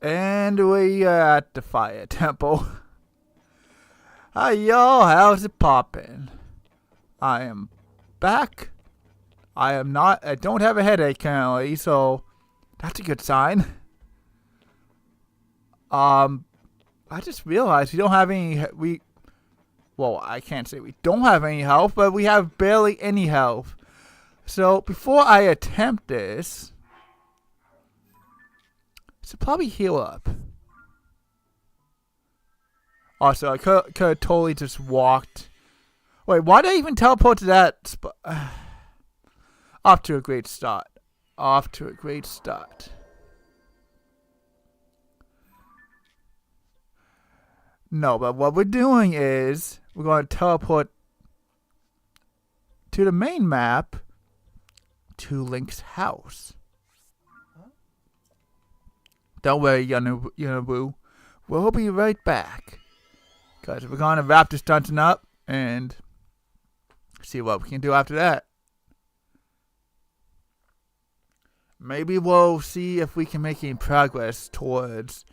And we are at the fire temple. Hi y'all, how's it poppin'? I am back. I don't have a headache currently, so that's a good sign. I just realized we don't have any, well, I can't say we don't have any health, but we have barely any health. So before I attempt this, I should probably heal up. Also, I could have totally just walked. Wait, why did I even teleport to that spot? Off to a great start. Off to a great start. No, but what we're doing is we're going to teleport to the main map to Link's house. Don't worry, Yunabu. We'll be right back. Because we're going to wrap this dungeon up and see what we can do after that. Maybe we'll see if we can make any progress towards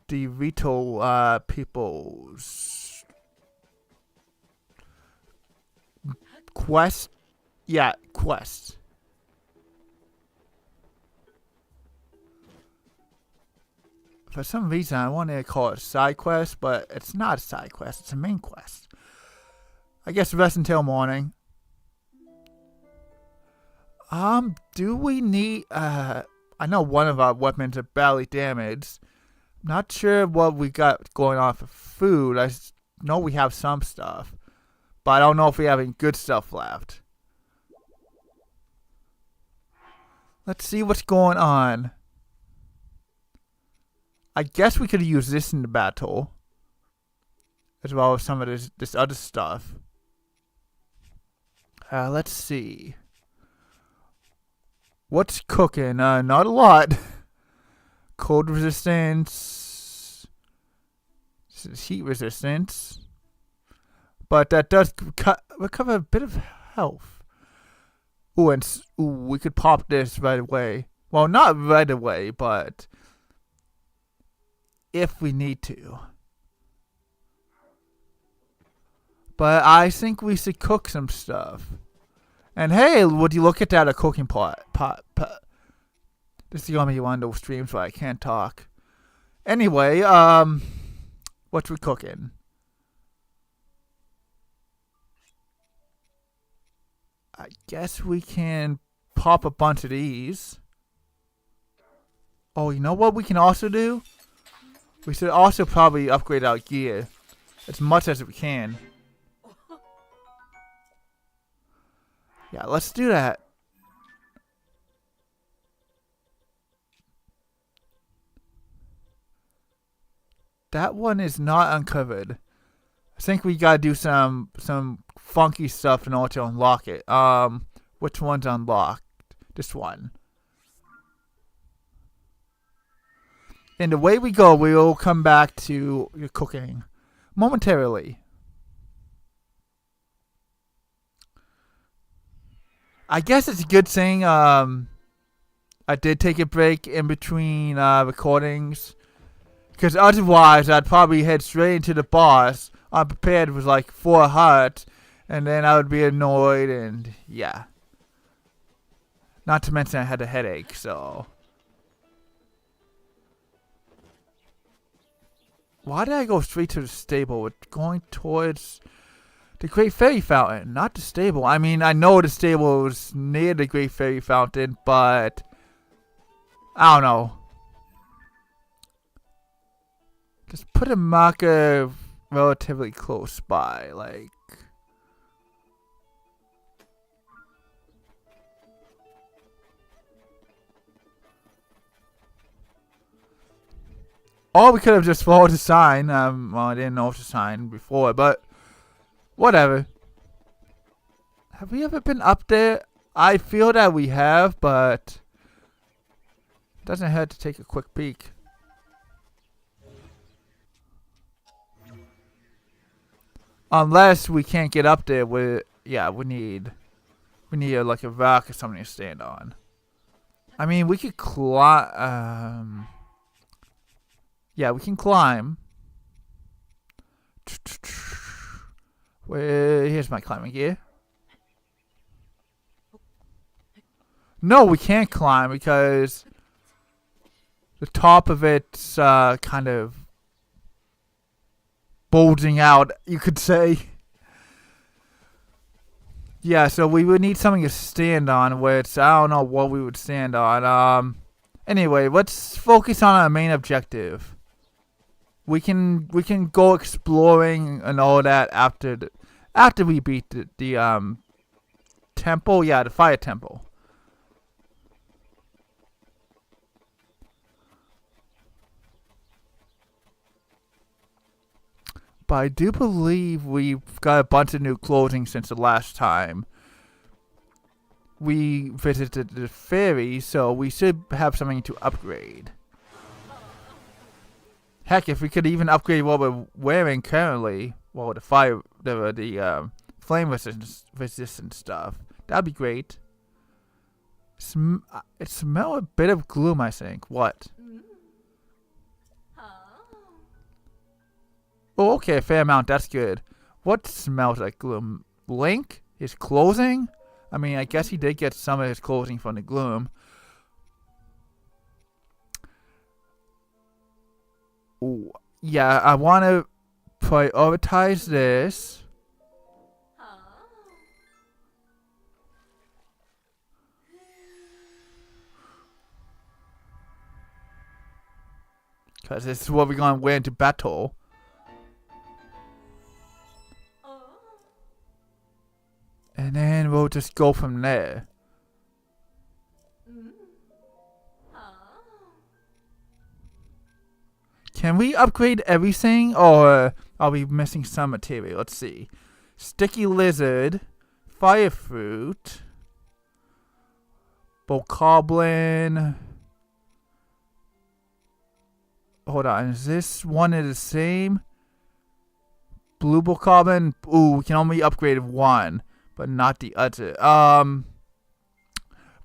the Rito people's quest. Yeah, quest. For some reason, I wanted to call it a side quest, but it's not a side quest. It's a main quest. I guess rest until morning. Do we need, I know one of our weapons are badly damaged. Not sure what we got going on for food. I know we have some stuff, but I don't know if we have any good stuff left. Let's see what's going on. I guess we could use this in the battle, as well as some of this other stuff. Let's see. What's cooking? Not a lot. Cold resistance, heat resistance, but that does recover a bit of health. Ooh, and we could pop this right away. Well, not right away, but if we need to. But I think we should cook some stuff. And hey, would you look at that, a cooking pot. This is gonna be one of those streams where I can't talk. Anyway, what we cooking? I guess we can pop a bunch of these. Oh, you know what we can also do? We should also probably upgrade our gear as much as we can. Yeah, let's do that. That one is not uncovered. I think we gotta do some funky stuff in order to unlock it. Which one's unlocked? This one. And the way we go, we will come back to your cooking momentarily. I guess it's a good thing I did take a break in between recordings. Because otherwise, I'd probably head straight into the boss, unprepared with like 4 hearts, and then I would be annoyed, and yeah. Not to mention I had a headache, so. Why did I go straight to the stable? We're going towards the Great Fairy Fountain, not the stable. I mean, I know the stable is near the Great Fairy Fountain, but I don't know. Just put a marker relatively close by, like. Or we could have just followed the sign. Well, I didn't know it's a sign before, but whatever. Have we ever been up there? I feel that we have, but it doesn't hurt to take a quick peek. Unless we can't get up there with, yeah, we need like a rock or something to stand on. I mean, we could climb, Yeah, we can climb. Here's my climbing gear. No, we can't climb because the top of it's kind of bulging out, you could say. Yeah, so we would need something to stand on, which I don't know what we would stand on. Anyway, let's focus on our main objective. We can go exploring and all that after we beat the temple. Yeah, the fire temple. But I do believe we've got a bunch of new clothing since the last time we visited the ferry, so we should have something to upgrade. Heck, if we could even upgrade what we're wearing currently, well, the flame resistant stuff, that'd be great. It smells a bit of gloom, I think. What? Oh, okay, a fair amount. That's good. What smells like gloom? Link? His clothing? I mean, I guess he did get some of his clothing from the gloom. Ooh, yeah, I want to prioritize this. Because this is what we're going to wear into battle. And then we'll just go from there. Can we upgrade everything, or are we missing some material? Let's see. Sticky lizard, fire fruit, bokoblin. Hold on, is this one the same? Blue bokoblin. Ooh, we can only upgrade one, but not the other.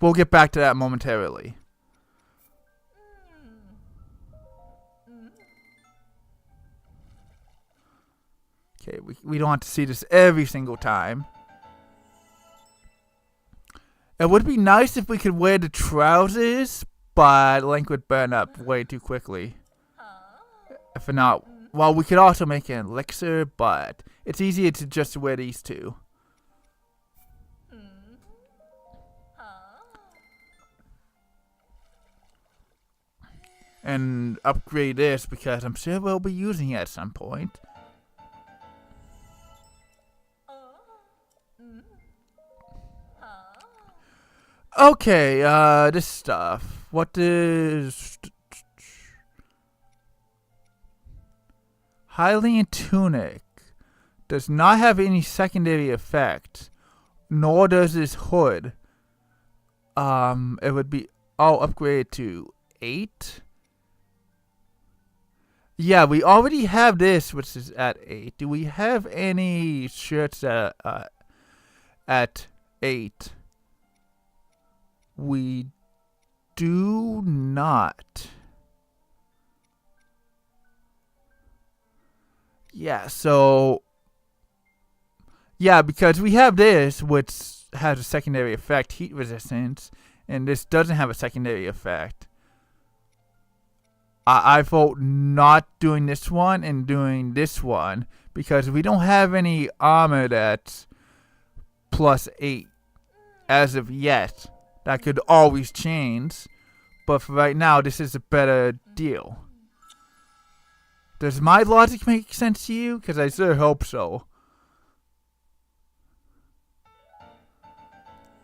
We'll get back to that momentarily. Okay, we don't have to see this every single time. It would be nice if we could wear the trousers, but Link would burn up way too quickly. If not, well, we could also make an elixir, but it's easier to just wear these two. And upgrade this because I'm sure we'll be using it at some point. Okay, this stuff. What is Hylian tunic? Does not have any secondary effect, nor does this hood. It would be all upgraded to 8. Yeah, we already have this, which is at 8. Do we have any shirts at 8? We do not. Yeah, so yeah, because we have this, which has a secondary effect, heat resistance, and this doesn't have a secondary effect. I vote not doing this one and doing this one because we don't have any armor that's +8 as of yet. That could always change, but for right now, this is a better deal. Does my logic make sense to you? Because I sure hope so.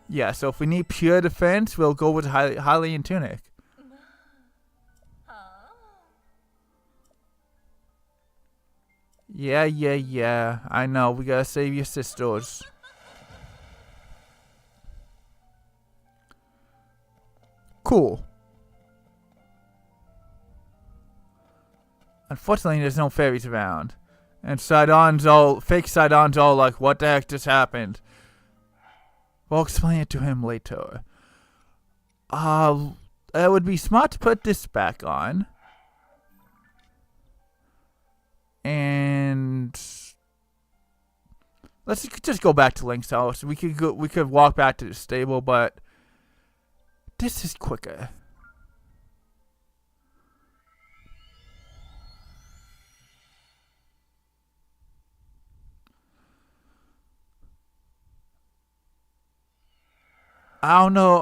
Yeah, so if we need pure defense, we'll go with Hylian tunic. Yeah. I know, we gotta save your sisters. Cool. Unfortunately, there's no fairies around. And fake Sidon's all like, what the heck just happened? We'll explain it to him later. It would be smart to put this back on. And let's just go back to Link's house. We could walk back to the stable, but this is quicker. I don't know,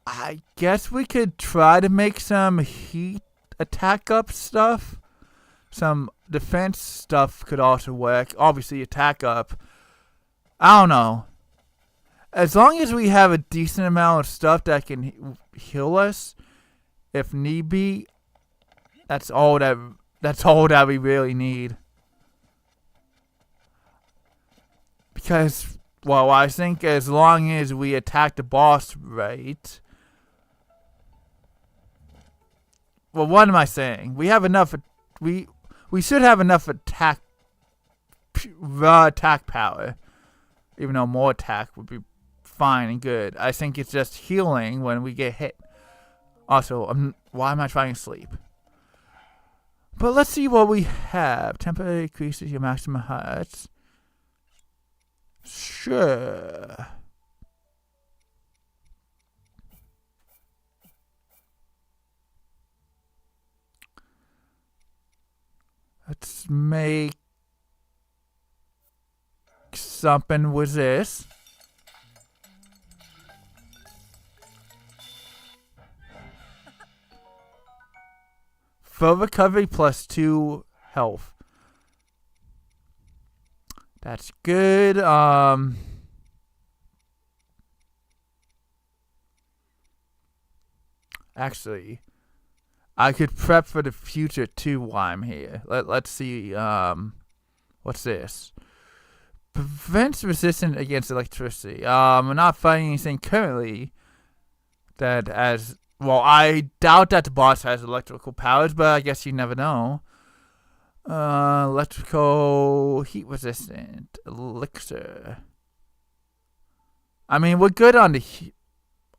I guess we could try to make some heat attack up stuff. Some defense stuff could also work. Obviously, attack up. I don't know. As long as we have a decent amount of stuff that can heal us, if need be, that's all that we really need. Because, well, I think as long as we attack the boss right. Well, what am I saying? We have enough. We should have enough raw attack power. Even though more attack would be fine and good. I think it's just healing when we get hit. Also, why am I trying to sleep? But let's see what we have. Temporarily increases your maximum hearts. Sure. Let's make something with this. Full recovery plus 2 health. That's good. Actually, I could prep for the future too while I'm here. Let's see. What's this? Prevents resistance against electricity. We're not fighting anything currently that as well. I doubt that the boss has electrical powers, but I guess you never know. Electrical heat resistant elixir. I mean, we're good on the heat.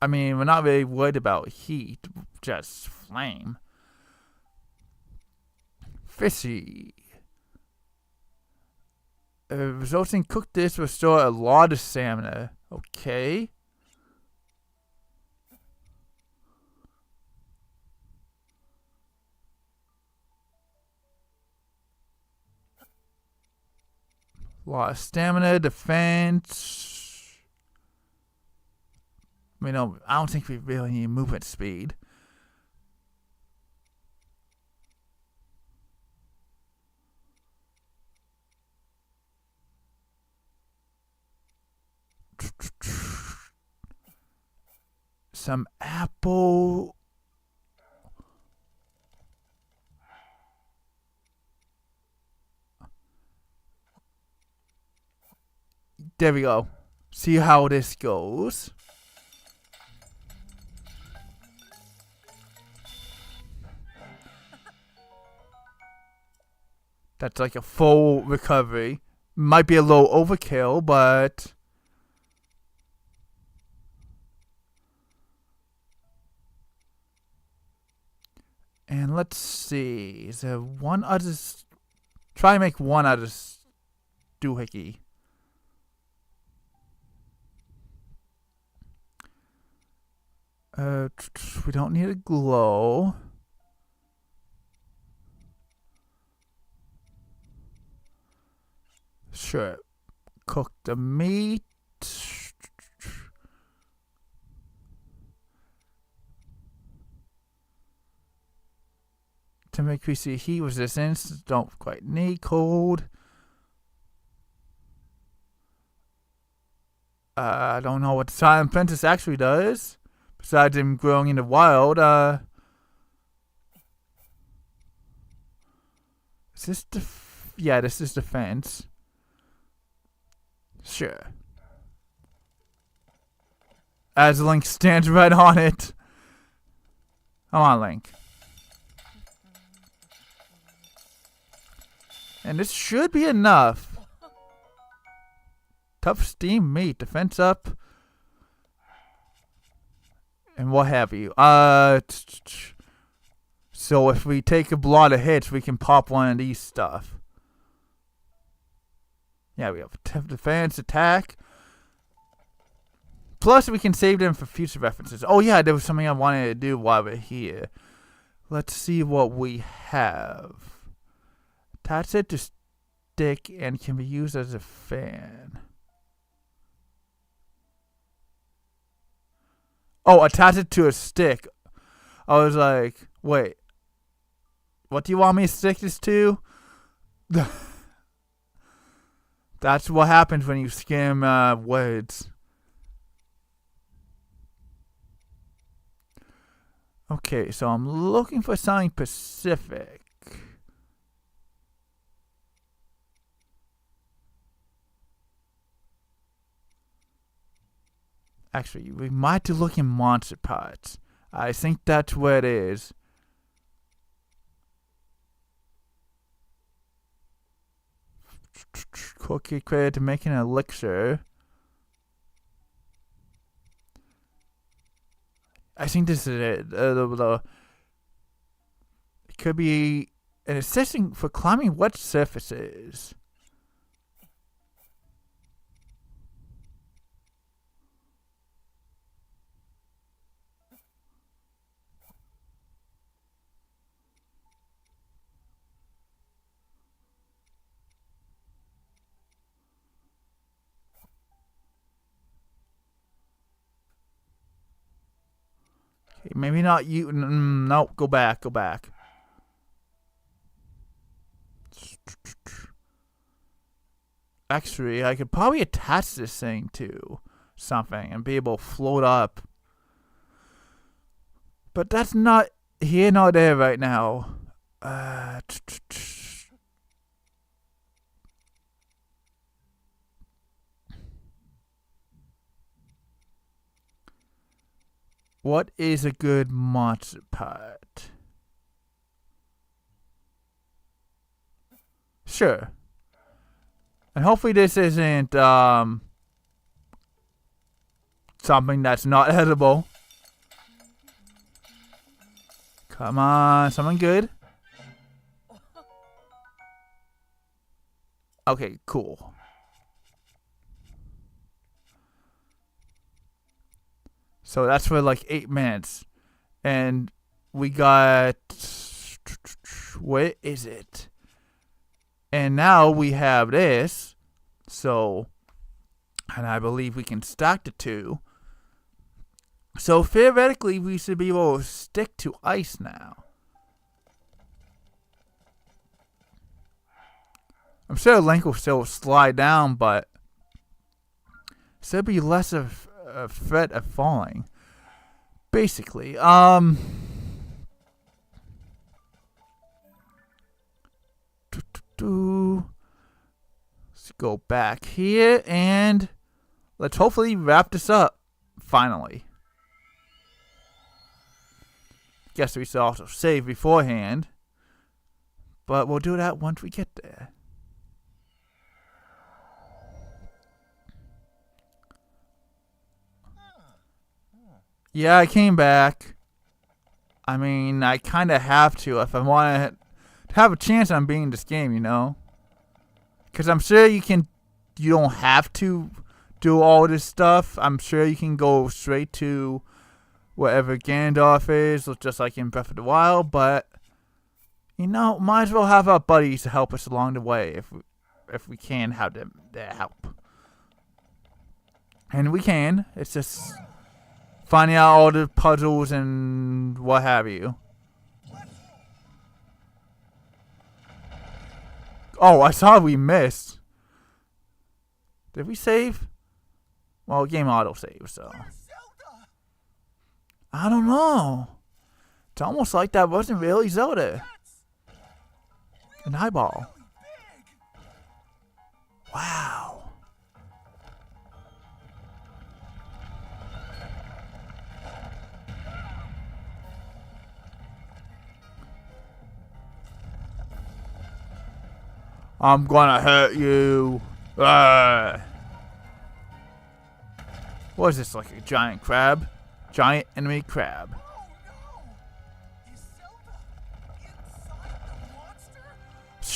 I mean, we're not really worried about heat, just flame. Fishy. Resulting cooked dish restore a lot of stamina. Okay. A lot of stamina, defense. I don't think we really need movement speed. Some apple. There we go. See how this goes. That's like a full recovery. Might be a little overkill, but and let's see. Is there one other? Try to make one other doohickey. We don't need a glow. Sure. Cook the meat. To make PC heat resistance, don't quite need cold. I don't know what the Silent Apprentice actually does. Besides him growing in the wild, is this yeah, this is defense. Sure. As Link stands right on it. Come on, Link. And this should be enough. Tough steam meat, defense up. And what have you. So if we take a lot of hits, we can pop one of these stuff. Yeah, we have defense, attack. Plus, we can save them for future references. Oh yeah, there was something I wanted to do while we're here. Let's see what we have. Attach it to stick and can be used as a fan. Oh, attach it to a stick. I was like, wait. What do you want me to stick this to? That's what happens when you skim words. Okay, so I'm looking for something specific. Actually, we might have to look in monster parts. I think that's where it is. Cookie credit to making an elixir. I think this is it. It could be an assistant for climbing wet surfaces. Okay, maybe not you. No, go back. Go back. Actually, I could probably attach this thing to something and be able to float up. But that's not here, not there right now. What is a good monster part? Sure. And hopefully this isn't something that's not edible. Come on, something good. Okay, cool. So that's for like 8 minutes. And we got... Where is it? And now we have this. So... And I believe we can stack the two. So theoretically, we should be able to stick to ice now. I'm sure Link will still slide down, but... There'll be less of a threat of falling. Basically, let's go back here and let's hopefully wrap this up finally. Guess we should also save beforehand, but we'll do that once we get there. Yeah, I came back. I mean, I kind of have to if I want to have a chance on beating this game, you know? Because I'm sure you don't have to do all this stuff. I'm sure you can go straight to wherever Gandalf is, just like in Breath of the Wild, but, you know, might as well have our buddies to help us along the way if we can have them their help. And we can. It's just... finding out all the puzzles and what have you. Oh, I saw we missed. Did we save? Well, game auto save, so. I don't know. It's almost like that wasn't really Zelda. An eyeball. Wow. I'm gonna hurt you. What is this, like a giant crab? Giant enemy crab.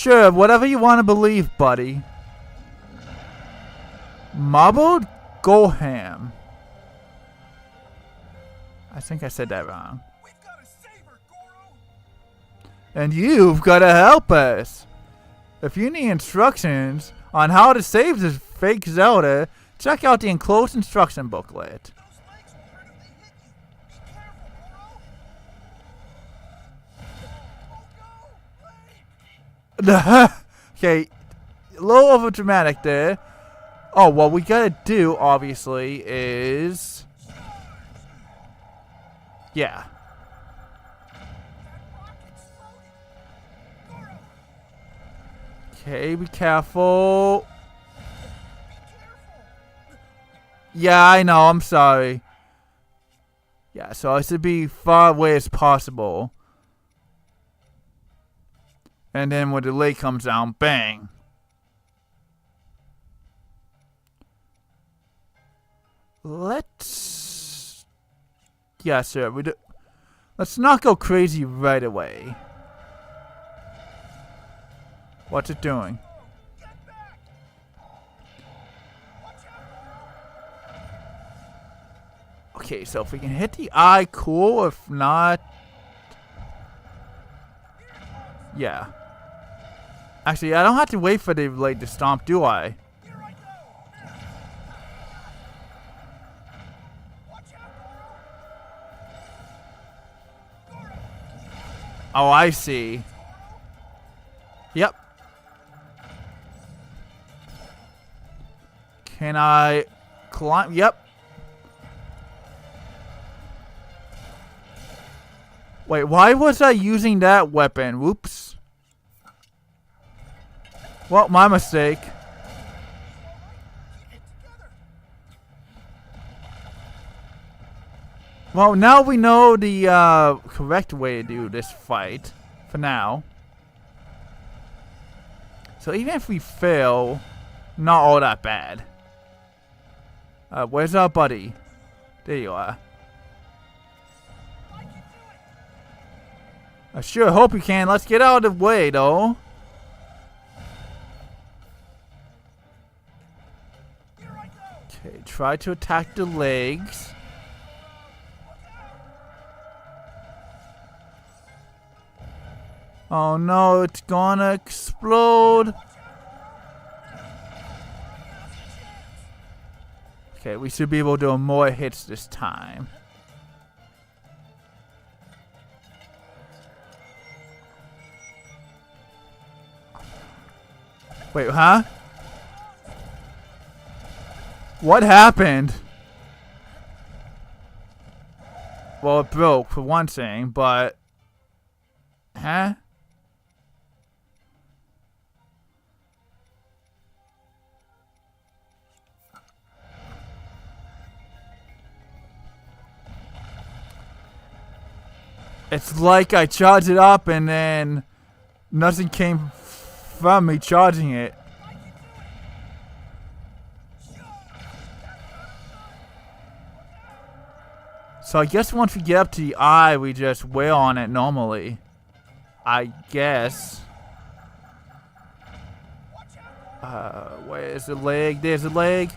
Sure, whatever you want to believe, buddy. Marbled Golham. I think I said that wrong. We've got to save her, Goro. And you've got to help us. If you need instructions on how to save this fake Zelda, check out the enclosed instruction booklet. Those legs will hurt if they hit you. Be careful, Goro. Oh, go. Okay, a little over dramatic there. Oh, what we gotta do, obviously, is... Yeah. Okay, be careful. Yeah, I know, I'm sorry. Yeah, so I should be far away as possible. And then when the lake comes down, bang. Let's... Yeah, sir, let's not go crazy right away. What's it doing? Okay, so if we can hit the eye, cool. If not... Yeah. Actually, I don't have to wait for the blade to stomp, do I? Oh, I see. Yep. Can I climb? Yep. Wait, why was I using that weapon? Whoops. Well, my mistake. Well, now we know the correct way to do this fight. For now. So even if we fail, not all that bad. Where's our buddy? There you are. I sure hope you can. Let's get out of the way, though. Okay, try to attack the legs. Oh no, it's gonna explode. Okay, we should be able to do more hits this time. Wait, huh? What happened? Well, it broke for one thing, but... Huh? It's like I charged it up and then nothing came from me charging it. So I guess once we get up to the eye, we just wail on it normally. I guess. Where's the leg? There's the leg.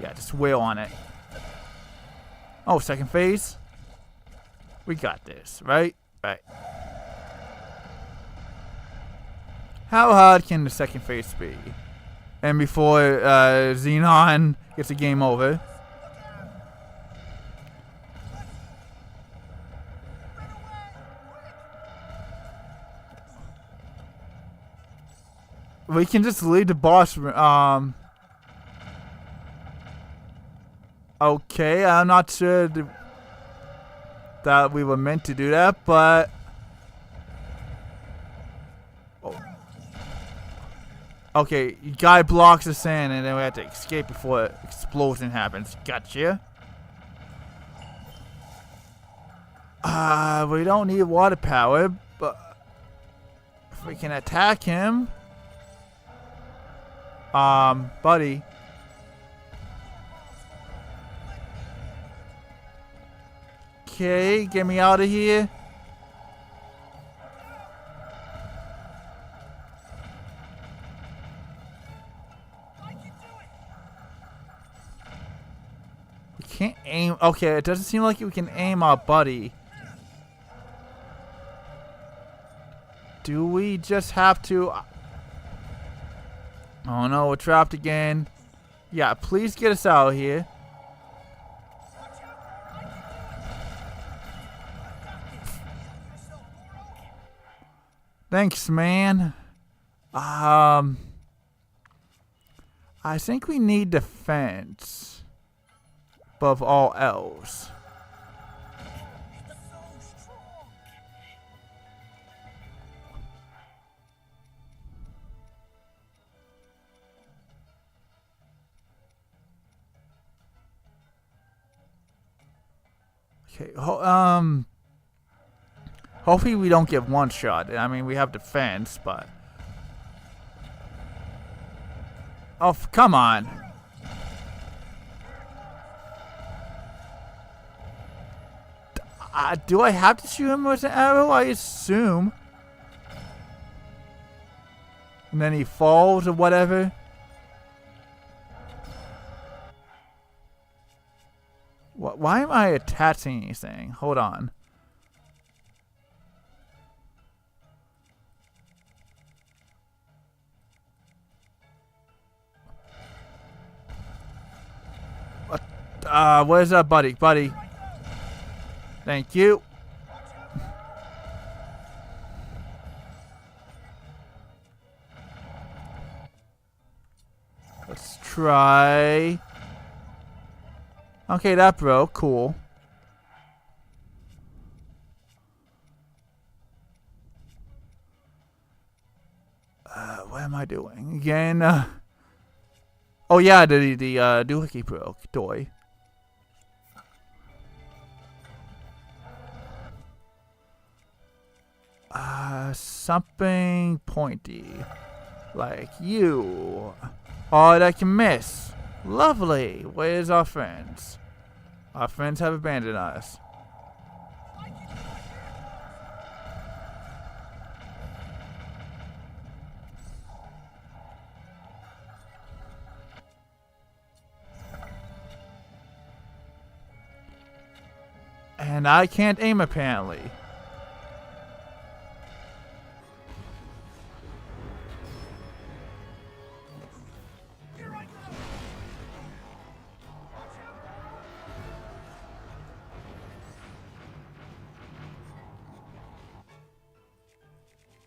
Yeah, just wail on it. Oh, second phase. We got this, right? Right. How hard can the second phase be? And before Xenon gets a game over. We can just leave the boss. Okay, I'm not sure that we were meant to do that, but... Oh. Okay, guy blocks the sand and then we have to escape before an explosion happens. Gotcha. We don't need water power, but... If we can attack him... buddy... Okay, get me out of here. We can't aim. Okay, it doesn't seem like we can aim our buddy. Do we just have to... Oh no, we're trapped again. Yeah, please get us out of here. Thanks, man. I think we need defense above all else. Okay, hopefully we don't get one shot. I mean, we have defense, but... Oh, come on. Do I have to shoot him with an arrow? I assume. And then he falls or whatever. Why am I attaching anything? Hold on. Where's that buddy? Buddy. Thank you. Let's try. Okay, that broke. Cool. What am I doing again? Oh yeah, the doohickey broke. Toy. Something pointy, like you. Oh, that can miss. Lovely. Where's our friends? Our friends have abandoned us. And I can't aim apparently.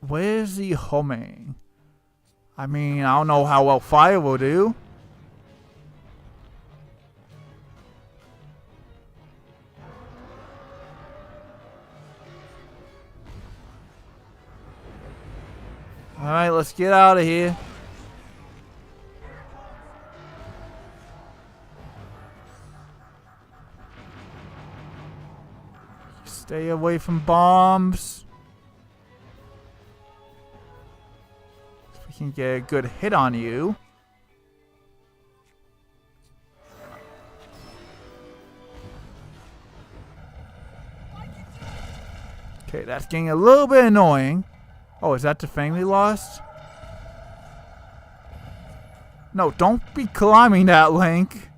Where's he homing? I mean, I don't know how well fire will do. Alright, let's get out of here. Stay away from bombs. We can get a good hit on you. Okay, that's getting a little bit annoying. Oh, is that the thing we lost? No, don't be climbing that, Link.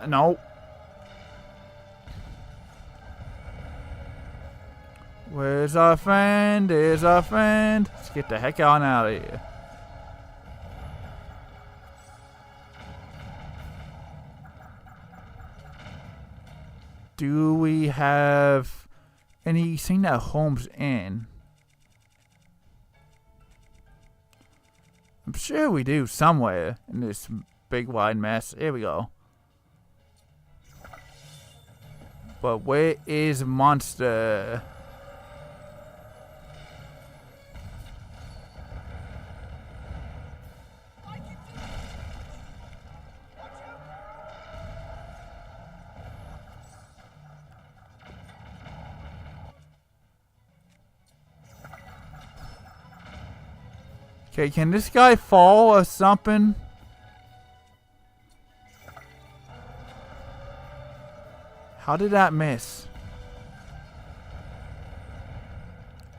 No. Where's our friend? There's our friend. Let's get the heck on out of here. Do we have anything that homes in? I'm sure we do somewhere in this big wide mess. Here we go. But where is Monster? Okay, can this guy fall or something? How did that miss?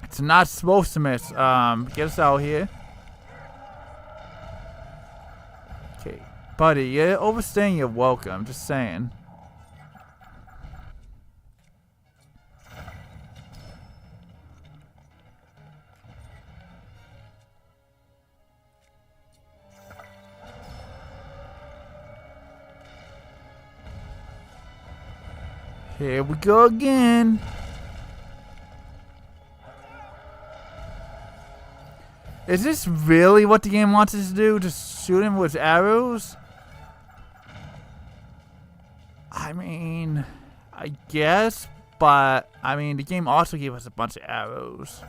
It's not supposed to miss. Get us out here. Okay, buddy, you're overstaying your welcome. Just saying. Here we go again. Is this really what the game wants us to do? Just shoot him with arrows? I mean, I guess, but I mean, the game also gave us a bunch of arrows.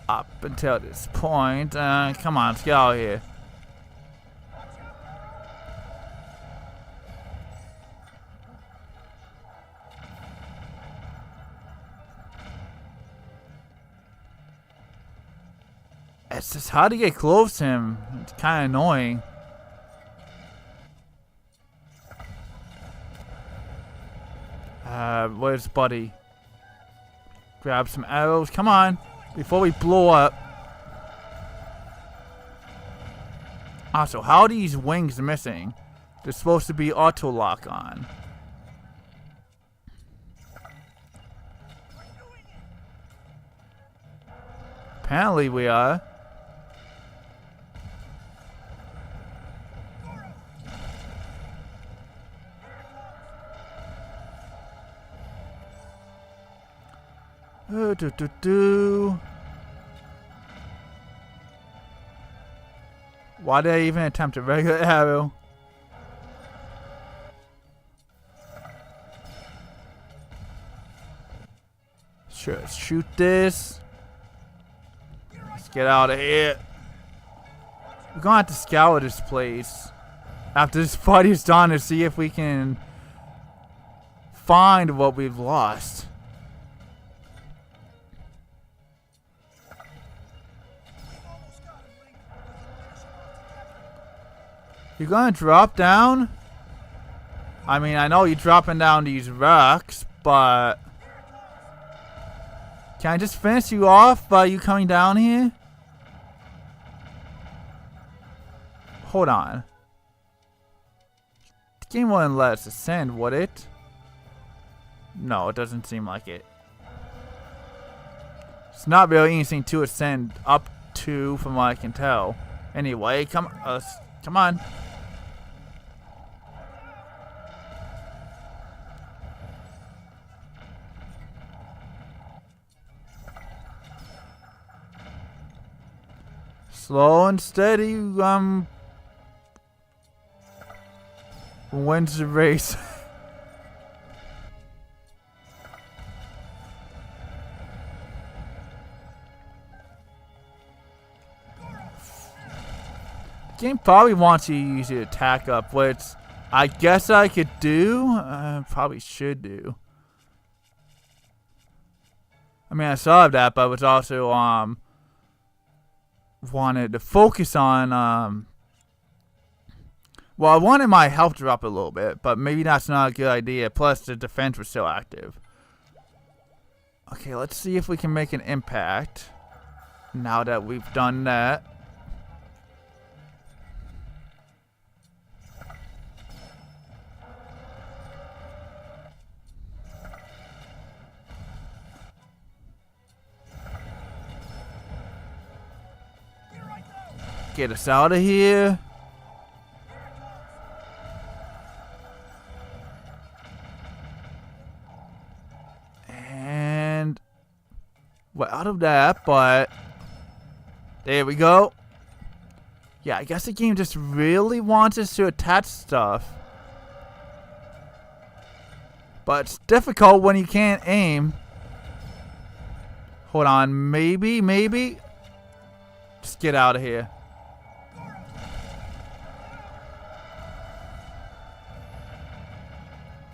Up until this point. Come on, let's get out of here. It's just hard to get close to him. It's kind of annoying. Where's Buddy? Grab some arrows. Come on. Before we blow up. Also, how are these wings missing? They're supposed to be auto lock on. Apparently we are. Why did I even attempt a regular arrow? Sure, let's shoot this. Let's get out of here. We're gonna have to scour this place after this party's done to see if we can find what we've lost. You're gonna drop down? I mean, I know you're dropping down these rocks, but can I just finish you off by you coming down here? Hold on. The game wouldn't let us ascend, would it? No, it doesn't seem like it. It's not really anything to ascend up to, from what I can tell. Anyway, come on. Slow and steady, wins the race. The game probably wants you to use your attack up, which I guess I could do. Probably should do. I mean, I saw that, but I was also wanted to focus on well, I wanted my health to drop a little bit, but maybe that's not a good idea. Plus the defense was still active. Okay, let's see if we can make an impact now that we've done that. Get us out of here. And we're out of that, but there we go. Yeah, I guess the game just really wants us to attach stuff. But it's difficult when you can't aim. Hold on, maybe. Just get out of here.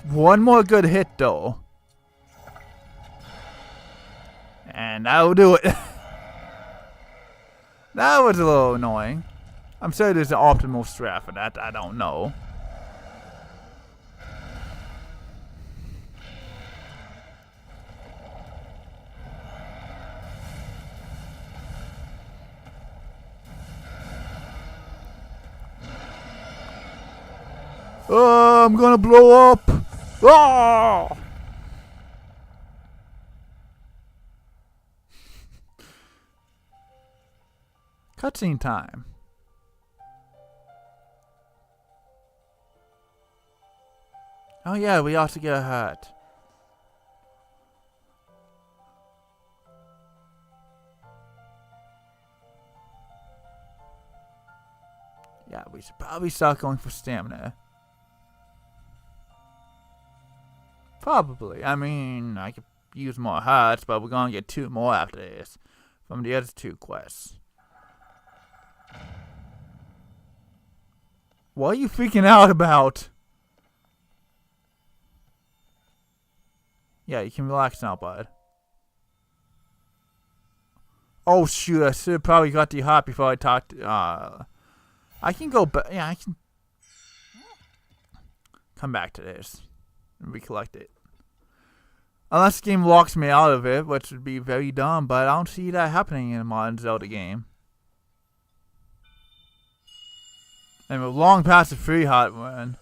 One more good hit, though. And And that'll do it. That was a little annoying. I'm sure there's an optimal strat for that. I don't know. Oh, I'm gonna blow up. Oh! Cutscene time. Oh yeah, we ought to get a hat. Yeah, we should probably start going for stamina. Probably. I mean, I could use more hearts, but we're gonna get 2 more after this from the other 2 quests. What are you freaking out about? Yeah, you can relax now, bud. Oh shoot, I should have probably got the heart before I talked. I can go back. Yeah, I can come back to this and recollect it. Unless the game locks me out of it, which would be very dumb, but I don't see that happening in a modern Zelda game. And we're long past the free heart one.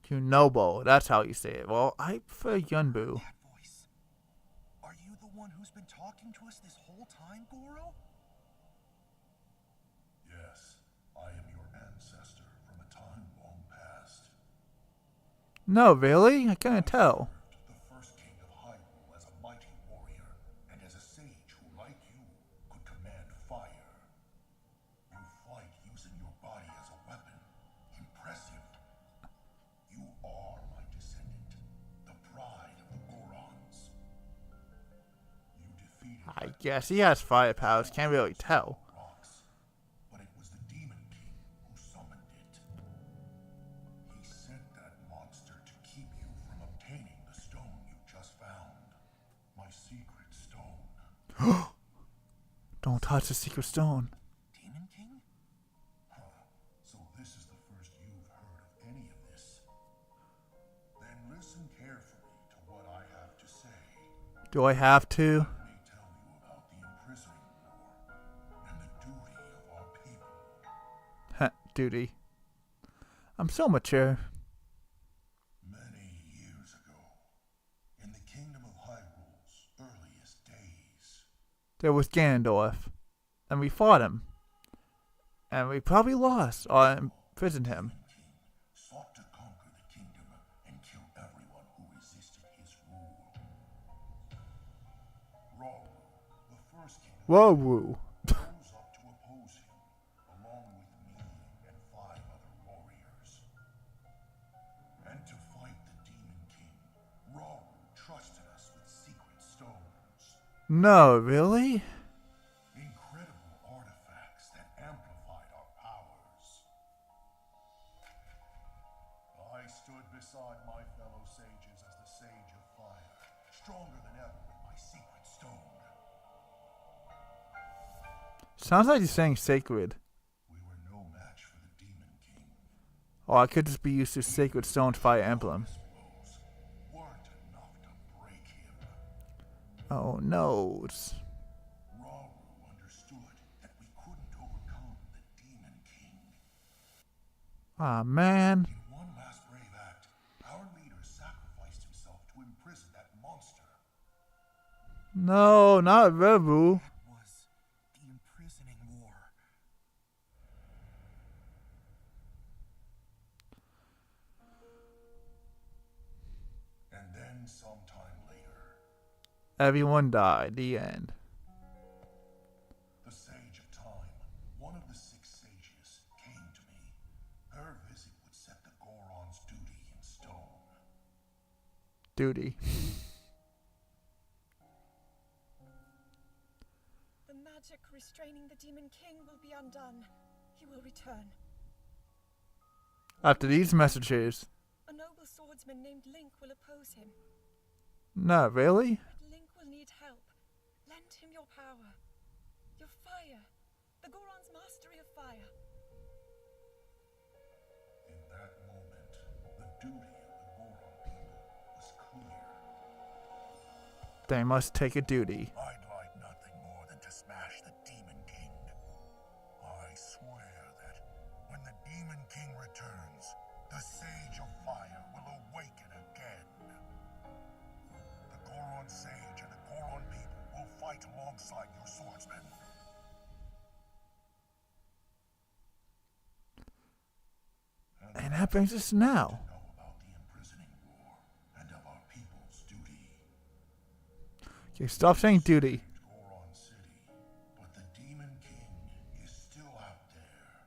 Yunobo, that's how you say it. Well, I prefer Yunbu. That voice. Are you the one who's been talking to us this whole time, Goro? Yes, I am your ancestor from a time long past. No, really? I can't tell. The first king of Hyrule as a mighty warrior, and as a sage who, like you, could command fire. You fight using your body as a weapon. Impressive. You are my descendant, the pride of the Gorons. You defeated I guess he has fire powers. Can't really tell. rocks, but it was the Demon King who summoned it. He sent that monster to keep you from obtaining the stone you just found. My secret stone. Don't touch the secret stone. Demon King? So this is the first you've heard of any of this. Then listen carefully to what I have to say. Do I have to? Let me tell you about the imprisoning war and the duty of our people. Duty. I'm so mature. Many years ago, in the kingdom of Hyrule's earliest days, There was Ganondorf. And we fought him. And we probably lost or imprisoned him. the king sought to conquer the kingdom and kill everyone who resisted his rule. Rauru, the first king of Whoa, woo. rose up to oppose him, along with me and 5 other warriors. And to fight the Demon King, Rauru trusted us with secret stones. No, really? Incredible artifacts that amplified our powers. I stood beside my fellow sages as the Sage of Fire, stronger than ever with my secret stone. Sounds like he's saying sacred. We were no match for the Demon King. Or I could just be used to sacred stone fire emblem. His blows weren't enough to break him. Oh no. Rauru understood that we couldn't overcome the Demon King. Ah, man. In one last brave act, our leader sacrificed himself to imprison that monster. No, not Revu. That was the imprisoning war. And then sometime later, Everyone died. The end. the Sage of Time, one of the 6 sages, came to me. Her visit would set the Goron's duty in stone. Duty. The magic restraining the Demon King will be undone. He will return. After these messages. A noble swordsman named Link will oppose him. No, really? But Link will need help. Lend him your power. Your fire. The Goron's mastery of fire. In that moment, the duty of the Goron people was clear. They must take a duty. I'd like nothing more than to smash the Demon King. I swear that when the Demon King returns, the Sage of Fire will awaken again. The Goron Sage and the Goron people will fight alongside your swordsmen. And that brings us now. Know about the imprisoning war and of our people's duty. Okay, stop saying duty. Goron City, but the Demon King is still out there.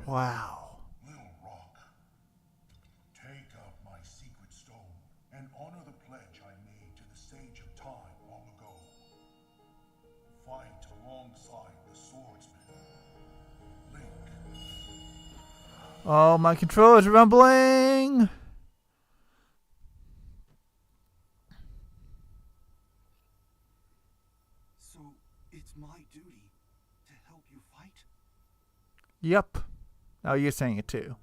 Wow. Little Rock, take up my secret stone and honor the pledge I made to the Sage of Time long ago. Fight alongside the swordsman. Link. Oh, my controller's rumbling. So, it's my duty to help you fight? Yep. Oh, you're saying it too.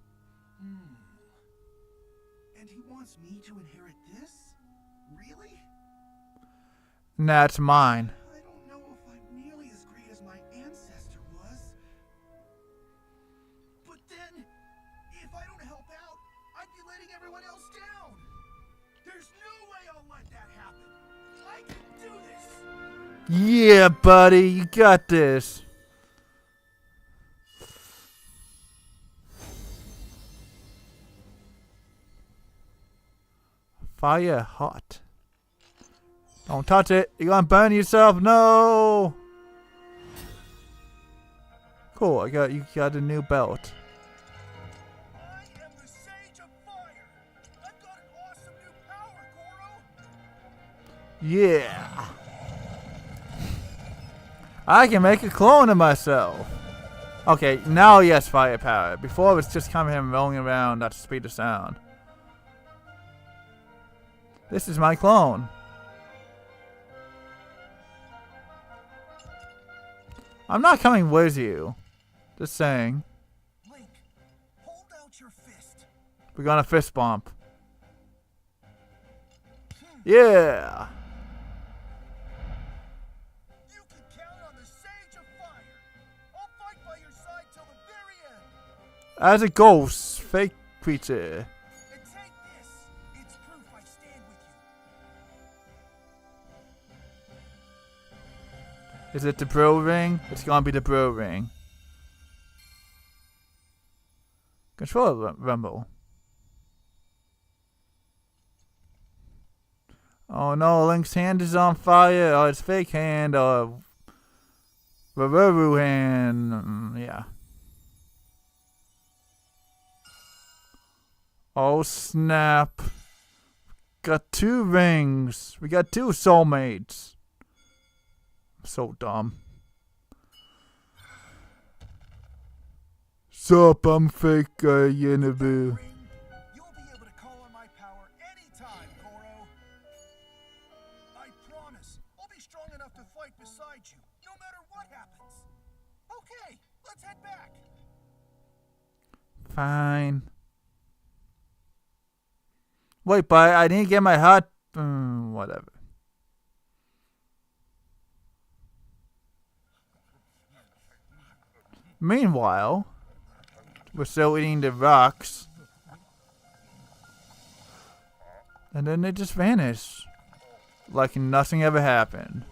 And he wants me to inherit this? Really? Nah, it's mine. I don't know if I'm nearly as great as my ancestor was. But then, if I don't help out, I'd be letting everyone else down. There's no way I'll let that happen. I can do this. Yeah, buddy, you got this. Fire hot. Don't touch it. You're gonna burn yourself. No. Cool. You got a new belt. I am the Sage of Fire. I've got an awesome new power, Goro. Yeah. I can make a clone of myself. Okay, now he has firepower. Before it was just kind of him rolling around at the speed of sound. This is my clone. I'm not coming with you. Just saying. Link, hold out your fist. We're gonna fist bump. Yeah. You can count on the Sage of Fire. I'll fight by your side till the very end. As a ghost, fake creature. And take this. It's proof I stand with you. Is it the bro ring? It's gonna be the bro ring. Control rumble. Oh no, Link's hand is on fire. Oh, it's fake hand. Oh, Ruru hand. Yeah. Oh snap. Got 2 rings. We got 2 soulmates. So dumb. Sup, I'm fake Yinabu. You'll be able to call on my power anytime, Goro. I promise, I'll be strong enough to fight beside you, no matter what happens. Okay, let's head back. Fine. Wait, but I didn't get my heart. Whatever. Meanwhile, we're still eating the rocks. And then they just vanish. Like nothing ever happened.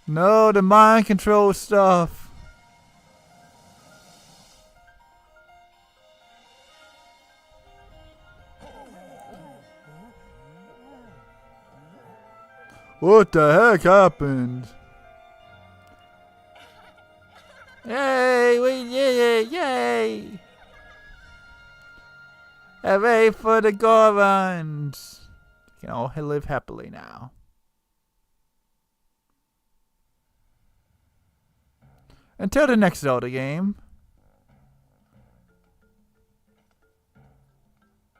No, the mind control stuff. What the heck happened? Yay! Yay! Hooray for the Gorons! You can all live happily now. Until the next Zelda game.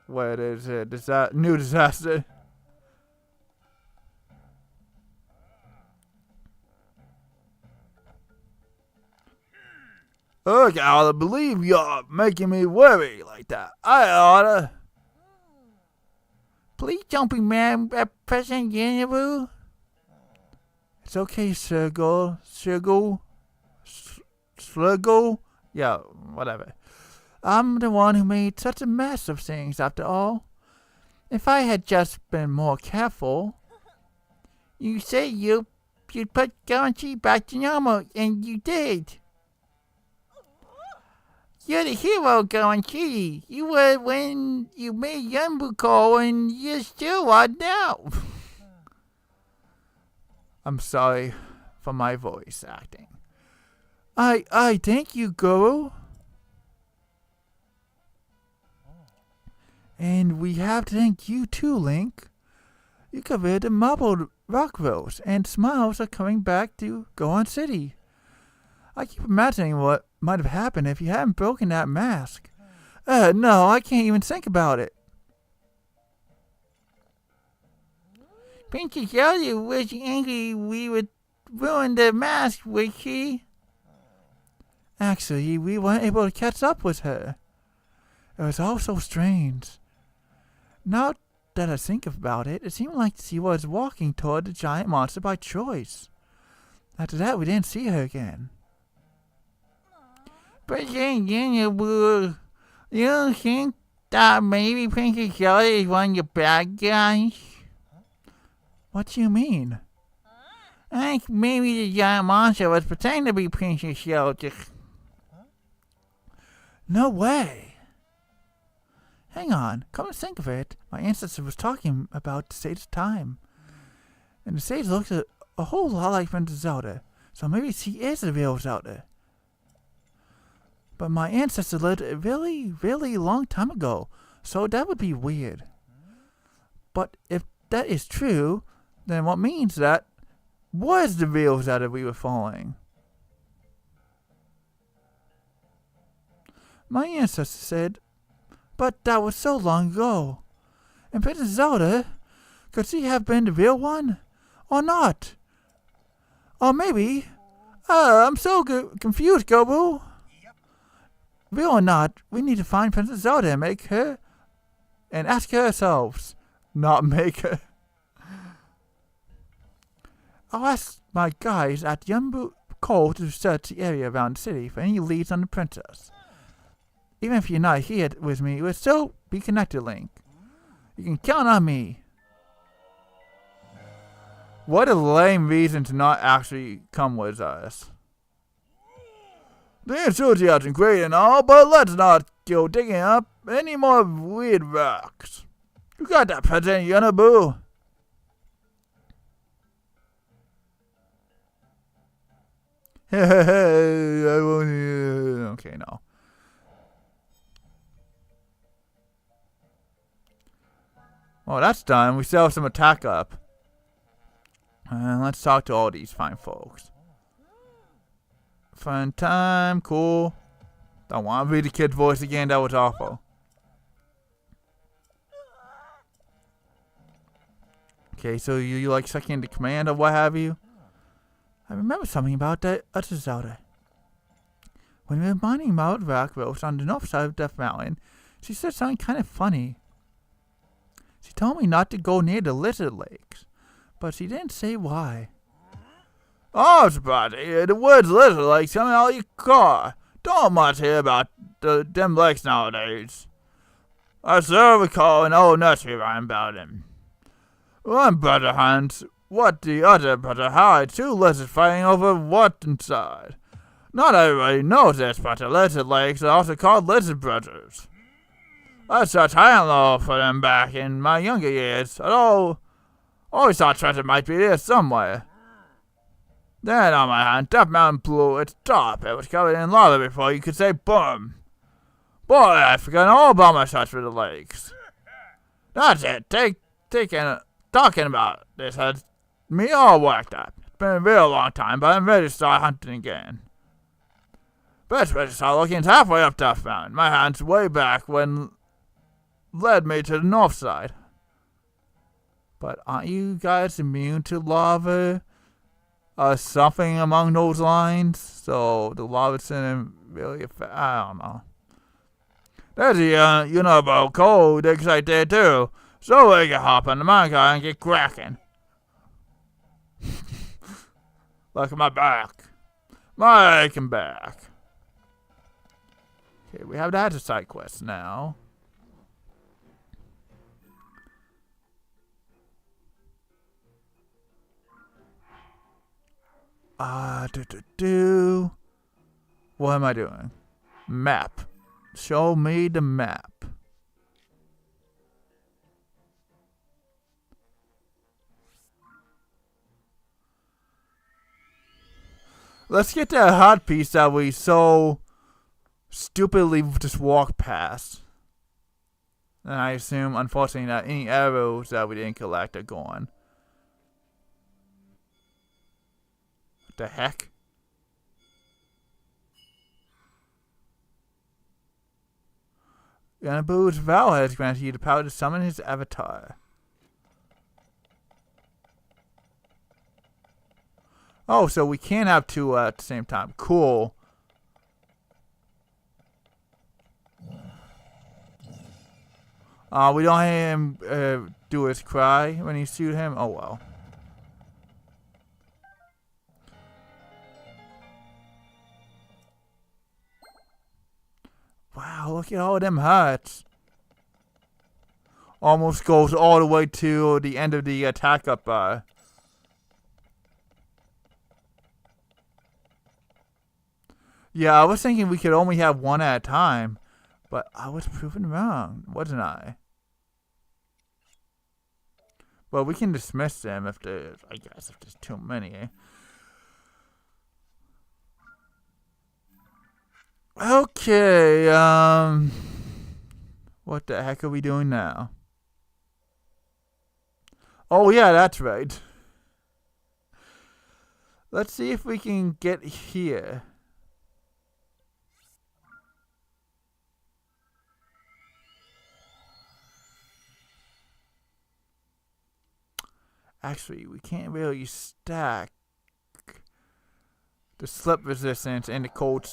What is it? Is that new disaster? I gotta believe you're making me worry like that. I oughta. Please don't be mad at President Yanabu. It's okay, Sluggle. Yeah, whatever. I'm the one who made such a mess of things after all. If I had just been more careful. You said you'd put Guarantee back to normal, and you did. You're the hero, Guarantee. You were when you made Yumbu call, and you still are now. I'm sorry for my voice acting. I thank you, Guru. And we have to thank you too, Link. You covered the marbled rock rolls, and smiles are coming back to Goron City. I keep imagining what might have happened if you hadn't broken that mask. No, I can't even think about it. Princess Zelda was angry we would ruin the mask, was she? Actually, we weren't able to catch up with her. It was all so strange. Now that I think about it, it seemed like she was walking toward the giant monster by choice. After that, we didn't see her again. But then, you don't think that maybe Princess Zelda is one of the bad guys? What do you mean? I think maybe the giant monster was pretending to be Princess Zelda. No way. Hang on, come to think of it, my ancestor was talking about the sage's time. And the sage looks a whole lot like Princess Zelda, so maybe she is the real Zelda. But my ancestor lived a really, really long time ago, so that would be weird. But if that is true, then what means that was the real Zelda we were following? My ancestor said, but that was so long ago. And Princess Zelda, could she have been the real one? Or not? Or maybe, I'm so confused, Gobu. Real or not, we need to find Princess Zelda and make her, and ask her ourselves, not make her. I'll ask my guys at Yumbu Cove to search the area around the city for any leads on the princess. Even if you're not here with me, we'll still be connected, Link. You can count on me. What a lame reason to not actually come with us. The enthusiasm great and all, but let's not go digging up any more weird rocks. You got that, President Yunabu? Hey, I won't hear. Okay, no. Well, that's done. We still have some attack up. Let's talk to all these fine folks. Fun time, cool. Don't want to read the kid's voice again, that was awful. Okay, so you like second into command or what have you? I remember something about that other Zelda. When we were mining Mount Rock Roast on the north side of Death Mountain, she said something kind of funny. She told me not to go near the lizard lakes, but she didn't say why. Oh, I'm surprised to hear the words lizard lakes coming out of your car. Don't much hear about them lakes nowadays. I still recall an old nursery rhyme about him. One brother hunts what the other brother hides, two lizards fighting over what inside. Not everybody knows this, but the lizard lakes are also called lizard brothers. I searched high and low for them back in my younger years, although always thought treasure might be there somewhere. Then on my hand, Death Mountain blew its top. It was covered in lava before you could say boom. Boy, I've forgotten all about my search for the lakes. That's it. Talking about this has me all worked up. It's been a real long time, but I'm ready to start hunting again. Best way to start looking is halfway up Death Mountain. My hand's way back when led me to the north side. But aren't you guys immune to lava? Something among those lines? So the lava's in really I don't know. There's a about coal digs right there too. So we can hop on the mine car and get cracking. Look at my back. My aching back. Okay, we have that as a side quest now. What am I doing? Map. Show me the map. Let's get that hot piece that we so stupidly just walked past. And I assume, unfortunately, that any arrows that we didn't collect are gone. What the heck? Yanabu's vow has granted you the power to summon his avatar. Oh, so we can have two at the same time. Cool. We don't hear him do his cry when you shoot him. Oh well. Wow, look at all them hearts. Almost goes all the way to the end of the attack up bar. Yeah, I was thinking we could only have one at a time, but I was proven wrong, wasn't I? Well, we can dismiss them if there's, I guess, if there's too many. Okay, what the heck are we doing now? Oh yeah, that's right. Let's see if we can get here. Actually, we can't really stack the slip resistance and the cold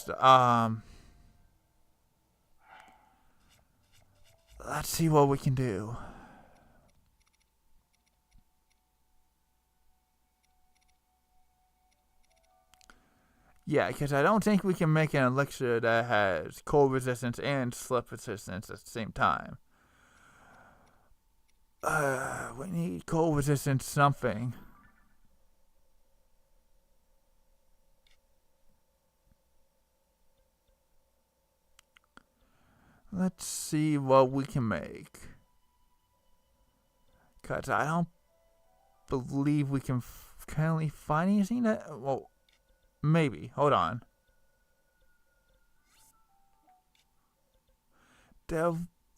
let's see what we can do. Yeah, because I don't think we can make an elixir that has cold resistance and slip resistance at the same time. We need cold resistance something. Let's see what we can make. Because I don't believe we can currently find anything that... Well, maybe. Hold on.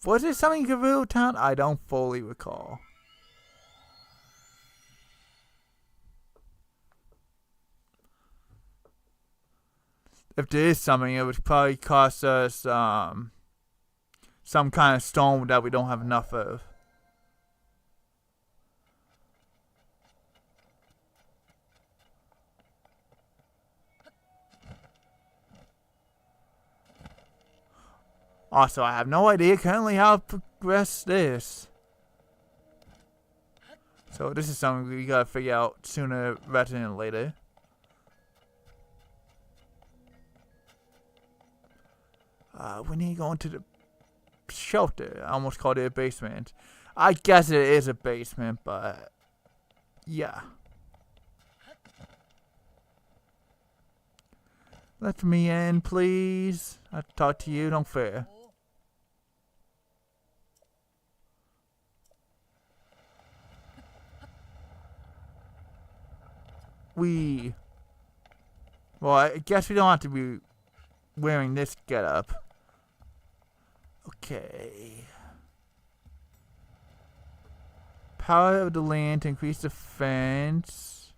Was it something in Gerudo Town? I don't fully recall. If there is something, it would probably cost us some kind of stone that we don't have enough of. Also, I have no idea currently how to progress this. So this is something we gotta figure out sooner rather than later. We need to go into the shelter. I almost called it a basement. I guess it is a basement, but yeah. Let me in, please. I talk to you, don't fear. Well, I guess we don't have to be wearing this getup. Okay. Power of the land to increase defense.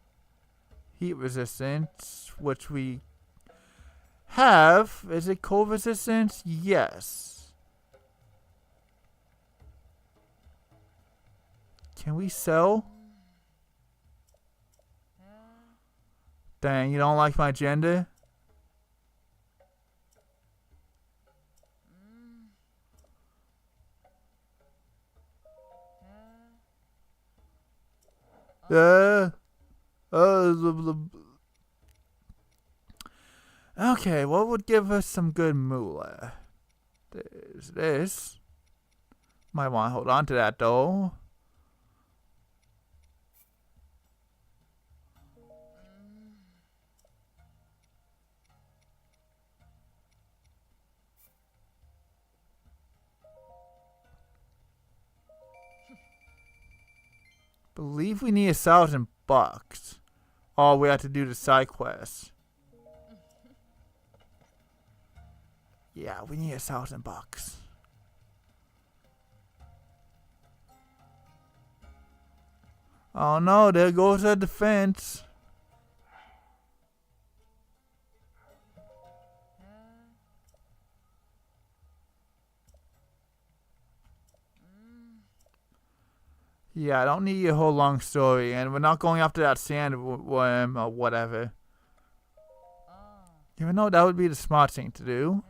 Heat resistance, which we have. Is it cold resistance? Yes. Can we sell? Dang, you don't like my gender? Okay, what would give us some good moolah? There's this. Might want to hold on to that though. Believe we need $1,000. All we have to do the side quest. Yeah, we need $1,000. Oh no, there goes the defense. Yeah, I don't need a whole long story, and we're not going after that sandworm or whatever. Even though that would be the smart thing to do.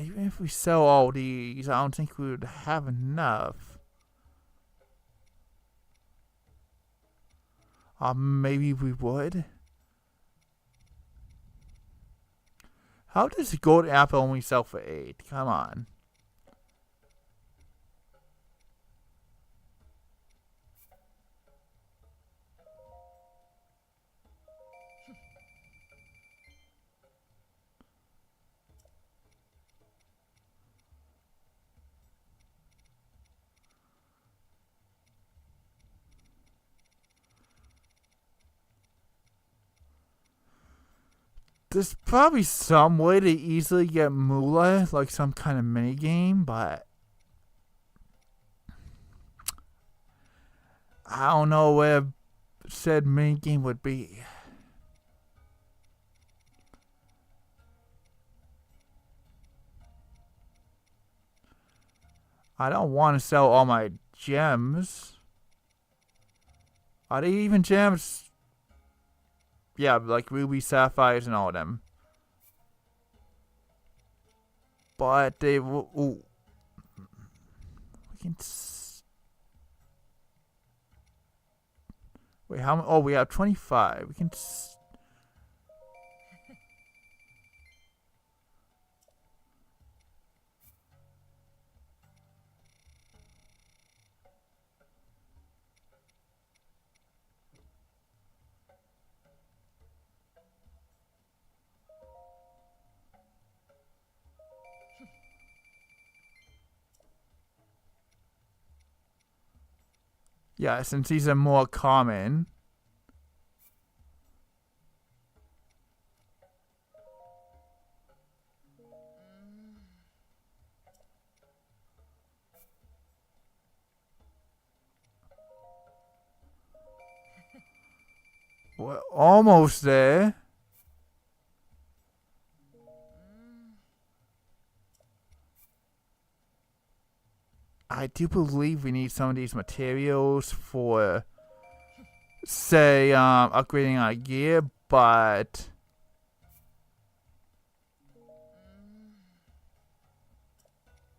Even if we sell all these, I don't think we would have enough. Maybe we would. How does a gold apple only sell for 8? Come on. There's probably some way to easily get moolah, like some kind of mini game, but I don't know where said mini game would be. I don't want to sell all my gems. Are they even gems? Yeah, like ruby, sapphires, and all of them. But they will. Ooh. We can. Wait, how many? Oh, we have 25. We can. Yeah, since these are more common. We're almost there. I do believe we need some of these materials for, say, upgrading our gear, but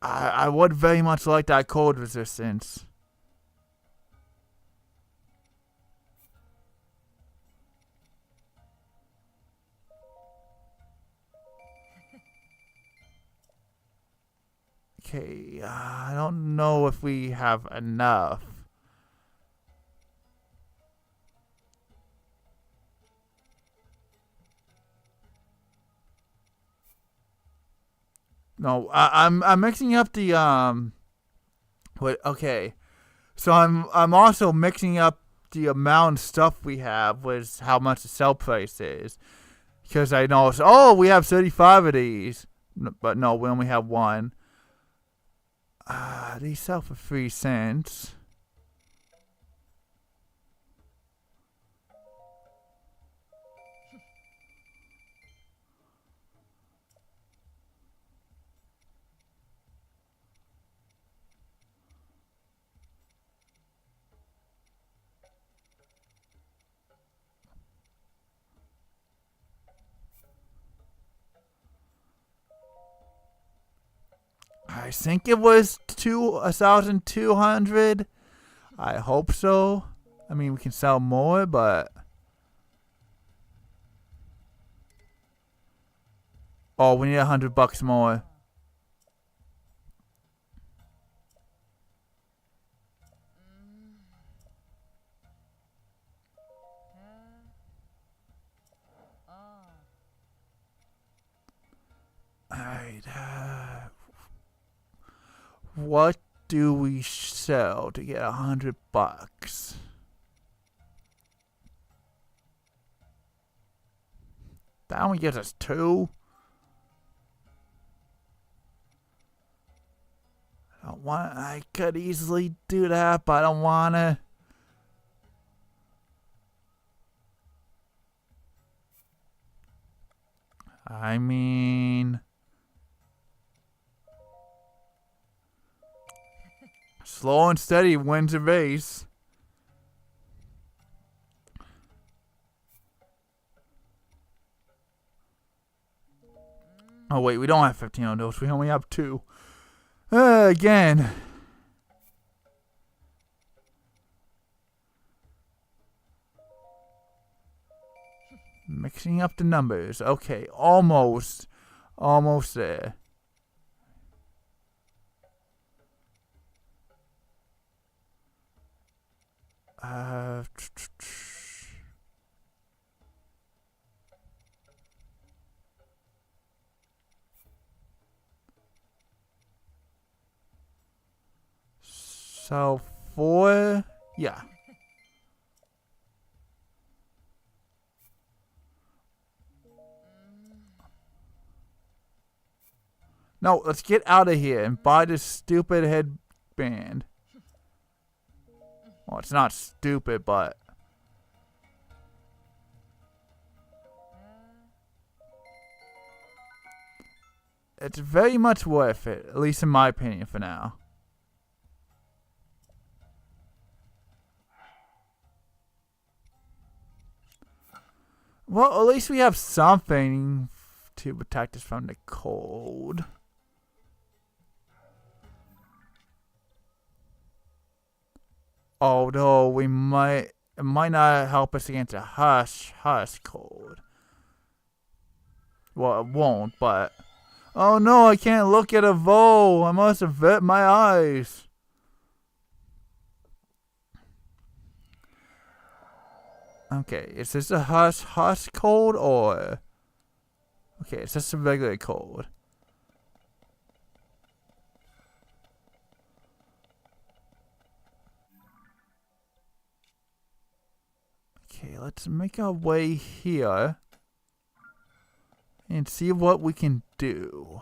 I would very much like that cold resistance. Okay, I don't know if we have enough. No, I'm mixing up the What? Okay, so I'm also mixing up the amount of stuff we have with how much the sell price is, because I know we have 35 of these, but no, we only have one. These sell for 3 cents. I think it was 1,200. I hope so. I mean, we can sell more, but oh, we need $100 more. Alright, what do we sell to get $100? That only gives us 2. I could easily do that, but I don't wanna. I mean, slow and steady wins a race. Oh wait, we don't have 15 on those. We only have 2. Again. Mixing up the numbers. Okay, almost there. So 4, yeah. No, let's get out of here and buy this stupid headband. Well, it's not stupid, but it's very much worth it, at least in my opinion for now. Well, at least we have something to protect us from the cold. Although it might not help us against a hush cold. Well, it won't, but oh no, I can't look at a vole. I must avert my eyes. Okay, is this a hush cold or okay, it's just a regular cold. Okay, let's make our way here and see what we can do.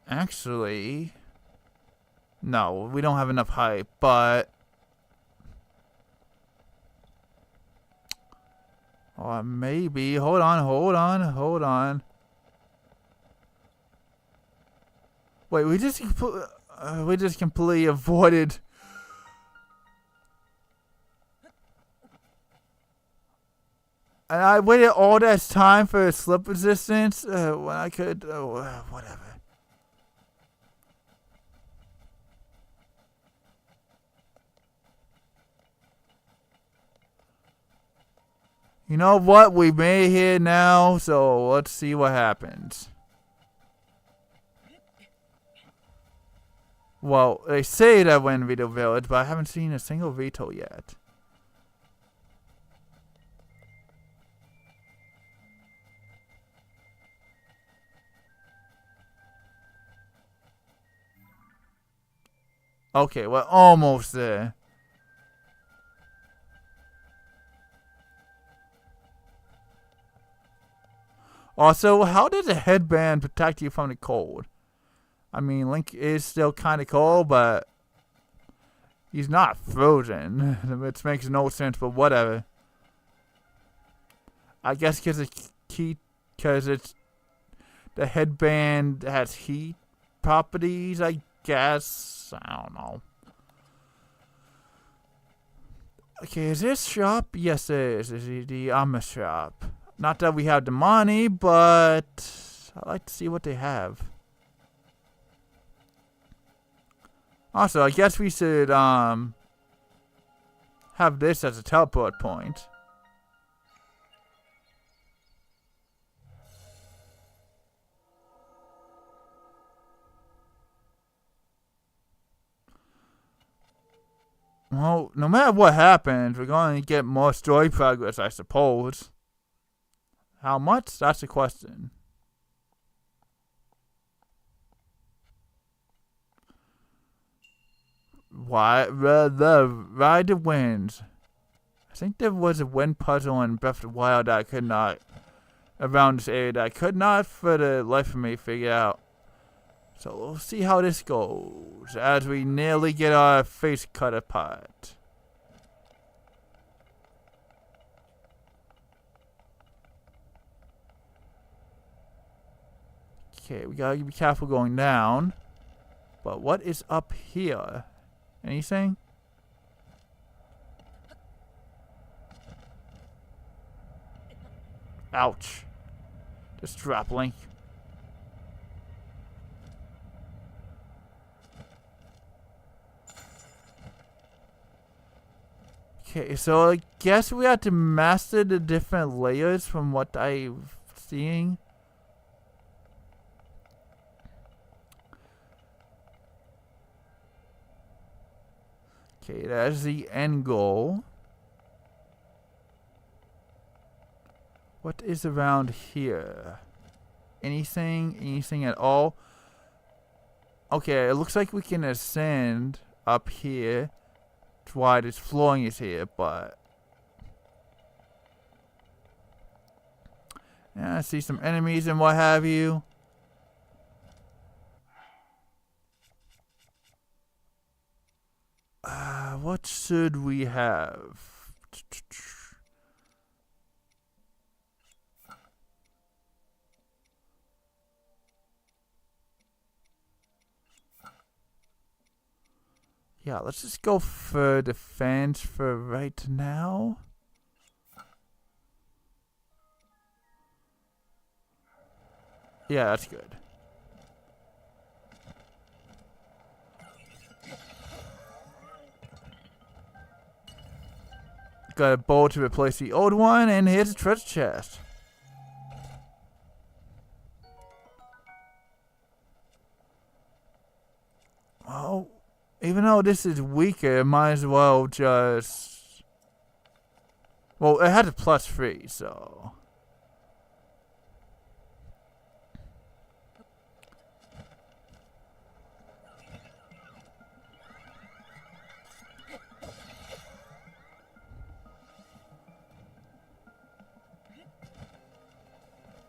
Actually, no, we don't have enough height, but or maybe, hold on. Wait, we just completely avoided. And I waited all that time for slip resistance when I could, whatever. You know what? We made it here now, so let's see what happens. Well, they say that we're in Vito Village, but I haven't seen a single Vito yet. Okay, we're almost there. Also, how does a headband protect you from the cold? I mean, Link is still kind of cold, but he's not frozen. Which makes no sense, but whatever. I guess because it's The headband has heat properties, I guess. I don't know. Okay, is this shop? Yes, it is. This is the armor shop. Not that we have the money, but I'd like to see what they have. Also, I guess we should have this as a teleport point. Well, no matter what happens, we're going to get more story progress, I suppose. How much? That's the question. Why? The Ride the Winds. I think there was a wind puzzle in Breath of the Wild that I could not, around this area, that I could not for the life of me figure out. So we'll see how this goes as we nearly get our face cut apart. Okay, we gotta be careful going down. But what is up here? Anything? Ouch. Just drop link. Okay, so I guess we have to master the different layers from what I'm seeing. Okay, that's the end goal. What is around here? Anything? Anything at all? Okay, it looks like we can ascend up here. That's why this flooring is here, but... yeah, I see some enemies and what have you. What should we have? Yeah, let's just go for defense for right now. Yeah, that's good. Got a bowl to replace the old one, and here's a treasure chest. Well, even though this is weaker, might as well just... well, it had a +3, so...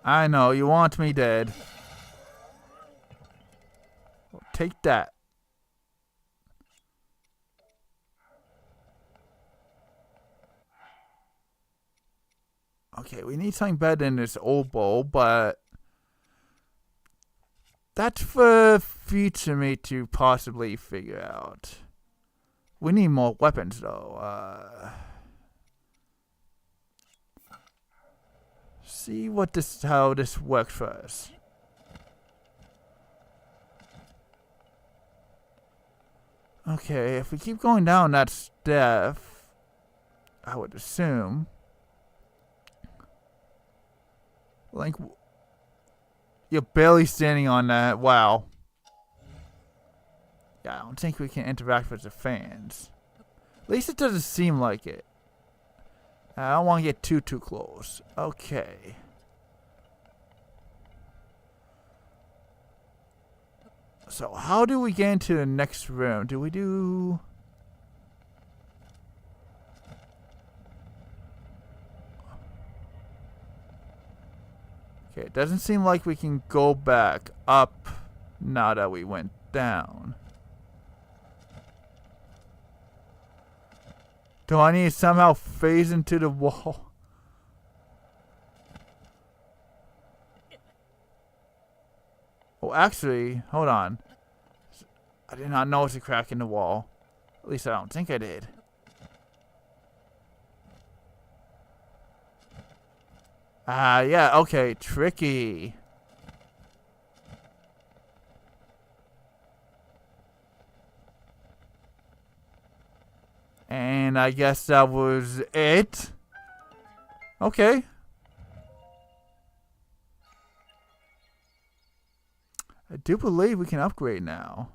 I know, you want me dead. Well, take that. Okay, we need something better than this old bowl, but... that's for future me to possibly figure out. We need more weapons, though. See how this works for us. Okay, if we keep going down that step, I would assume. Like, you're barely standing on that. Wow. Yeah, I don't think we can interact with the fans. At least it doesn't seem like it. I don't want to get too close. Okay. So how do we get into the next room? Do we do... okay, it doesn't seem like we can go back up now that we went down. Do I need to somehow phase into the wall? Oh, actually, hold on. I did not notice a crack in the wall. At least I don't think I did. Ah, yeah, okay, tricky. And I guess that was it. Okay. I do believe we can upgrade now.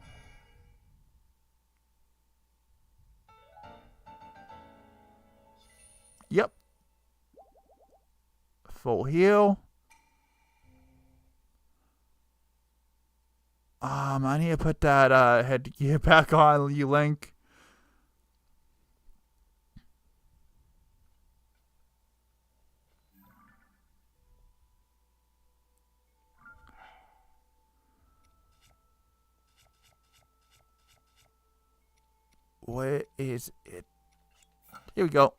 Yep. Full heal. I need to put that headgear back on, you Link. Where is it? Here we go.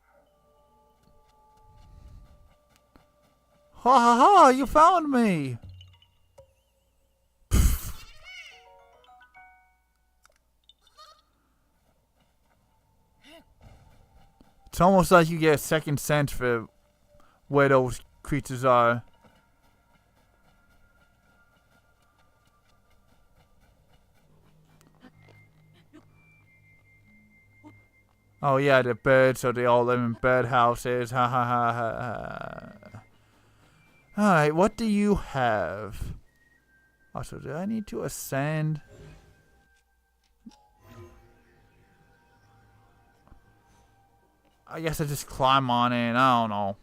Ha ha ha! You found me! It's almost like you get a second sense for where those creatures are. Oh yeah, the birds, so they all live in bird houses. Ha ha ha ha ha. Alright, what do you have? Also, do I need to ascend? I guess I just climb on in. I don't know.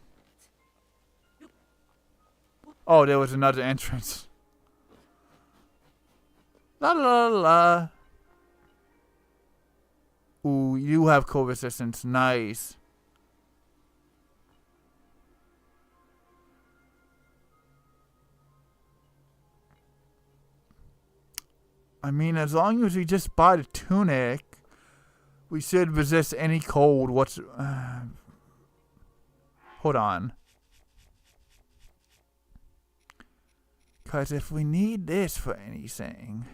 Oh, there was another entrance. La la la la. Ooh, you have cold resistance. Nice. I mean, as long as we just buy the tunic, we should resist any cold. Hold on. Because if we need this for anything...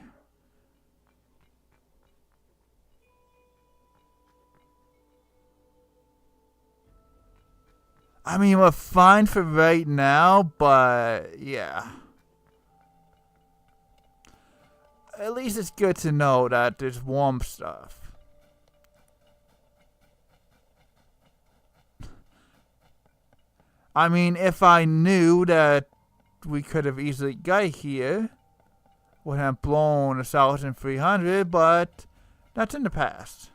I mean, we're fine for right now, but yeah. At least it's good to know that there's warm stuff. I mean, if I knew that we could have easily got here, would have blown 1,300, but that's in the past.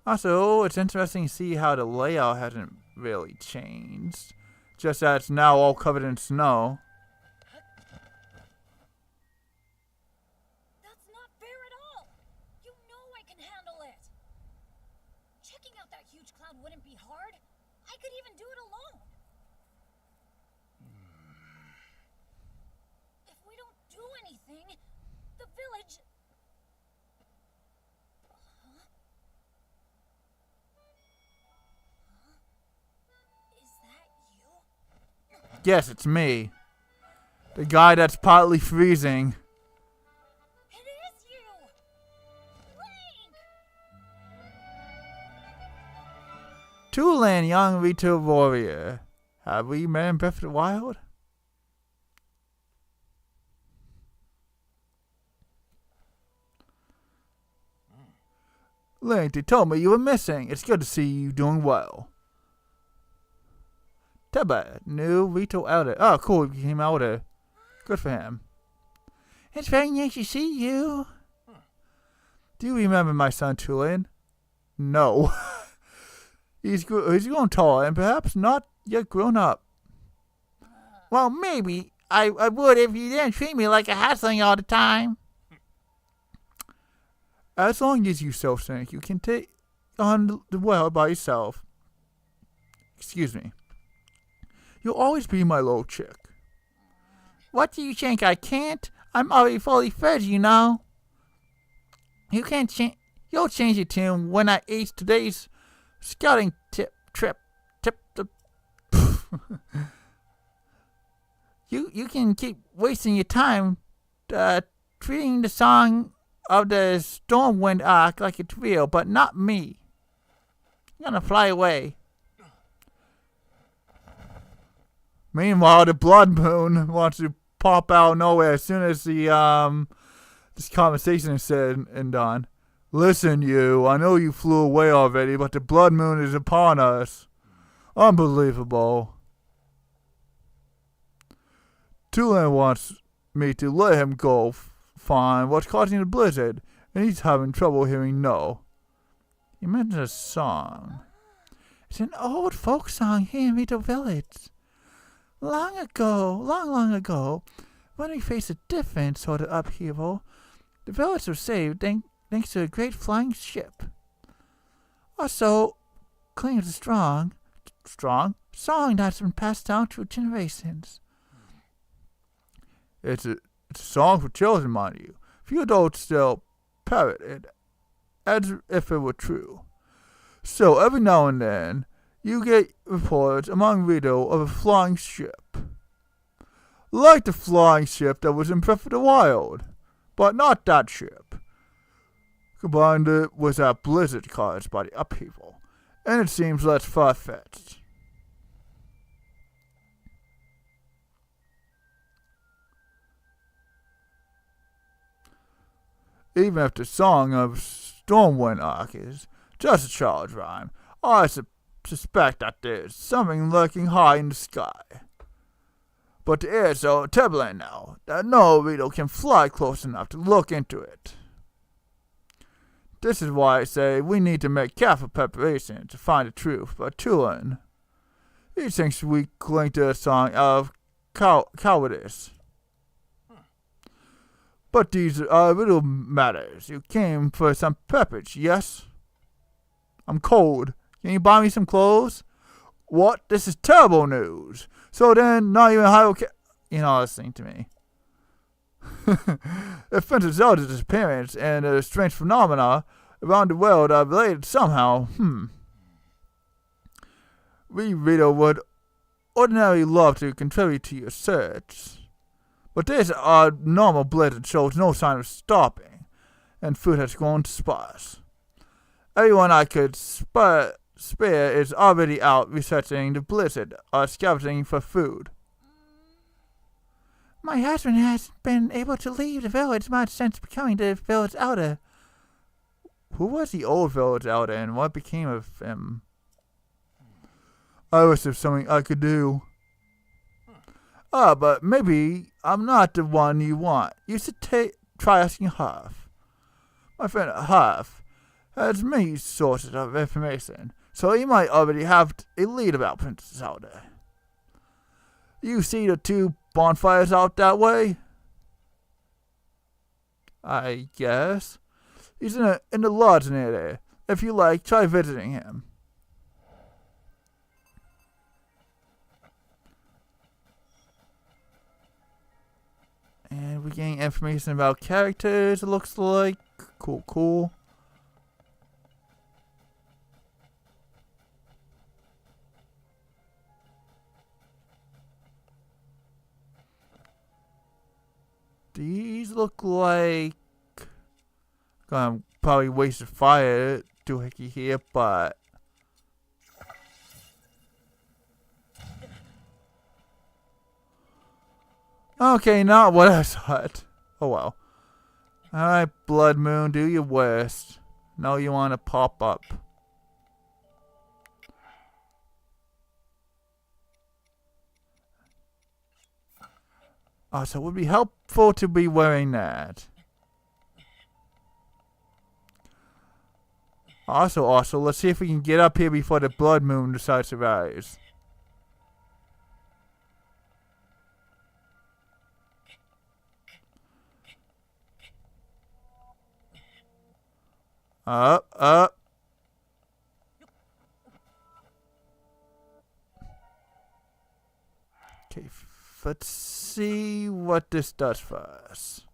Also, it's interesting to see how the layout hasn't really changed. Just that it's now all covered in snow. That's not fair at all. You know I can handle it. Checking out that huge cloud wouldn't be hard. I could even do it alone. If we don't do anything, the village... Yes, it's me. The guy that's partly freezing. It is you! Link! Tulan, young retail warrior. Have we met in Breath of the Wild? Link, they told me you were missing. It's good to see you doing well. Teba, new retail elder. Oh, cool. He came elder. Good for him. It's very nice to see you. Do you remember my son, Tulane? No. he's grown tall and perhaps not yet grown up. Well, maybe. I would if you didn't treat me like a hatchling all the time. As long as you self-think, you can take on the world by yourself. Excuse me. You'll always be my little chick. What do you think? I can't? I'm already fully fed, you know. You can't change. You'll change your tune when I eat today's scouting trip. You can keep wasting your time treating the song of the Stormwind arc like it's real, but not me. I'm gonna fly away. Meanwhile, the Blood Moon wants to pop out of nowhere as soon as the this conversation is said and done. Listen, you. I know you flew away already, but the Blood Moon is upon us. Unbelievable. Tulin wants me to let him go find what's causing the blizzard, and he's having trouble hearing no. He mentioned a song. It's an old folk song here in the village. Long ago, when we faced a different sort of upheaval, the village was saved thanks to a great flying ship. Also, claims a strong song that's been passed down through generations. It's a song for children, mind you. Few adults still parrot it as if it were true. So every now and then, you get reports among Rito of a flying ship. Like the flying ship that was in Breath of the Wild. But not that ship. Combined it with that blizzard caused by the upheaval. And it seems less far-fetched. Even if the song of Stormwind Arc is just a child's rhyme, I suspect that there's something lurking high in the sky. But the air is so turbulent now that no Rito can fly close enough to look into it. This is why I say we need to make careful preparation to find the truth about Tulin. He thinks we cling to a song of cowardice. But these are little matters. You came for some purpose, yes? I'm cold. Can you buy me some clothes? What? This is terrible news. So then, not even Hyrule listening to me. If Princess Zelda's disappearance and the strange phenomena around the world are related somehow, we Rito would ordinarily love to contribute to your search. But this normal blizzard shows no sign of stopping, and food has grown sparse. Everyone I could spare is already out researching the blizzard or scavenging for food. My husband hasn't been able to leave the village much since becoming the village elder. Who was the old village elder and what became of him? I wish there was something I could do. But maybe I'm not the one you want. You should try asking Huff. My friend Huff has many sources of information, so he might already have a lead about Princess Zelda. You see the two bonfires out that way? I guess. He's in the lodge near there. If you like, try visiting him. And we're getting information about characters, it looks like. Cool. These look like... I'm probably wasted fire doohickey here, but... Okay, not what I thought. Oh well. Alright, Blood Moon, do your worst. Now you want to pop up. So it would be helpful to be wearing that. Also, let's see if we can get up here before the Blood Moon decides to rise. Up. Okay, let's see what this does for us.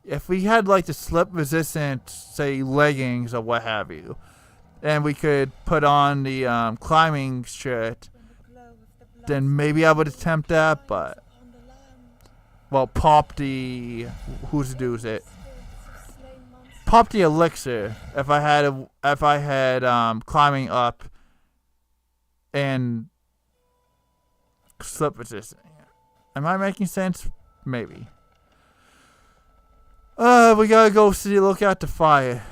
if we had like the slip resistant, say leggings or what have you, and we could put on the climbing shirt, then maybe I would attempt that. But well, pop the who's do's it? Pop the elixir if I had climbing up and slip resistant. Am I making sense? Maybe. We gotta go look at the fire.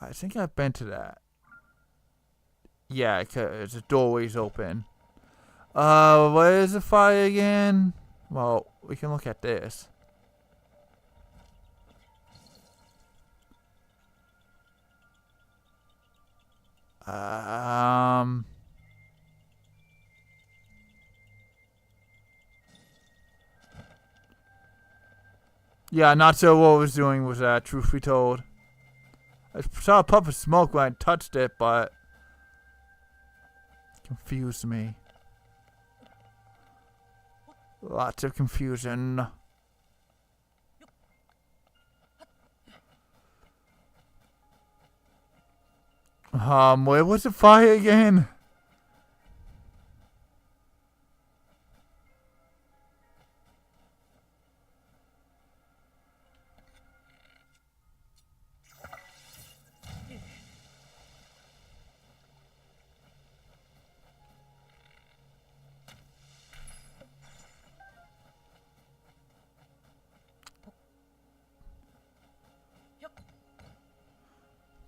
I think I've been to that. Yeah, cause the doorway's open. Where is the fire again? Well, we can look at this. Yeah, not sure what I was doing with that, truth be told. I saw a puff of smoke when I touched it, but it confused me. Lots of confusion. Where was the fire again?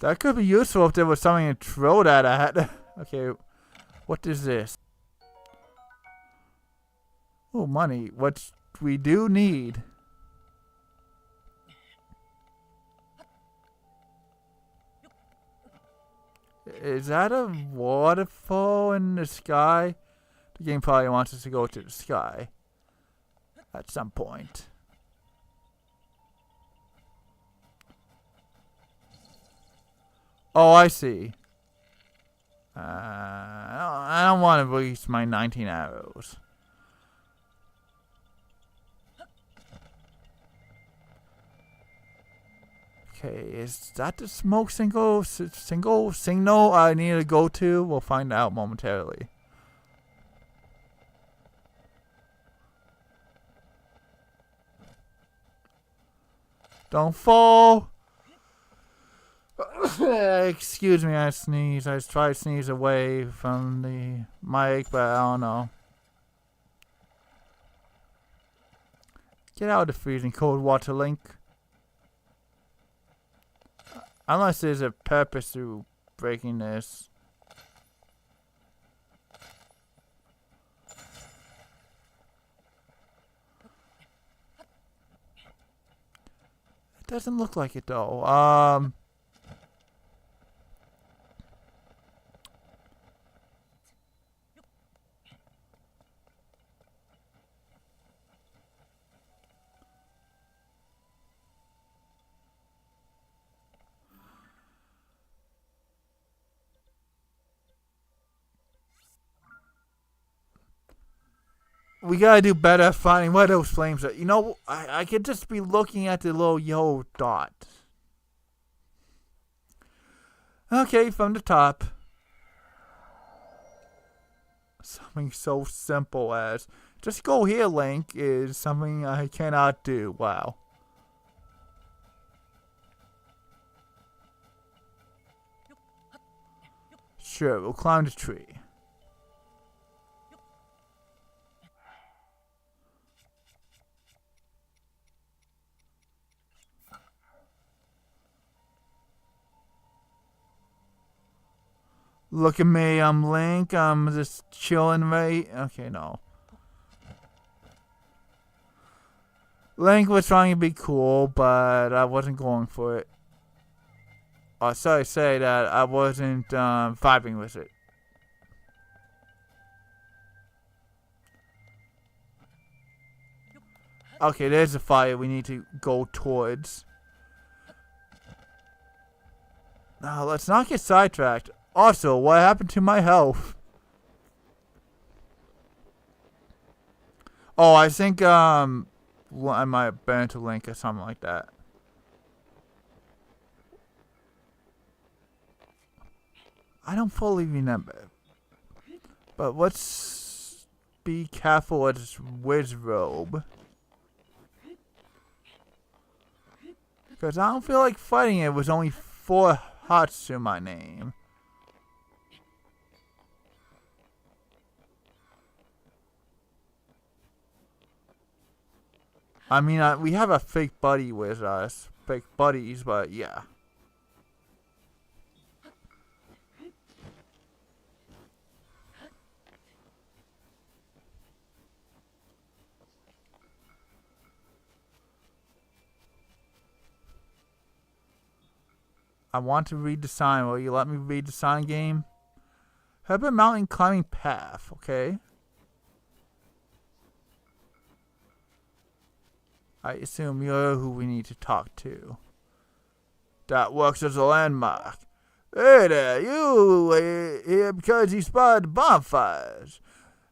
That could be useful if there was something to throw that at. Okay, what is this? Oh, money. What we do need. Is that a waterfall in the sky? The game probably wants us to go to the sky at some point. Oh, I see. I don't want to waste my 19 arrows. Okay, is that the smoke signal I need to go to? We'll find out momentarily. Don't fall! Excuse me, I sneezed. I tried to sneeze away from the mic, but I don't know. Get out of the freezing cold water, Link. Unless there's a purpose to breaking this. It doesn't look like it though. We gotta do better at finding where those flames are. You know, I could just be looking at the little yellow dot. Okay, from the top. Something so simple as just go here, Link, is something I cannot do. Wow. Sure, we'll climb the tree. Look at me, I'm Link, I'm just chilling, right? Okay, no. Link was trying to be cool, but I wasn't going for it. Oh, sorry to say that I wasn't vibing with it. Okay, there's a fire we need to go towards. Now, let's not get sidetracked. Also, what happened to my health? Oh, I think I might have burnt a link or something like that. I don't fully remember. But let's be careful with this wizard robe. Because I don't feel like fighting it with only 4 hearts to my name. I mean, we have a fake buddy with us. Fake buddies, but yeah. I want to read the sign. Will you let me read the sign, game? Herbert Mountain climbing path, okay. I assume you're who we need to talk to. That works as a landmark. Hey there, you here because you spotted bonfires.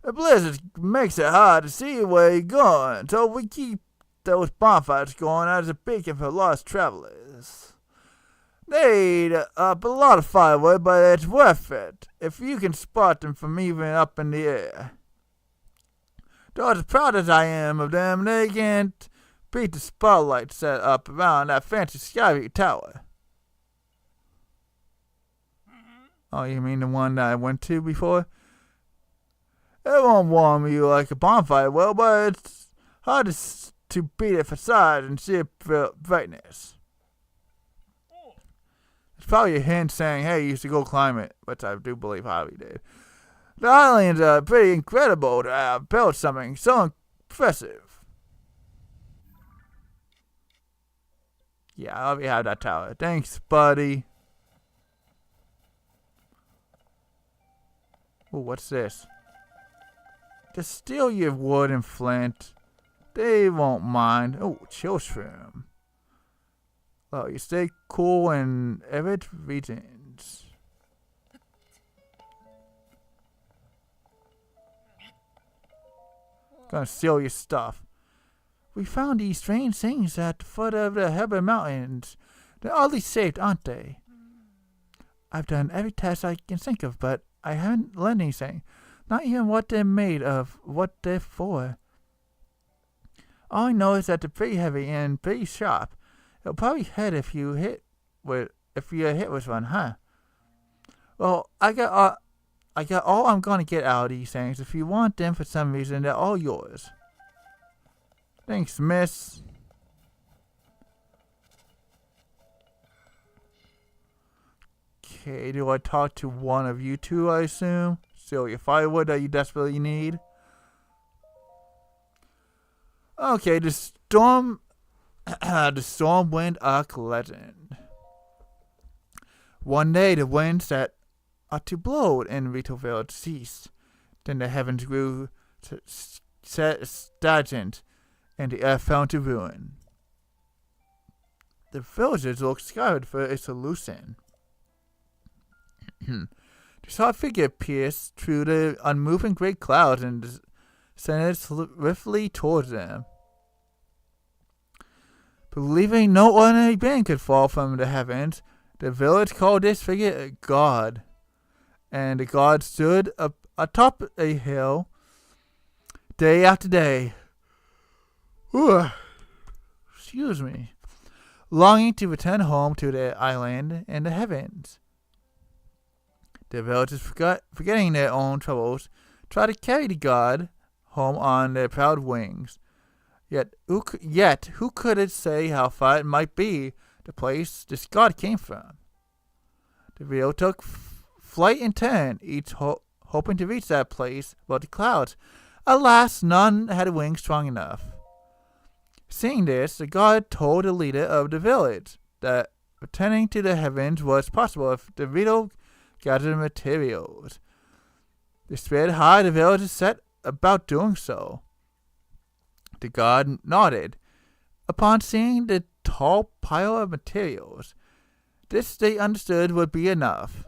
The blizzard makes it hard to see where you're going, so we keep those bonfires going as a beacon for lost travelers. They eat up a lot of firewood, but it's worth it if you can spot them from even up in the air. Though as proud as I am of them, they can't beat the spotlight set up around that fancy Skyview tower. Oh, you mean the one that I went to before? It won't warm you like a bonfire will, but it's hard to beat it for size and sheer brightness. It's probably a hint saying, hey, you should go climb it, which I do believe Harvey did. The islands are pretty incredible to have built something so impressive. Yeah, I'll have that tower. Thanks, buddy. Oh, what's this? Just steal your wood and flint. They won't mind. Oh, chill shroom. Oh, you stay cool in arid regions. Gonna steal your stuff. We found these strange things at the foot of the Heber Mountains. They're oddly shaped, aren't they? I've done every test I can think of, but I haven't learned anything. Not even what they're made of, what they're for. All I know is that they're pretty heavy and pretty sharp. It'll probably hit if you're hit with one, huh? Well, I got all I'm gonna get out of these things. If you want them for some reason, they're all yours. Thanks, miss. Okay, do I talk to one of you two, I assume? Steal your firewood that you desperately need. Okay, the storm wind arc legend. One day the winds that are to blow in Rietelveld ceased. Then the heavens grew stagnant, and the earth fell into ruin. The villagers looked skyward for a solution. They saw a figure pierce through the unmoving great clouds and descended swiftly towards them. Believing no ordinary being could fall from the heavens, the village called this figure a god. And the god stood up atop a hill day after day. Excuse me. Longing to return home to their island in the heavens. The villagers, forgetting their own troubles, tried to carry the god home on their proud wings. Yet who could it say how far it might be the place this god came from? The trio took flight in turn, each hoping to reach that place above the clouds. Alas, none had wings strong enough. Seeing this, the god told the leader of the village that returning to the heavens was possible if the trio gathered materials. Despaired high, the villagers set about doing so. The god nodded upon seeing the tall pile of materials. This they understood would be enough.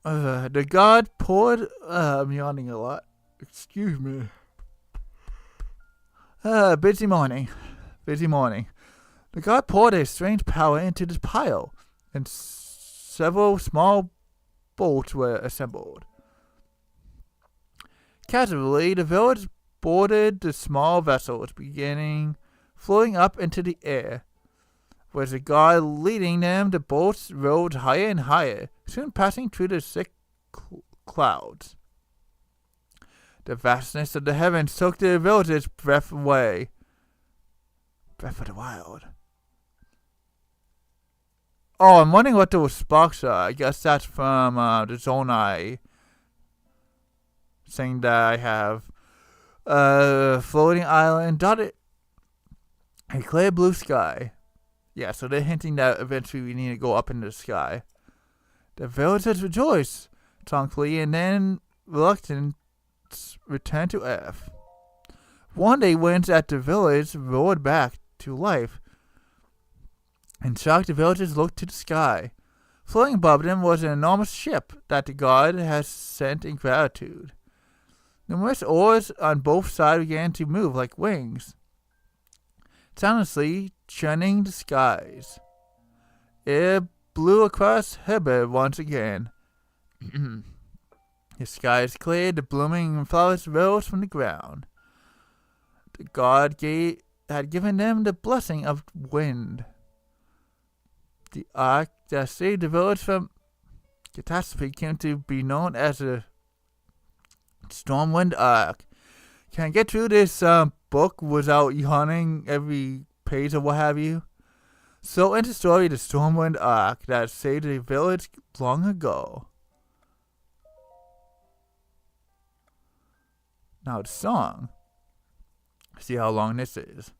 The god poured, I'm yawning a lot. Excuse me. Busy morning. Busy morning. The god poured a strange power into this pile, and several small boats were assembled. Casually, the village boarded the small vessels, beginning floating up into the air. With the god leading them, the boats rose higher and higher, soon passing through the thick clouds. The vastness of the heavens took the village's breath away. Breath of the wild. Oh, I'm wondering what those sparks are. I guess that's from the Zonai thing that I have. Floating island dotted a clear blue sky. Yeah, so they're hinting that eventually we need to go up into the sky. The villagers rejoice tranquilly and then reluctant return to Earth. One day winds at the village roared back to life, and shocked the villagers looked to the sky. Floating above them was an enormous ship that the god had sent in gratitude. Numerous oars on both sides began to move like wings, soundlessly churning the skies. It blew across Heber once again. The skies cleared, the blooming flowers rose from the ground. The god had given them the blessing of wind. The ark that saved the village from catastrophe came to be known as the Stormwind Ark. Can I get through this book without yawning every page or what have you? So, in the story, the Stormwind Ark that saved the village long ago. Now the song. See how long this is.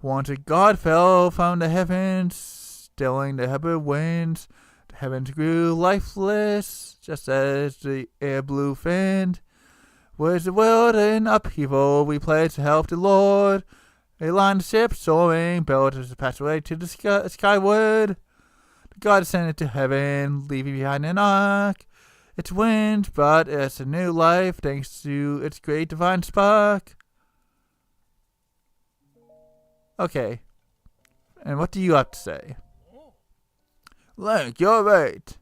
Once a god fell from the heavens, stilling the heavy winds. The heavens grew lifeless, just as the air blew faint. Was the world in upheaval? We pledged to help the Lord. A line of ships soaring, built as a pathway to the skyward. The god ascended to heaven, leaving behind an ark. Its wind brought us a new life, thanks to its great divine spark. Okay. And what do you have to say? Link, you're right.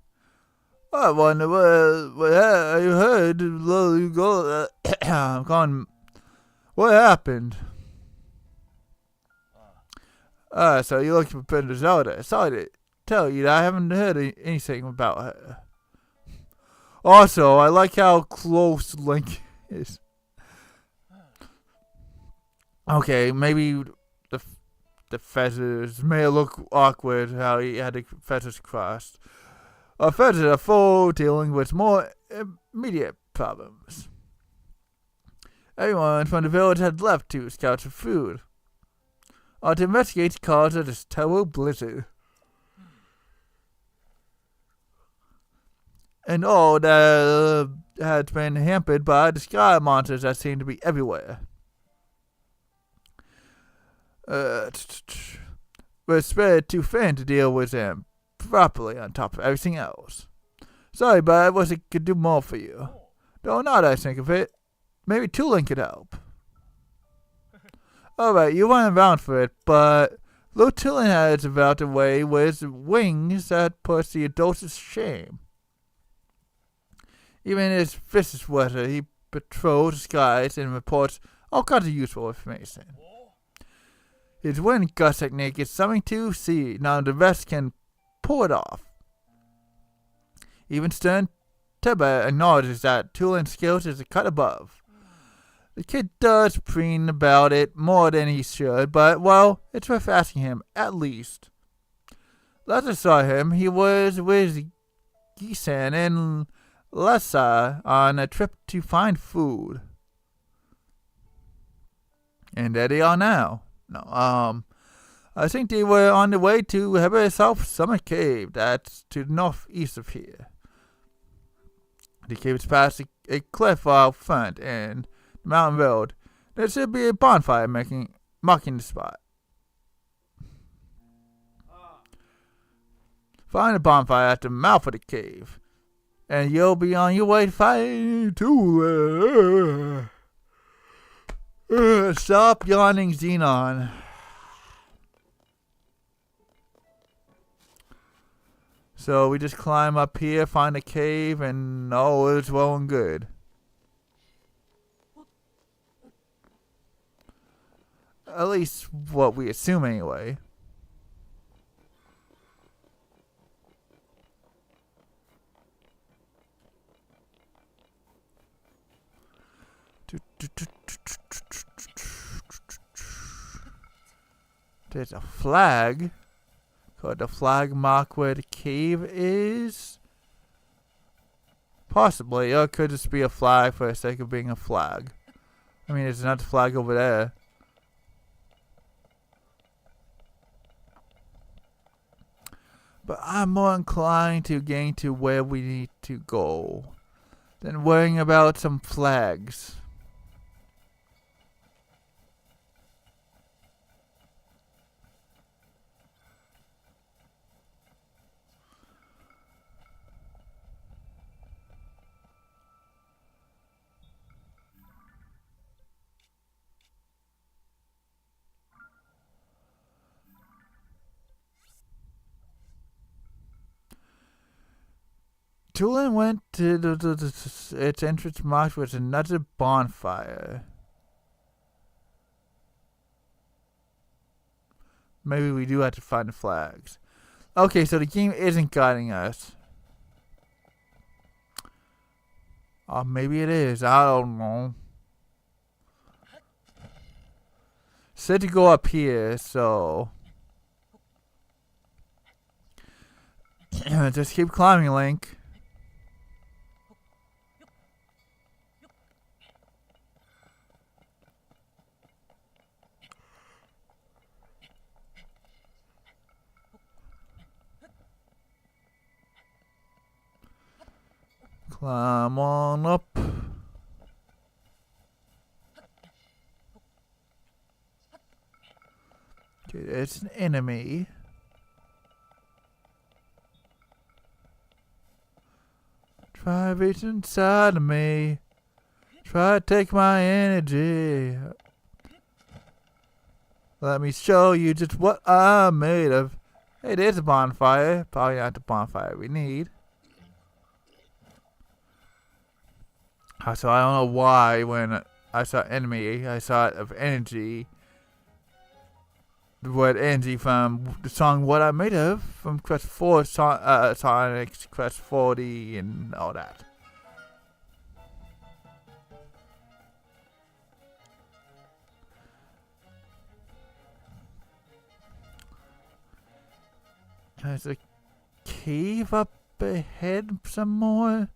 I wonder what you heard. You go. Gone. What happened? So you're looking for Princess Zelda. Sorry to tell you that I haven't heard anything about her. Also, I like how close Link is. Okay, maybe the feathers may look awkward how he had the feathers crossed. Our feathers are full, dealing with more immediate problems. Everyone from the village had left to scout for food, or to investigate the cause of this terrible blizzard. And all that had been hampered by the sky monsters that seemed to be everywhere. We're spread too thin to deal with them properly on top of everything else. Sorry, but I wish I could do more for you. Though now that I think of it, maybe Tulin could help. Alright, you went around for it, but Lord Tulin has about the way with wings that puts the adults to shame. Even in his vicious weather, he patrols the skies and reports all kinds of useful information. His wind gust technique is something to see. Now the rest can pull it off. Even Stern Teba acknowledges that Tulin's skills is a cut above. The kid does preen about it more than he should, but, well, it's worth asking him, at least. Last I saw him, he was with Gisan and Lessa on a trip to find food. And there they are now. No, I think they were on the way to Heber South Summit Cave. That's to the northeast of here. The cave is past a cliff out front and the mountain road. There should be a bonfire marking the spot. Find a bonfire at the mouth of the cave. And you'll be on your way to fight too. Stop yawning, Xenon. So we just climb up here, find a cave, and oh, it's well and good. At least what we assume anyway. There's a flag. Could the flag mark where the cave is? Possibly. Or it could just be a flag for the sake of being a flag. I mean, there's another flag over there. But I'm more inclined to gain to where we need to go than worrying about some flags. Tulin went to its entrance marked with another bonfire. Maybe we do have to find the flags. Okay, so the game isn't guiding us. Or maybe it is. I don't know. Said to go up here, so just keep climbing, Link. Climb on up. Okay, it's an enemy. Try reaching inside of me. Try to take my energy. Let me show you just what I'm made of. Hey, there's a bonfire. Probably not the bonfire we need. So I don't know why when I saw enemy, I saw it of energy. The word energy from the song What I'm Made Of from Quest 4, Sonic's Quest 40 and all that. There's a cave up ahead some more.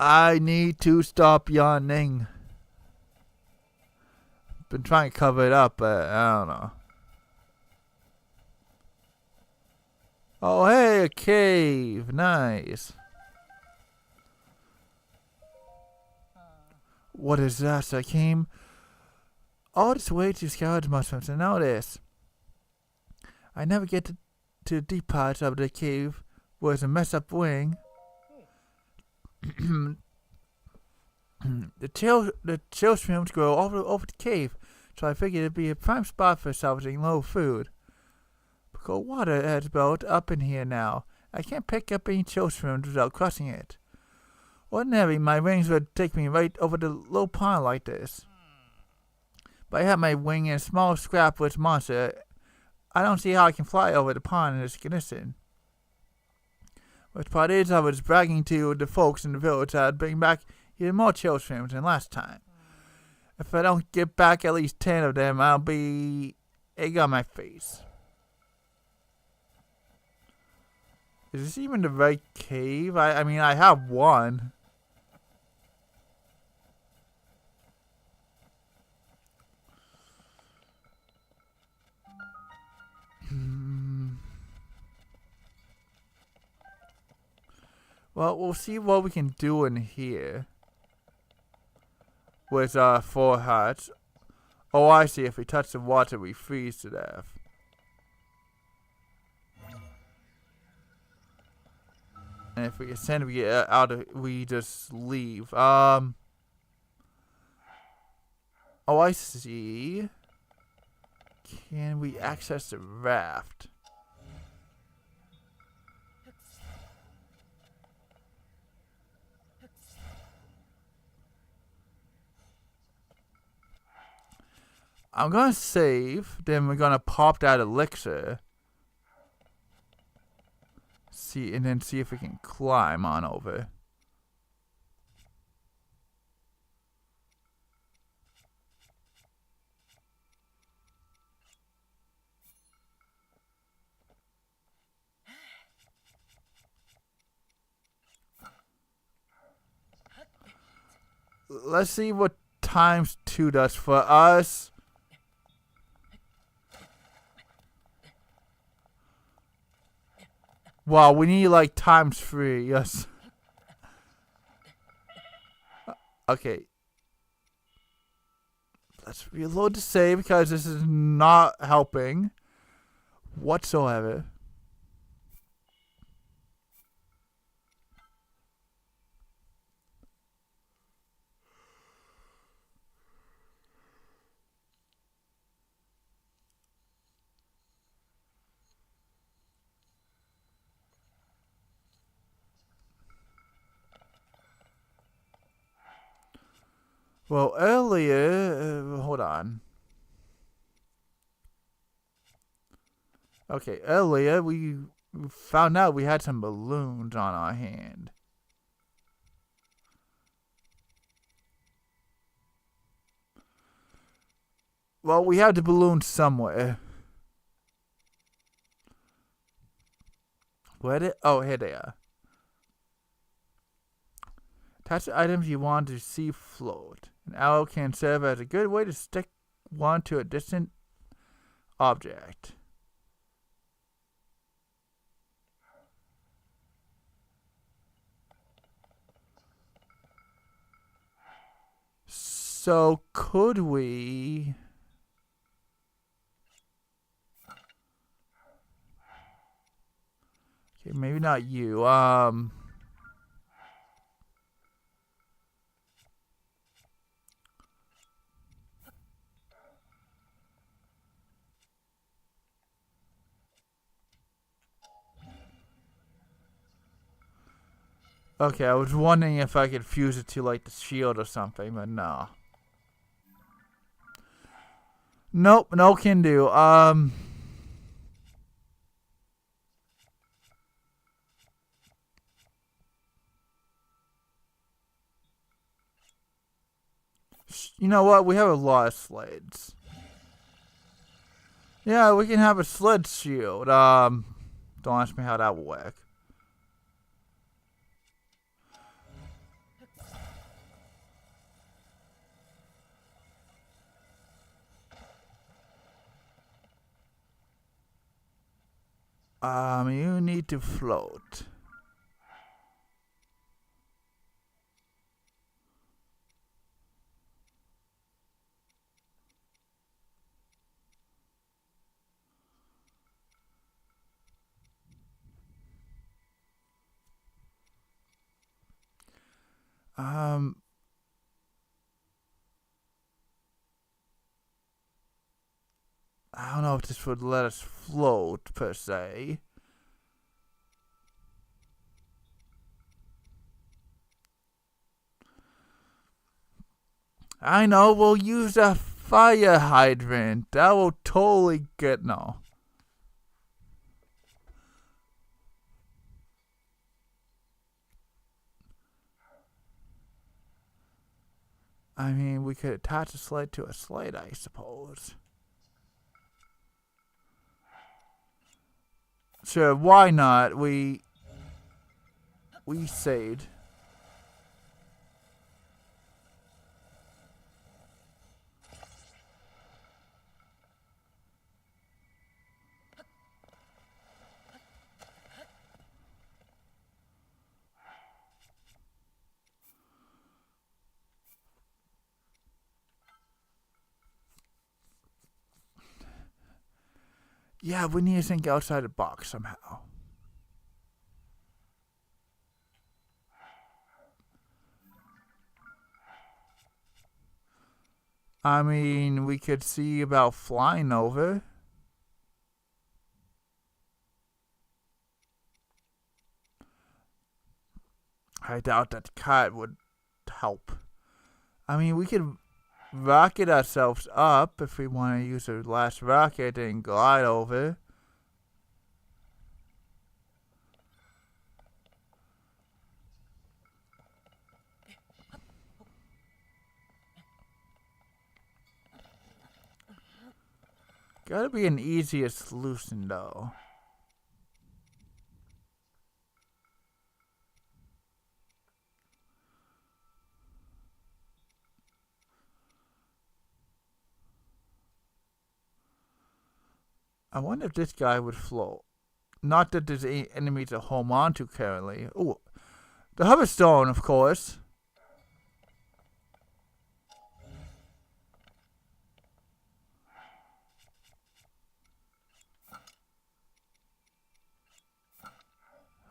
I need to stop yawning. Been trying to cover it up, but I don't know. Oh, hey, a cave. Nice. What is that? I came all this way to scavenge mushrooms, and now this. I never get to the deep parts of the cave where it's a messed up wing. the chill streams grow over the cave, so I figured it'd be a prime spot for salvaging low food. But cold water has built up in here now. I can't pick up any chill streams without crossing it. Ordinarily, my wings would take me right over the low pond like this. But I have my wing in a small scrap with monster. I don't see how I can fly over the pond in this condition. Which part is, I was bragging to the folks in the village that I'd bring back even more chill streams than last time. If I don't get back at least 10 of them, I'll be egg on my face. Is this even the right cave? I mean, I have one. Well, we'll see what we can do in here. with 4 hearts. Oh, I see. If we touch the water, we freeze to death. And if we ascend, we get out of. We just leave. Oh, I see. Can we access the raft? I'm gonna save, then we're gonna pop that elixir. See, and then see if we can climb on over. Let's see what ×2 does for us. Wow, we need like ×3, yes. Okay. Let's reload the save because this is not helping whatsoever. Well, earlier, hold on. Okay, earlier we found out we had some balloons on our hand. Well, we have the balloons somewhere. Where did? Oh, here they are. Attach the items you want to see float. An arrow can serve as a good way to stick one to a distant object. So could we? Okay, maybe not you. Okay, I was wondering if I could fuse it to like the shield or something, but no. Nope, no can do. You know what? We have a lot of sleds. Yeah, we can have a sled shield. Don't ask me how that will work. You need to float. I don't know if this would let us float per se. I know, we'll use a fire hydrant. That will totally get no. I mean, we could attach a sled to a sled, I suppose. Sure, why not? We saved. Yeah, we need to think outside the box somehow. I mean, we could see about flying over. I doubt that kite would help. I mean, we could rocket ourselves up if we want to use the last rocket and glide over. Gotta be an easier solution though. I wonder if this guy would float. Not that there's any enemies to hold on to currently. Ooh, the hover stone, of course.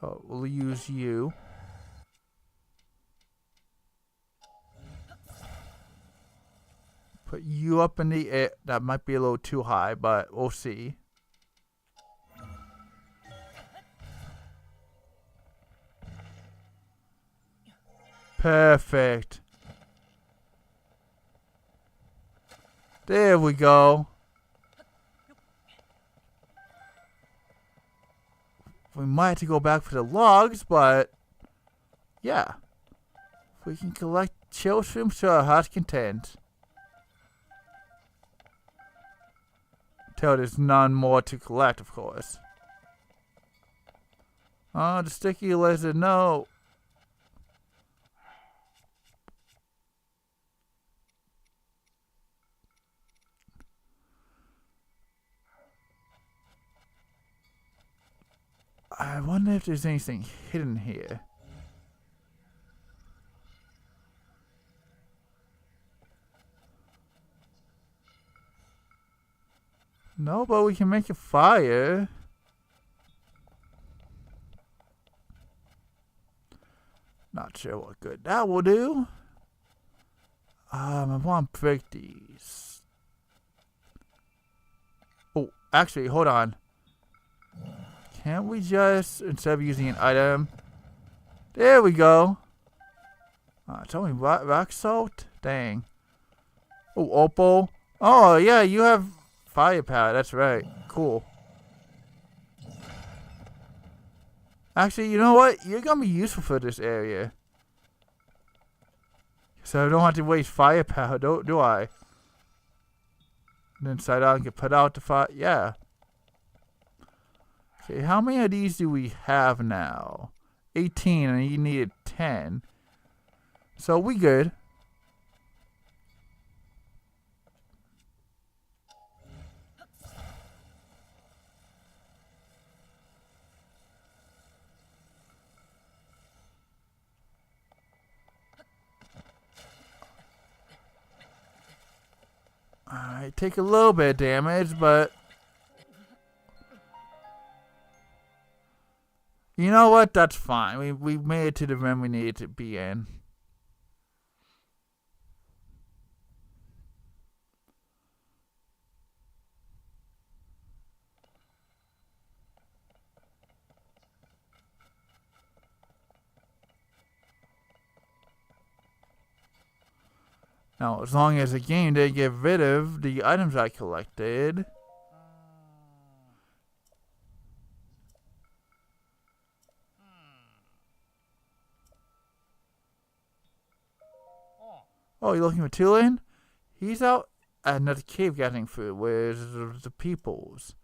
Oh, we'll use you. Put you up in the air. That might be a little too high, but we'll see. Perfect. There we go. We might have to go back for the logs, but yeah. If we can collect chill shrooms to our heart's content. Till there's none more to collect, of course. Oh, the sticky lizard, no. I wonder if there's anything hidden here. No, but we can make a fire. Not sure what good that will do. I want to break these. Oh, actually, hold on. Can't we just, instead of using an item? There we go. It's only rock salt? Dang. Oh, opal. Oh, yeah, you have firepower. That's right. Cool. Actually, you know what? You're going to be useful for this area. So I don't have to waste firepower, do I? And then side out and get put out the fire. Yeah. Okay, how many of these do we have now? 18, and you needed 10. So we good. I take a little bit of damage, but you know what? That's fine. We made it to the room we needed to be in. Now, as long as the game did get rid of the items I collected. Oh, you're looking for Tulin? He's out at another cave gathering food with the peoples.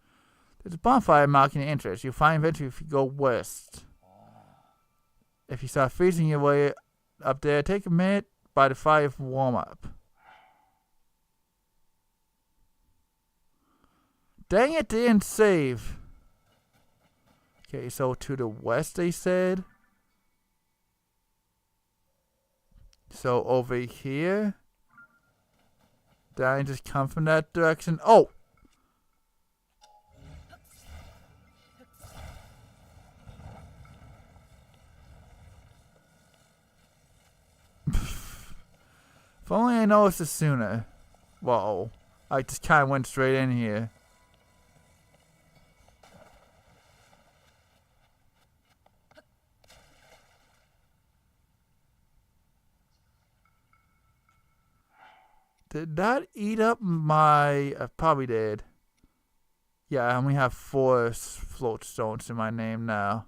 There's a bonfire marking the entrance. You'll find eventually if you go west. If you start freezing your way up there, take a minute by the fire for warm up. Dang it, they didn't save. Okay, so to the west they said. So over here. Did I just come from that direction? Oh! If only I noticed it sooner. Whoa. I just kind of went straight in here. Did that eat up my... I probably did. Yeah, I only have 4 float stones in my name now.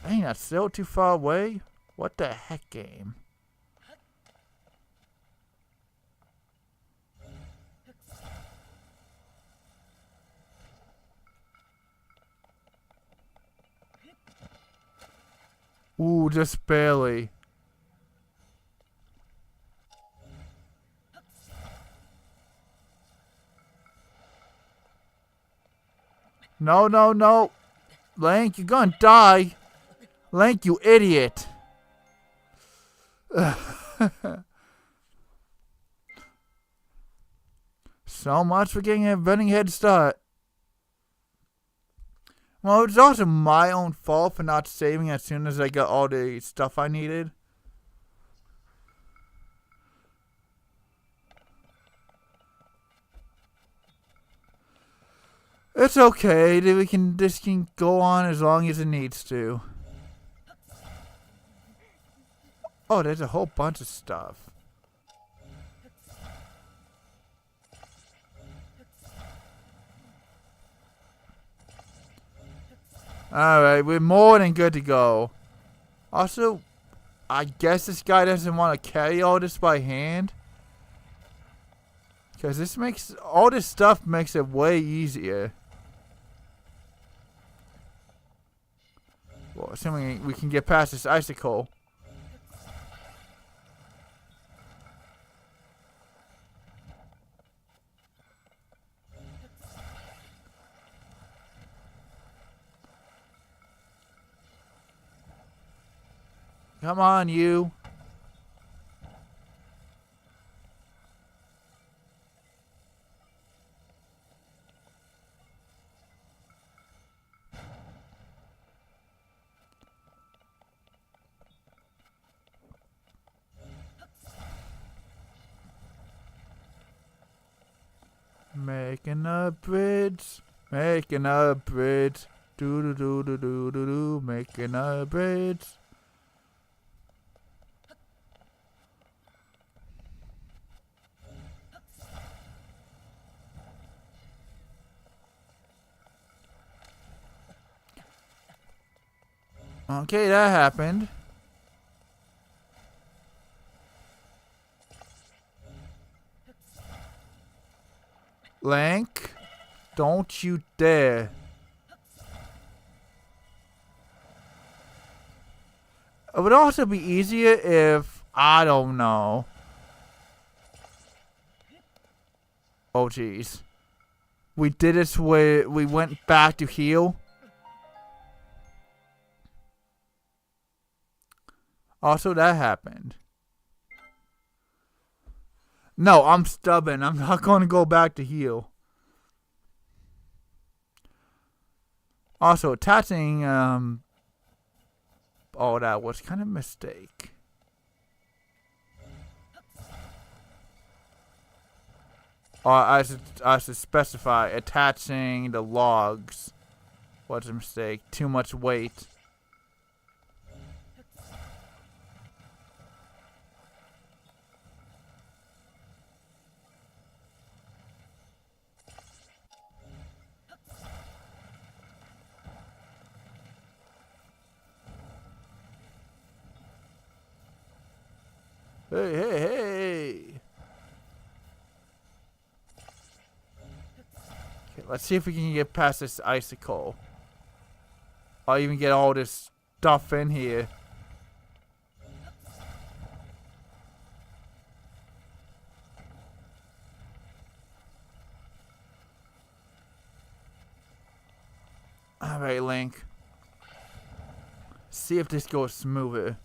Dang, that's still too far away? What the heck, game? Ooh, just barely. No, no, no. Link, you're gonna die. Link, you idiot. So much for getting a running head start. Well, it's also my own fault for not saving as soon as I got all the stuff I needed. It's okay. This can go on as long as it needs to. Oh, there's a whole bunch of stuff. Alright, we're more than good to go. Also, I guess this guy doesn't want to carry all this by hand. Because this makes... all this stuff makes it way easier. Well, assuming we can get past this icicle. Come on, you. Making a bridge, making a bridge, do do do do do do do, making a bridge. Okay, that happened. Link, don't you dare. It would also be easier if, I don't know. Oh, jeez. We did this where we went back to heal. Also, that happened. No, I'm stubborn. I'm not going to go back to heal. Also, attaching all that was kind of a mistake. Or I should specify, attaching the logs was a mistake. Too much weight. Hey, hey, hey! Okay, let's see if we can get past this icicle. I'll even get all this stuff in here. Alright, Link. See if this goes smoother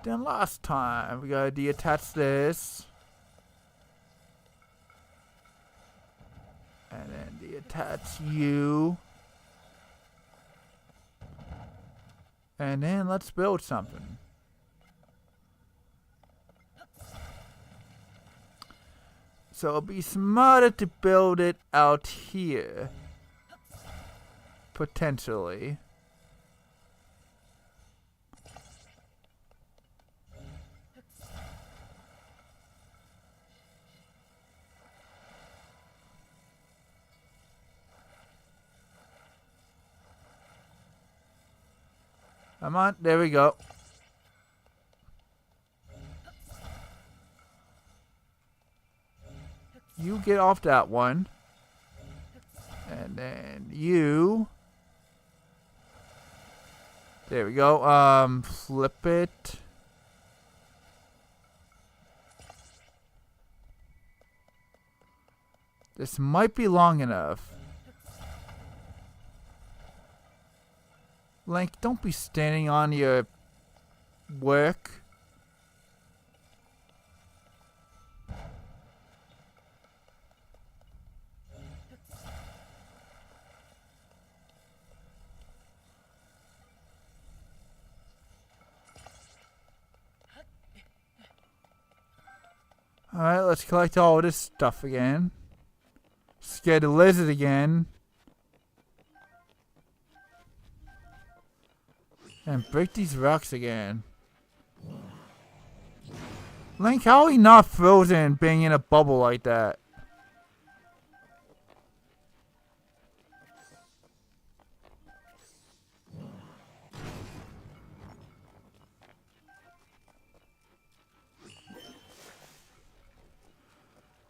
than last time. We gotta deattach this. And then deattach you. And then let's build something. So it'll be smarter to build it out here. Potentially. Come on, there we go. You get off that one. And then you. There we go. Flip it. This might be long enough. Link, don't be standing on your work. Alright, let's collect all this stuff again. Scare the lizard again. And break these rocks again. Link, how are you not frozen being in a bubble like that?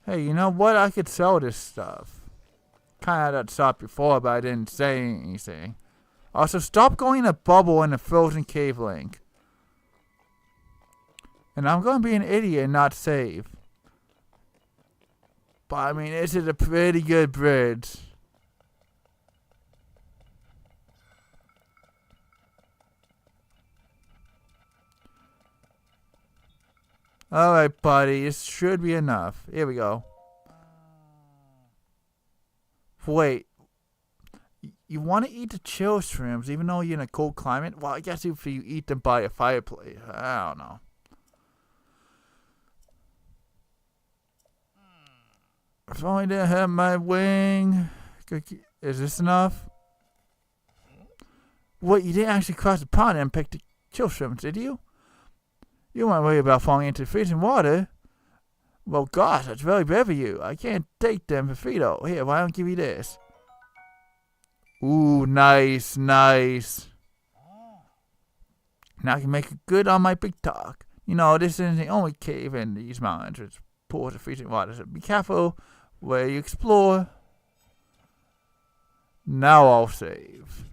Hey, you know what? I could sell this stuff. Kinda had that shop before, but I didn't say anything. Also, stop going in a bubble in a frozen cave, Link. And I'm gonna be an idiot and not save. But I mean, this is a pretty good bridge. Alright, buddy. This should be enough. Here we go. Wait. You want to eat the chill shrimps even though you're in a cold climate? Well, I guess if you eat them by a fireplace. I don't know. If only didn't have my wing. Is this enough? What, you didn't actually cross the pond and pick the chill shrimps, did you? You weren't worried about falling into freezing water. Well, gosh, that's very brave of you. I can't take them for free, though. Here, why don't I give you this? Ooh, nice, nice. Now I can make it good on my big talk. You know, this isn't the only cave in these mountains which pours of freezing water, so be careful where you explore. Now I'll save.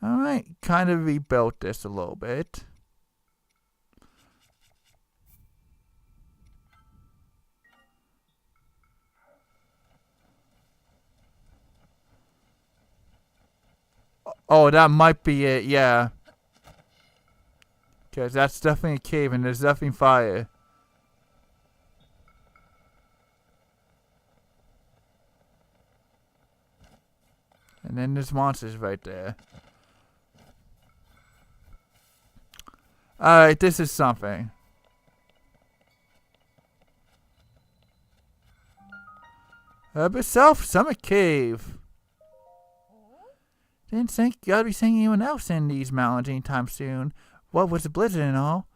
Alright, kind of rebuilt this a little bit. Oh, that might be it, yeah. Because that's definitely a cave and there's definitely fire. And then there's monsters right there. Alright, this is something. Help yourself, Summer Cave. Didn't think you ought to be seeing anyone else in these mountains anytime soon. What was the blizzard and all?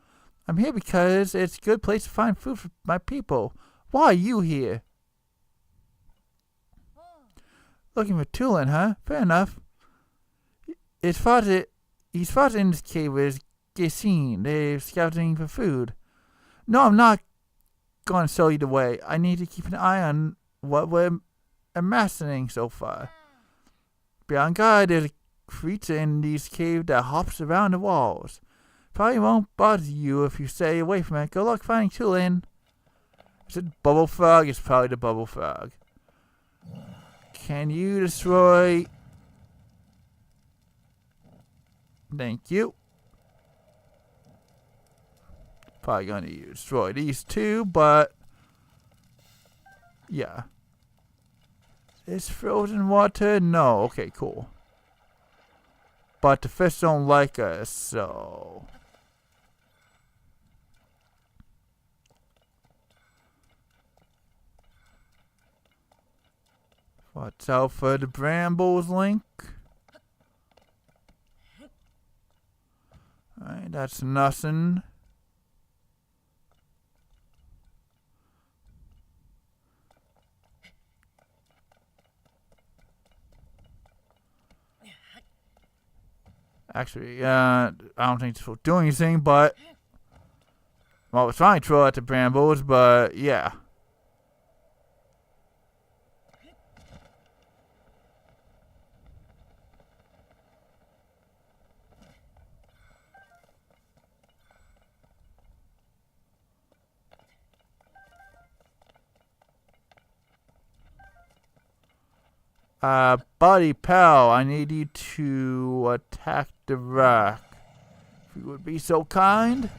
I'm here because it's a good place to find food for my people. Why are you here? Looking for Tulin, huh? Fair enough. His father in this cave is Gesine. They're scouting for food. No, I'm not going to show you the way. I need to keep an eye on what we're amassing so far. Be on guard, there's a creature in these caves that hops around the walls. Probably won't bother you if you stay away from it. Good luck finding Tulin. Is it Bubble Frog? It's probably the Bubble Frog. Can you destroy... Thank you. Probably going to destroy these two, but... Yeah. Is frozen water? No. Okay, cool. but the fish don't like us, so... Watch out for the brambles, Link. Alright, that's nothing. Actually, I don't think this will do anything, but... Well, I was trying to throw at the brambles, but yeah. Buddy pal, I need you to attack the rock. If you would be so kind.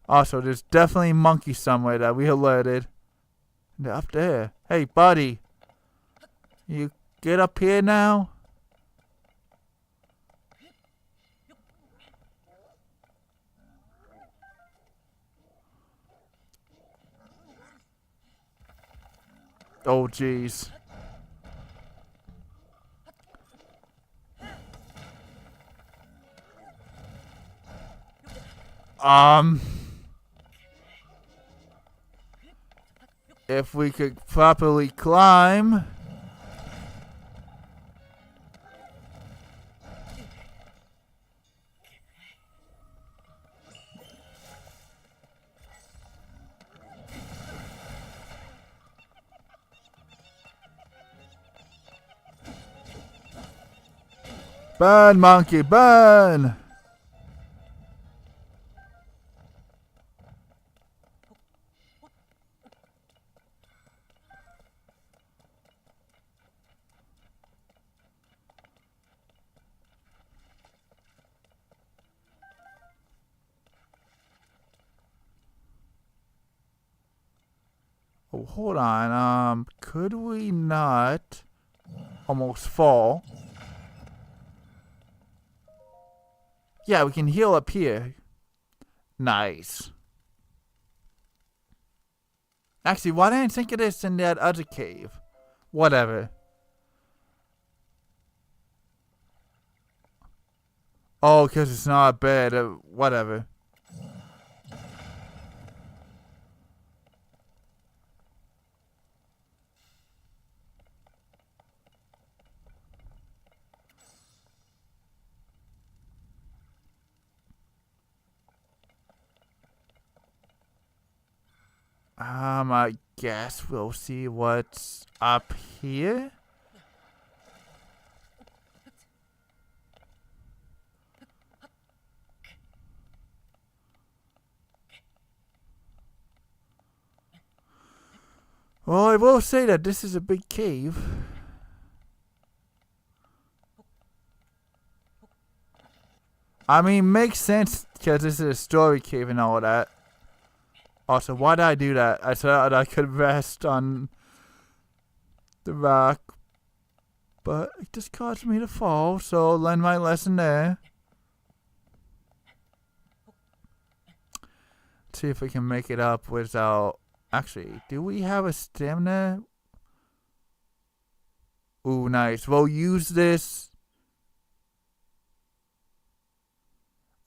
Also, there's definitely a monkey somewhere that we alerted. They're up there. Hey, buddy. You get up here now? Oh, jeez. If we could properly climb. Burn, monkey, burn! Oh, hold on. Could we not almost fall? Yeah, we can heal up here. Nice. Actually, why didn't I think of this in that other cave? Whatever. Oh, because it's not a bed. Whatever. I guess we'll see what's up here. Well, I will say that this is a big cave. I mean, makes sense because this is a story cave and all that. Also, why did I do that? I thought I could rest on the rock, but it just caused me to fall, so learn my lesson there. Let's see if we can make it up without... Actually, do we have a stamina? Ooh, nice. We'll use this.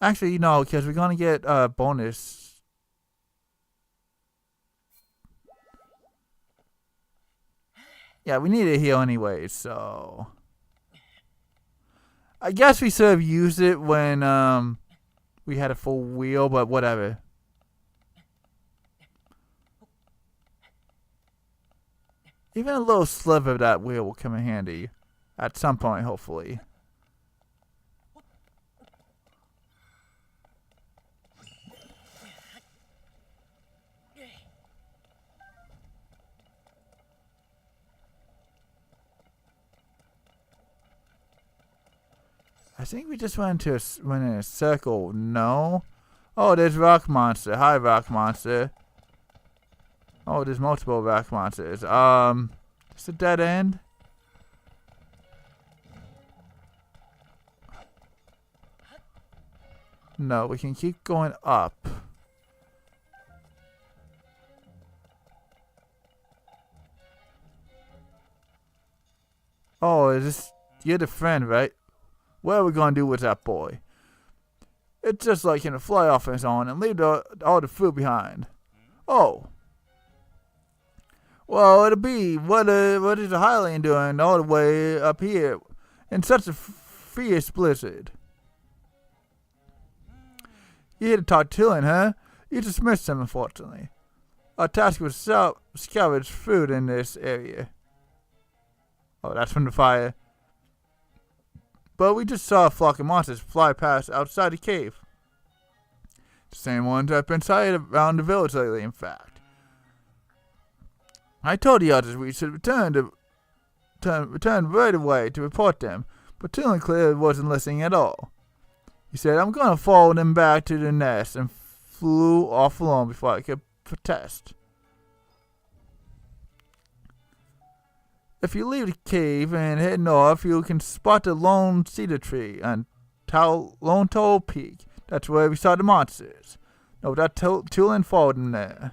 Actually, no, because we're going to get a bonus. Yeah, we need to heal anyway, so... I guess we should have used it when we had a full wheel, but whatever. Even a little sliver of that wheel will come in handy. At some point, hopefully. I think we just went in a circle. No. Oh, there's Rock Monster. Hi, Rock Monster. Oh, there's multiple rock monsters. It's a dead end. No, we can keep going up. Oh, is this... You're the friend, right? What are we gonna do with that boy? It's just like him to fly off on his own and leave all the food behind. Oh. Well, it'll be... What is the Highland doing all the way up here in such a fierce blizzard? You here to talk to him, huh? You dismissed him, unfortunately. Our task was to scavenge food in this area. Oh, that's from the fire. But we just saw a flock of monsters fly past outside the cave. The same ones that have been sighted around the village lately, in fact. I told the others we should return right away to report them, but Tooling clearly wasn't listening at all. He said, I'm going to follow them back to the nest, and flew off alone before I could protest. If you leave the cave and head north, you can spot the lone cedar tree on Lone Toll Peak. That's where we saw the monsters. No, that Tulin followed him there.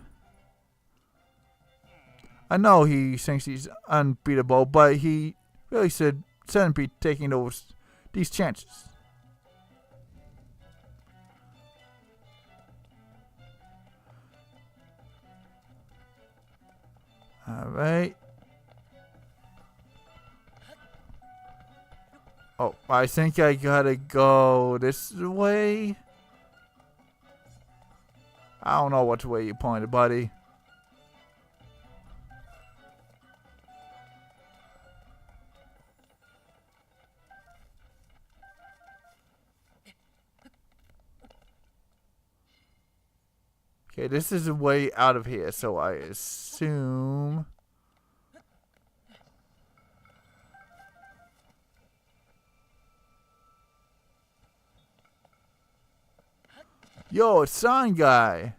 I know he thinks he's unbeatable, but he really shouldn't be taking these chances. Alright. Oh, I think I gotta go this way. I don't know which way you pointed, buddy. Okay, this is a way out of here, so I assume... Yo, it's Sign Guy.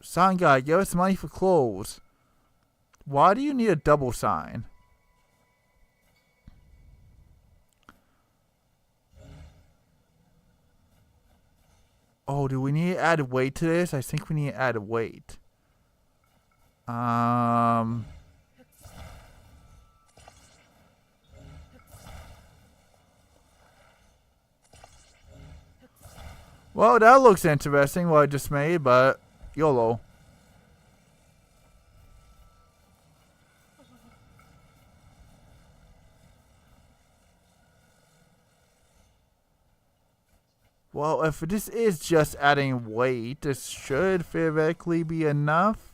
Sign Guy, give us money for clothes. Why do you need a double sign? Oh, do we need to add a weight to this? I think we need to add a weight. Well, that looks interesting, what I just made, but YOLO. Well, if this is just adding weight, this should theoretically be enough.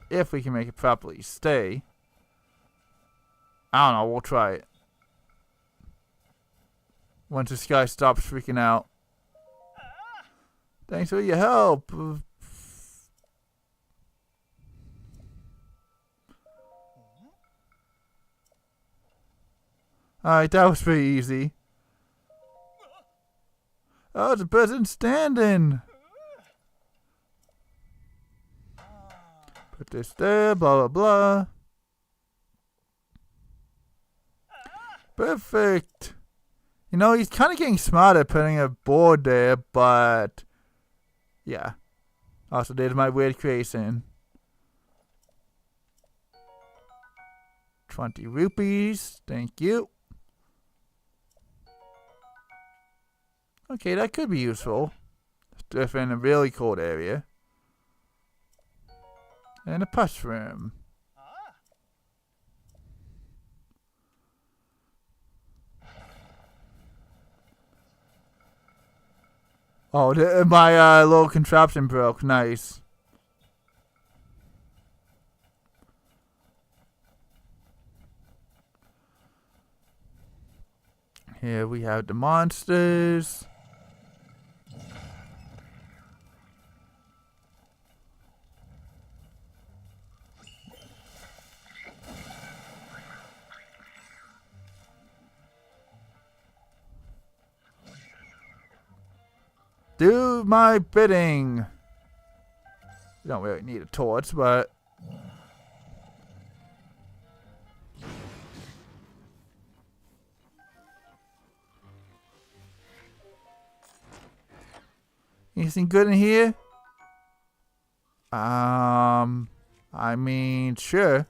If we can make it properly stay. I don't know, we'll try it. Once this guy stops freaking out. Thanks for your help. Alright, that was pretty easy. Oh, the person standing. Put this there, blah, blah, blah. Perfect. You know, he's kind of getting smarter putting a board there, but... yeah. Also, there's my weird creation. 20 rupees. Thank you. Okay, that could be useful. If in a really cold area. And a push room. Oh, my little contraption broke. Nice. Here we have the monsters. Do my bidding. You don't really need a torch, but... Anything good in here? I mean, sure.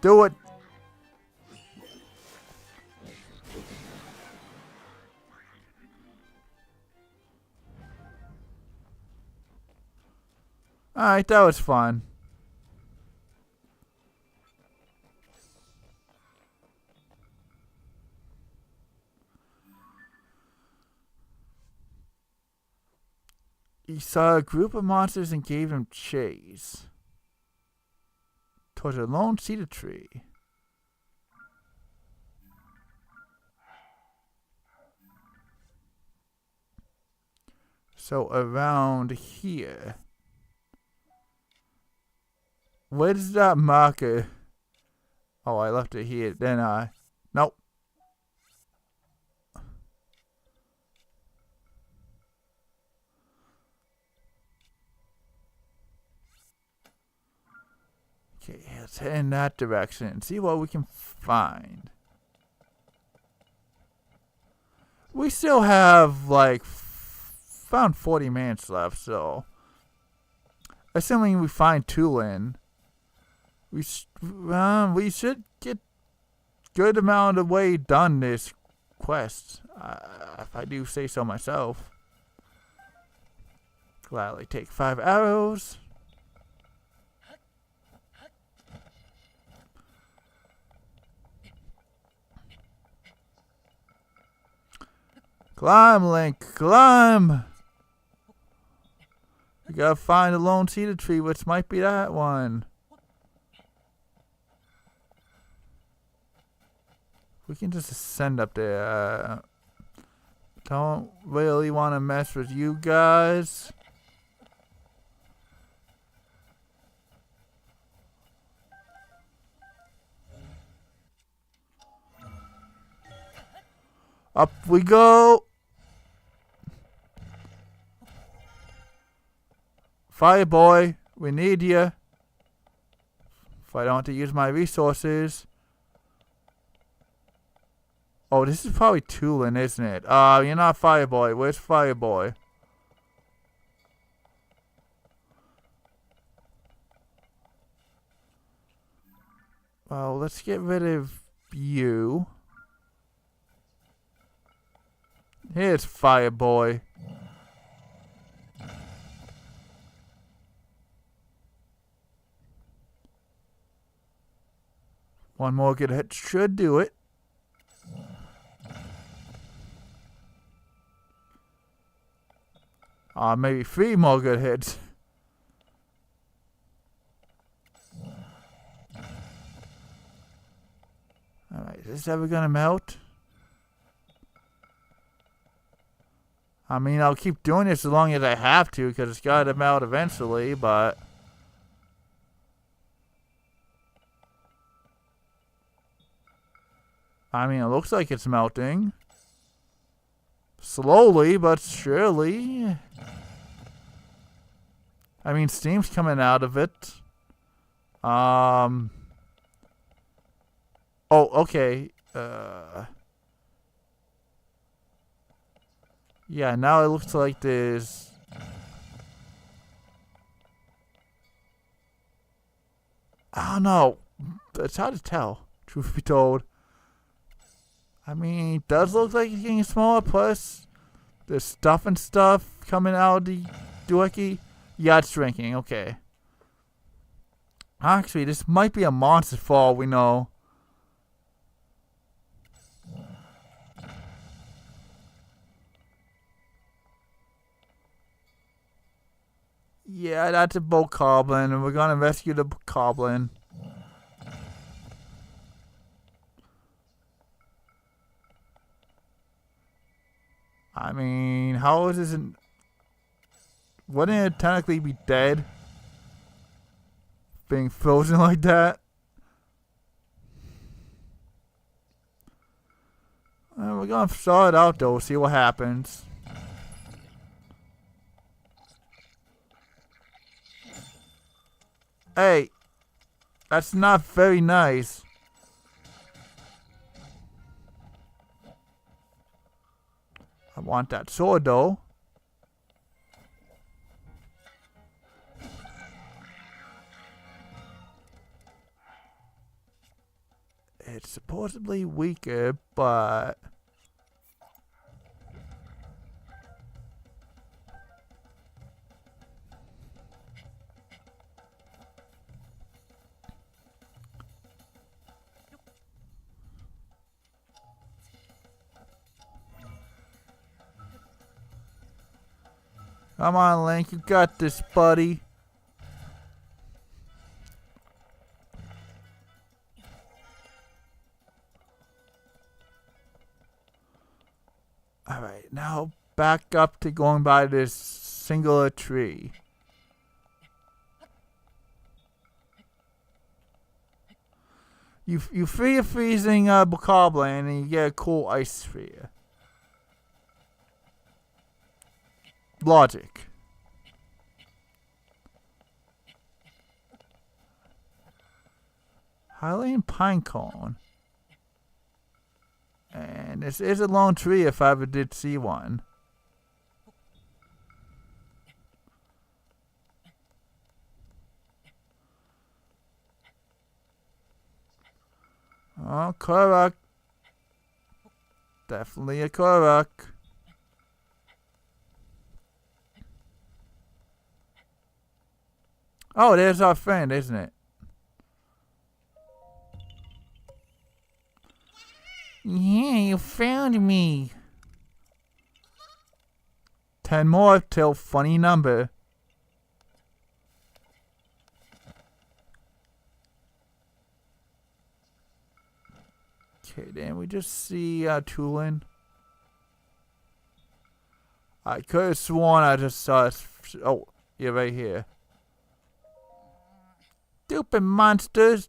Do it. Alright, that was fun. He saw a group of monsters and gave them chase towards a lone cedar tree. So around here. Where's that marker? Oh, I left it here, didn't I? Nope. Okay, let's head in that direction and see what we can find. We still have, like, found 40 minutes left, so... Assuming we find Tulin, we should get good amount of way done this quest, if I do say so myself. Gladly take 5 arrows. Climb, Link, climb! We gotta find a lone cedar tree, which might be that one. We can just ascend up there. Don't really want to mess with you guys. Up we go! Fire boy, we need you. If I don't want to use my resources. Oh, this is probably Tulin, isn't it? You're not Fire boy. Where's Fire boy? Well, let's get rid of you. Here's Fire boy. One more good hit should do it. Maybe 3 more good hits. Alright, is this ever gonna melt? I mean, I'll keep doing this as long as I have to, because it's gotta melt eventually, but... I mean, it looks like it's melting. Slowly, but surely. I mean, steam's coming out of it. Oh, okay. Yeah, now it looks like there's... I don't know. It's hard to tell, truth be told. I mean, it does look like it's getting smaller, plus there's stuff and stuff coming out of the ducky. Yeah, it's drinking, okay. Actually, this might be a monster fall, we know. Yeah, that's a boat goblin, and we're gonna rescue the goblin. I mean, how is this? Wouldn't it technically be dead? Being frozen like that? we're gonna thaw it out though, see what happens. Hey, that's not very nice. I want that sword though. It's supposedly weaker, but come on, Link, you got this, buddy. Alright, now back up to going by this singular tree. You free a freezing bokoblin and you get a cool ice sphere. Logic. Hylian pinecone. And this is a lone tree if I ever did see one. Oh, Korok. Definitely a Korok. Oh, there's our friend, isn't it? Yeah, you found me. 10 more till funny number. Okay, then we just see Tulin. I could have sworn I just saw. Oh, you're right here. Stupid monsters.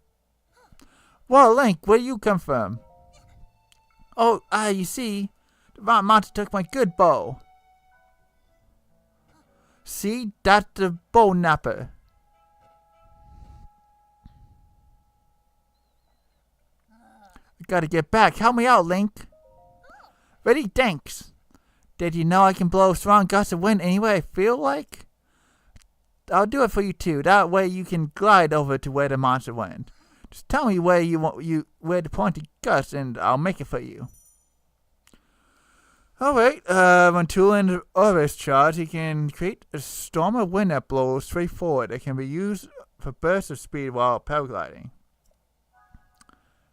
Well, Link, where you come from? Oh, you see, the rock monster took my good bow. See, that's the bow napper. I gotta get back. Help me out, Link. Ready? Thanks. Did you know I can blow strong gusts of wind any way I feel like? I'll do it for you too. That way you can glide over to where the monster went. Just tell me where you want where the pointy gusts, and I'll make it for you. Alright, when Tulin is charged, he can create a storm of wind that blows straight forward. It can be used for bursts of speed while paragliding.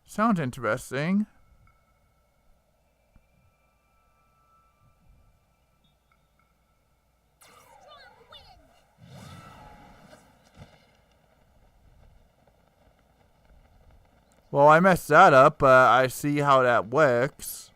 Sounds interesting. Well, I messed that up, but I see how that works.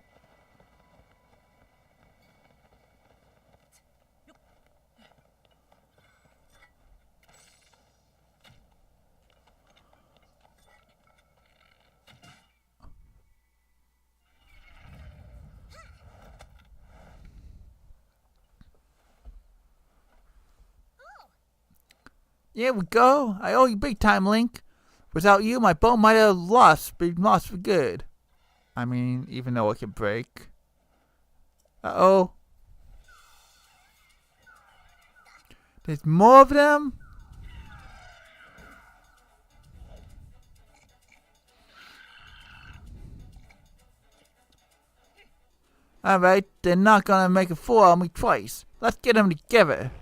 Here we go. I owe you big time, Link. Without you, my boat might have been lost for good. I mean, even though it can break. Uh-oh. There's more of them? Alright, they're not gonna make a fool of me twice. Let's get them together.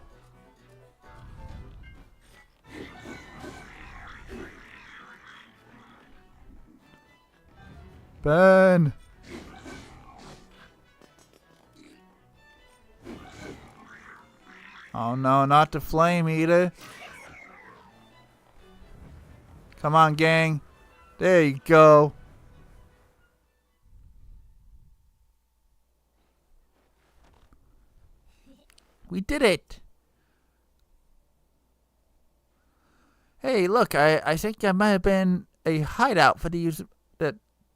Burn! Oh no, not the flame eater. Come on, gang. There you go. We did it. Hey, look, I think that might have been a hideout for these.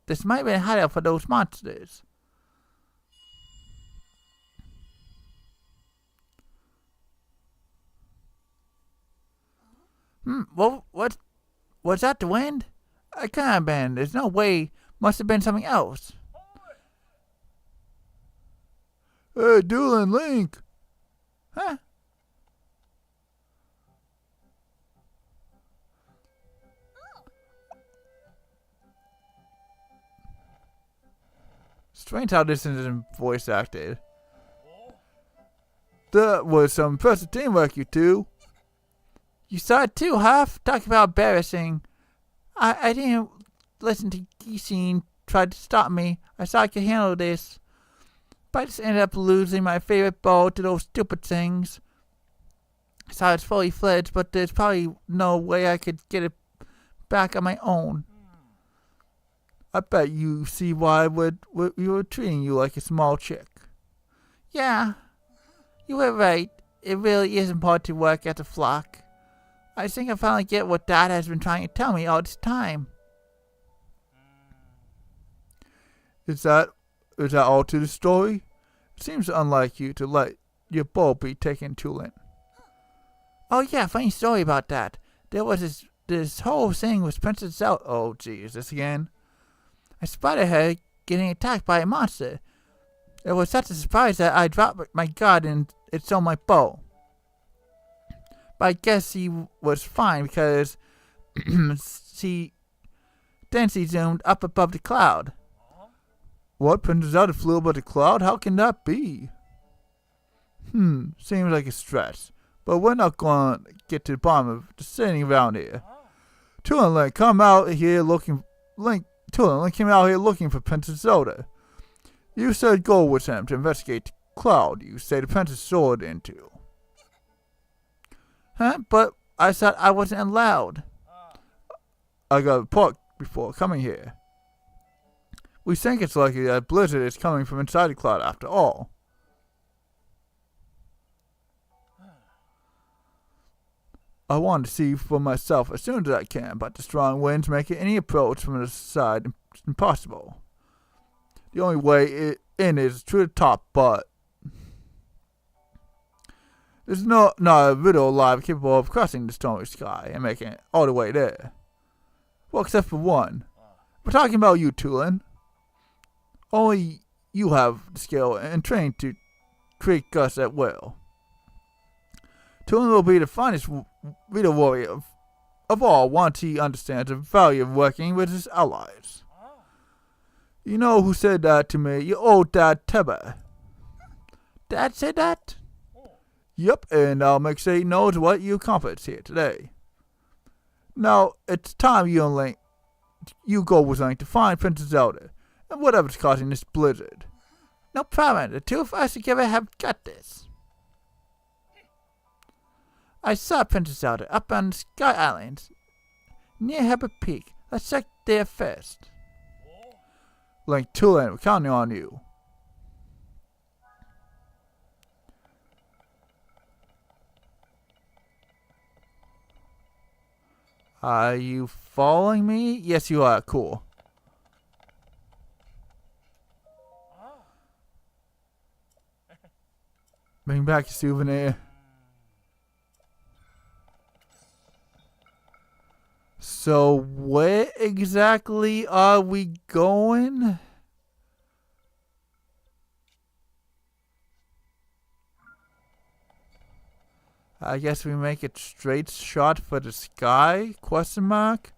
This might be a hideout for those monsters. What? Was that the wind? I can't have been. There's no way. Must have been something else. Hey, Doolin, Link. Huh? Strange how this isn't voice acted. That was some impressive teamwork, you two. You saw it too, Huff? Talk about embarrassing. I didn't listen to Geesine tried to stop me. I saw I could handle this. But I just ended up losing my favorite bow to those stupid things. I saw it's fully fledged, but there's probably no way I could get it back on my own. I bet you see why we were treating you like a small chick. Yeah, you were right. It really is important to work as a flock. I think I finally get what Dad has been trying to tell me all this time. Is that all to the story? It seems unlike you to let your bow be taken to Lynn. Oh yeah, funny story about that. There was this whole thing with Princess Zelda. Oh geez, this again. I spotted her getting attacked by a monster. It was such a surprise that I dropped my guard and it stole my bow. But I guess he was fine because she zoomed up above the cloud. What? Princess Zelda flew above the cloud? How can that be? Seems like a stretch. But we're not going to get to the bottom of just sitting around here. Tulin Link came out here looking for Princess Zelda. You said go with him to investigate the cloud you say the princess soared into. Huh? But I thought I wasn't allowed. I got a report before coming here. We think it's likely that blizzard is coming from inside the cloud after all. I want to see for myself as soon as I can, but the strong winds make any approach from the side impossible. The only way in is through the top, but there's not a riddle alive capable of crossing the stormy sky and making it all the way there. Well, except for one. We're talking about you, Tulin. Only you have the skill and training to create gusts at will. Tulin will be the finest Vita warrior of all once he understands the value of working with his allies. You know who said that to me? Your old dad, Teba. Dad said that? Yep, and I'll make sure he knows what you accomplished here today. Now, it's time you go with Link to find Princess Zelda, and whatever's causing this blizzard. No problem, the two of us together have got this. I saw Princess Zelda up on the Sky Islands, near Heber Peak. Let's check there first. Link, Tulin, we're counting on you. Are you following me? Yes, you are. Cool. Bring back a souvenir. So where exactly are we going? I guess we make a straight shot for the sky? Question mark?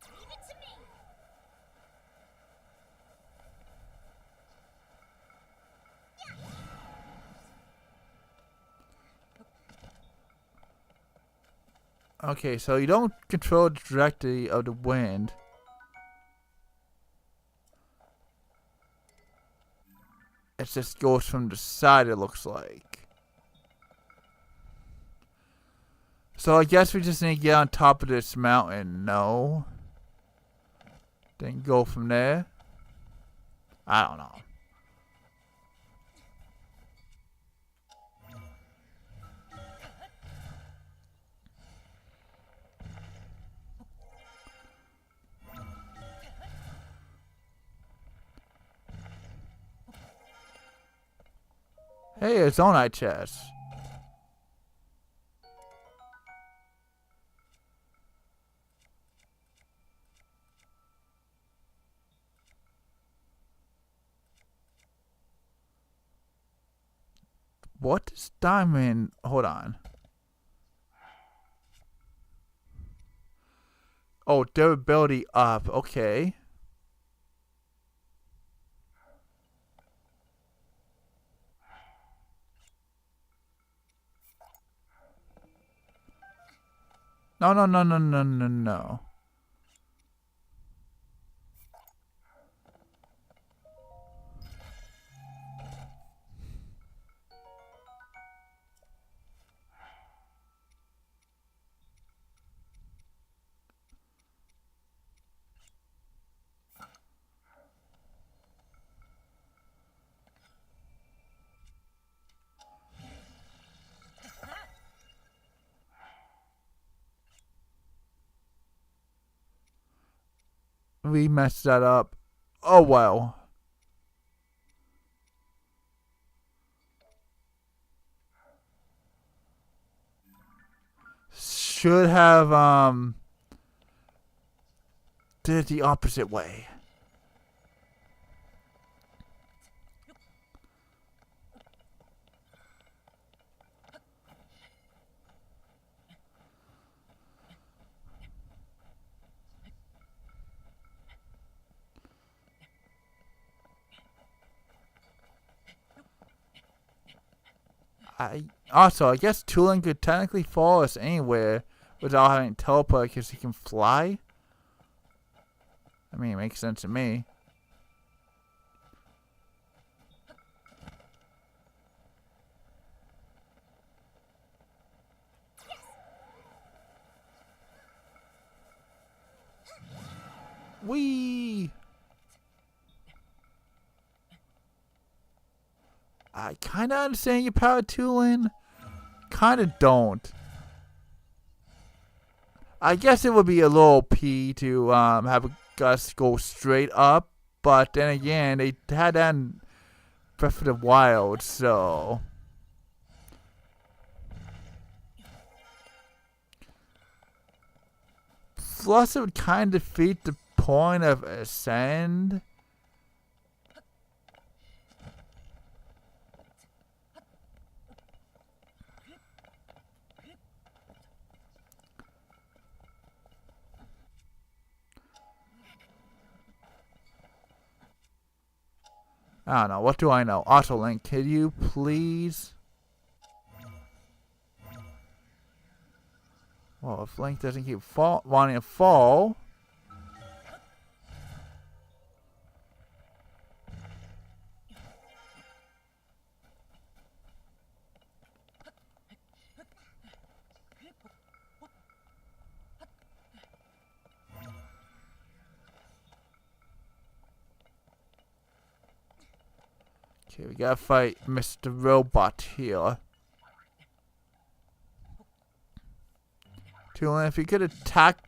Leave it to me. Okay, so you don't control the trajectory of the wind. It just goes from the side, it looks like. So I guess we just need to get on top of this mountain, no? Then go from there. I don't know. Hey, it's Zonite chest. What is diamond? Hold on. Oh, durability up. Okay. No, no, no, no, no, no, no. We messed that up. Oh, well. Should have, did it the opposite way. I guess Tulin could technically follow us anywhere without having to teleport because he can fly. I mean, it makes sense to me. Whee! I kind of understand your power, Tulin. Kind of don't. I guess it would be a little P to have Gus go straight up, but then again, they had that in Breath of the Wild, so. Plus, it would kind of defeat the point of Ascend. I don't know. What do I know? Autolink, could you please? Well, if Link doesn't keep wanting to fall. Okay, we gotta fight Mr. Robot here. Tulin, if you could attack.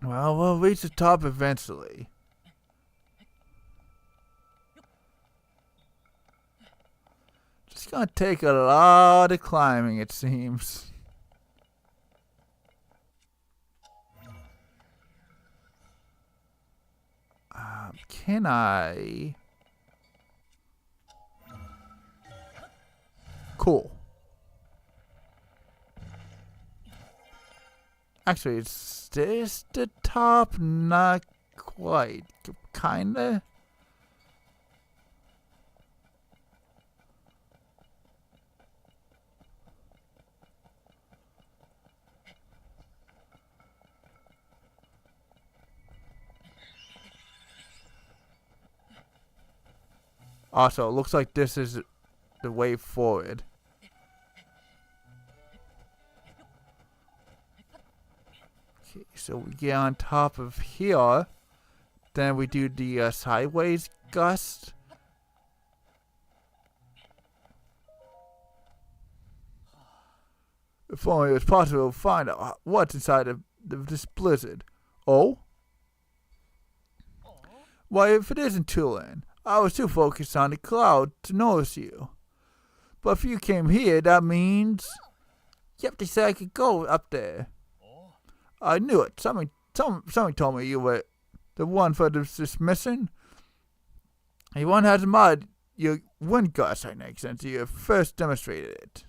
Well, we'll reach the top eventually. Just gonna take a lot of climbing, it seems. Can I? Cool. Actually, is this the top? Not quite. Kinda. Also, it looks like this is the way forward. Okay, so we get on top of here. Then we do the sideways gust. If only it was possible to find out what's inside of this blizzard. Oh? Why, if it isn't Tulane, I was too focused on the cloud to notice you. But if you came here, that means... Yep, they said I could go up there. I knew it. Somebody told me you were the one for this mission. You one has admired your wind gust technique since you first demonstrated it.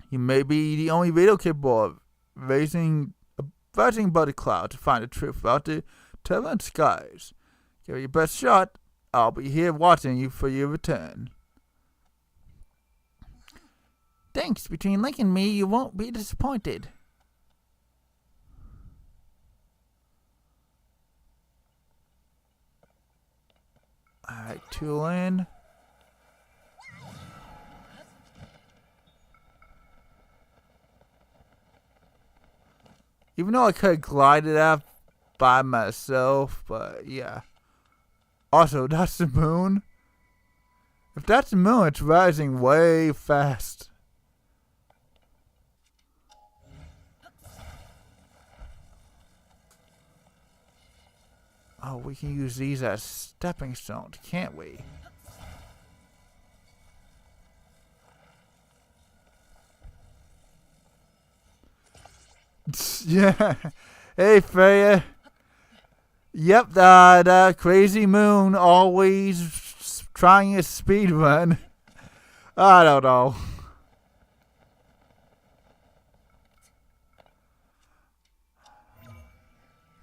You may be the only radio capable of rising above the cloud to find the truth about the turbulent skies. Give it your best shot. I'll be here watching you for your return. Thanks. Between Link and me, you won't be disappointed. Alright, Tulane. Even though I could have glided up by myself, but yeah. Also, that's the moon. If that's the moon, it's rising way fast. Oh, we can use these as stepping stones, can't we? Yeah. Hey, Freya. Yep, the crazy moon always trying a speed run. I don't know.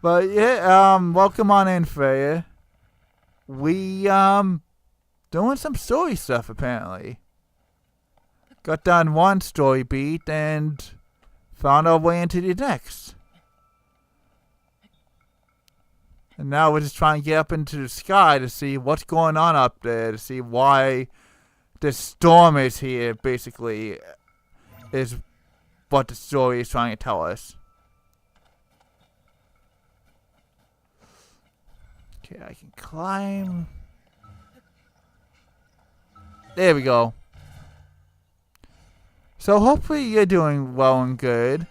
But yeah, welcome on in, Freya. We doing some story stuff apparently. Got done one story beat and found our way into the next. And now we're just trying to get up into the sky to see what's going on up there, to see why this storm is here, basically, is what the story is trying to tell us. Okay, I can climb. There we go. So hopefully you're doing well and good.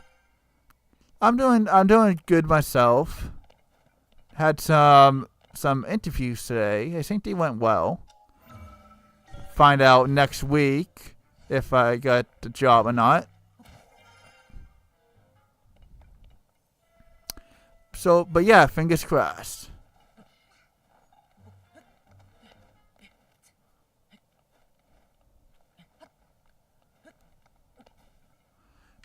I'm doing good myself. Had some interviews today. I think they went well. Find out next week if I got the job or not. So, but yeah, fingers crossed.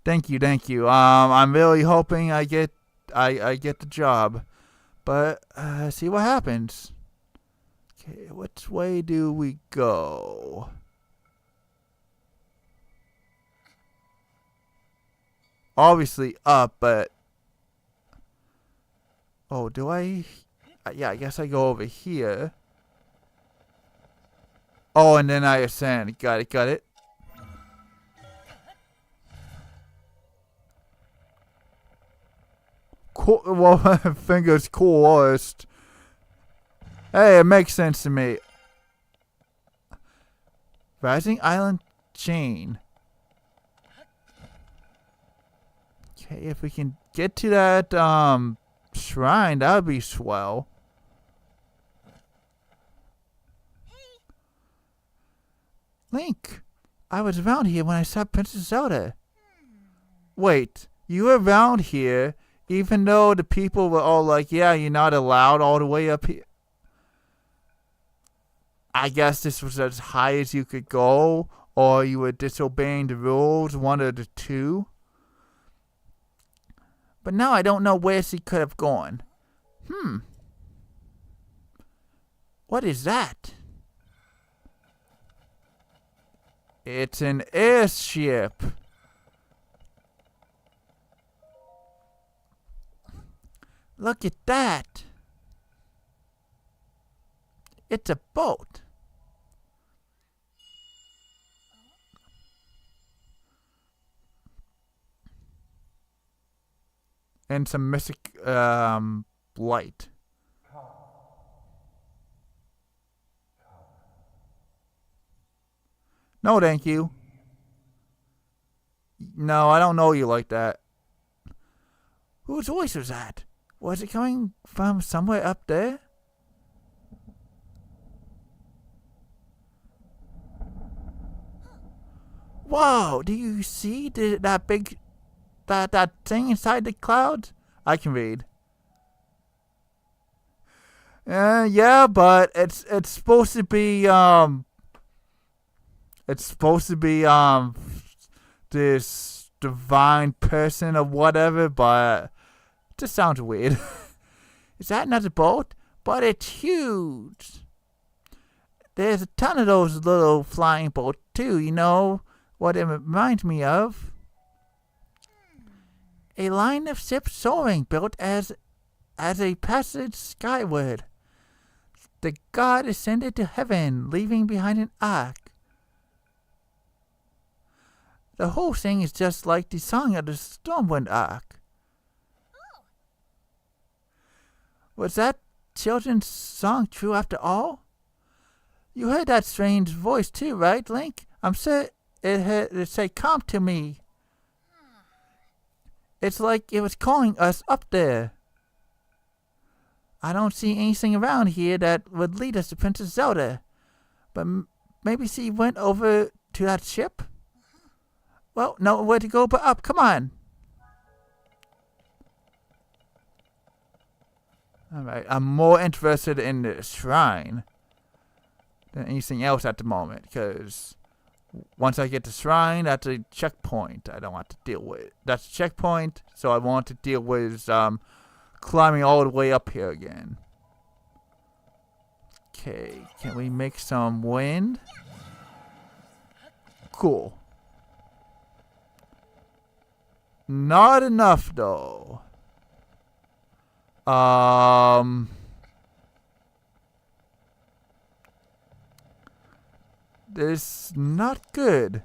Thank you. I'm really hoping I get the job. But, see what happens. Okay, which way do we go? Obviously up, but... Oh, do I... Yeah, I guess I go over here. Oh, and then I ascend. Got it. Cool, well, fingers crossed. Hey, it makes sense to me. Rising Island Chain. Okay, if we can get to that shrine, that would be swell. Link, I was around here when I saw Princess Zelda. Wait, you were around here even though the people were all like, yeah, you're not allowed all the way up here. I guess this was as high as you could go, or you were disobeying the rules, one of the two. But now I don't know where she could have gone. What is that? It's an airship. Look at that. It's a boat. And some mystic light. No, thank you. No, I don't know you like that. Whose voice was that? Was it coming from somewhere up there? Whoa! Do you see that big that thing inside the clouds? I can read. Yeah, but it's supposed to be this divine person or whatever, but it just sounds weird. Is that another boat? But it's huge. There's a ton of those little flying boats too, you know what it reminds me of? A line of ships soaring, built as a passage skyward. The god ascended to heaven, leaving behind an ark. The whole thing is just like the song of the Stormwind Ark. Oh. Was that children's song true after all? You heard that strange voice too, right, Link? I'm sure it said, "Come to me." It's like it was calling us up there. I don't see anything around here that would lead us to Princess Zelda. But maybe she went over to that ship? Well, nowhere to go but up. Come on. Alright, I'm more interested in the shrine than anything else at the moment, because once I get the shrine, that's a checkpoint I don't want to deal with. That's a checkpoint, so I want to deal with climbing all the way up here again. Okay, can we make some wind? Cool. Not enough though. This not good.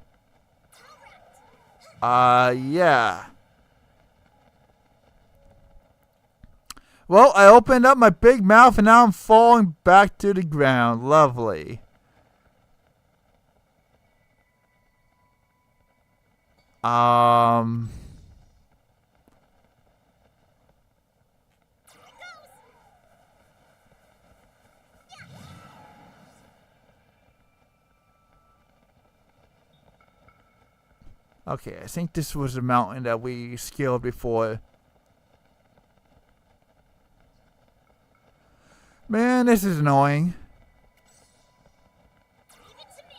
Yeah. Well, I opened up my big mouth and now I'm falling back to the ground. Lovely. Okay, I think this was the mountain that we scaled before. Man, this is annoying. Leave it to me.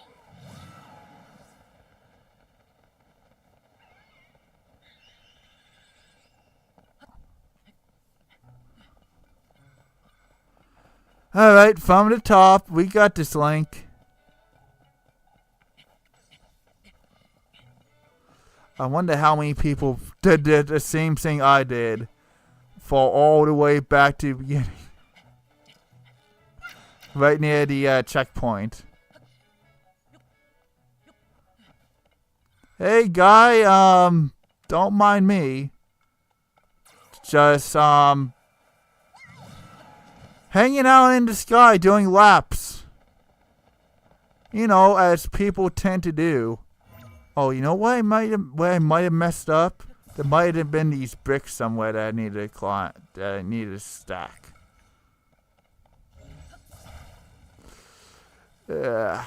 Alright, from the top, we got this, Link. I wonder how many people did the same thing I did. Fall all the way back to the beginning. Right near the checkpoint. Hey guy, don't mind me. Just hanging out in the sky doing laps. You know, as people tend to do. Oh, you know what? Where I might have messed up. There might have been these bricks somewhere that I needed to climb, that I needed to stack. Yeah.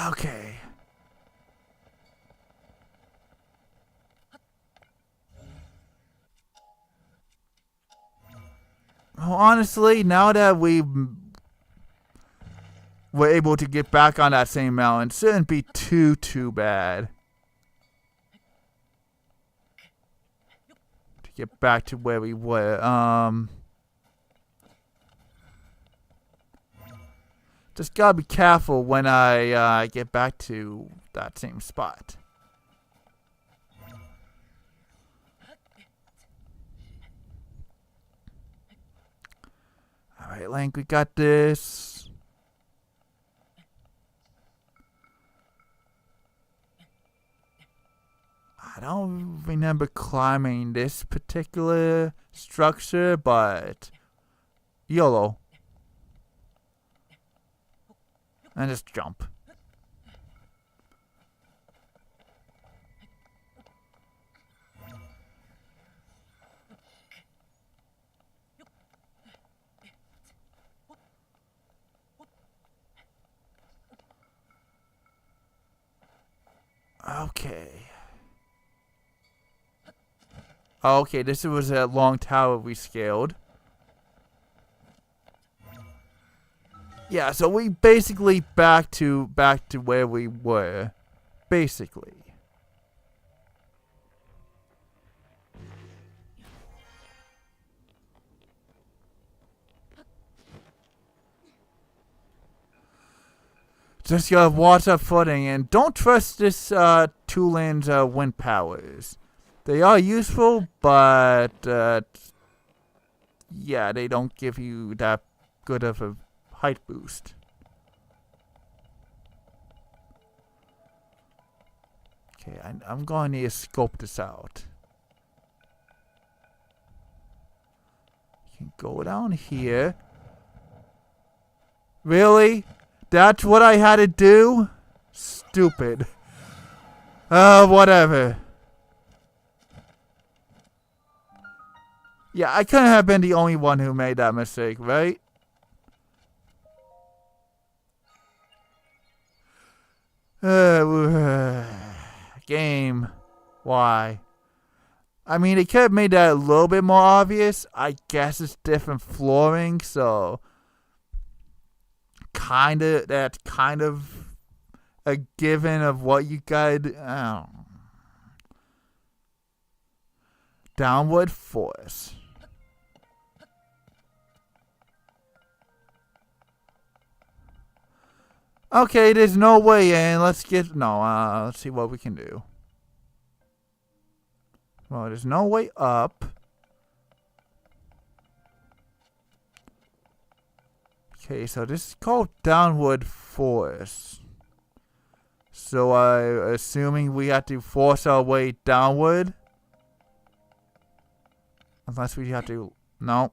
Okay. Well, honestly, now that we were able to get back on that same mountain, it shouldn't be too bad. To get back to where we were. Just gotta be careful when I get back to that same spot. Alright, Link, we got this. I don't remember climbing this particular structure, but YOLO. And just jump. Okay. Okay, this was a long tower we scaled. Yeah, so we basically back to where we were. Basically. Just gotta watch our footing and don't trust this Tulin's wind powers. They are useful, but yeah, they don't give you that good of a height boost. Okay, I'm going to need to scope this out. You can go down here. Really? That's what I had to do? Stupid. Whatever. Yeah, I couldn't have been the only one who made that mistake, right? Game. Why? I mean, it could have made that a little bit more obvious. I guess it's different flooring, so that's kind of a given of what you got. Downward force. Okay, there's no way in. Let's see what we can do. Well, there's no way up. Okay, so this is called downward force. So assuming we have to force our way downward. Unless we have to... No.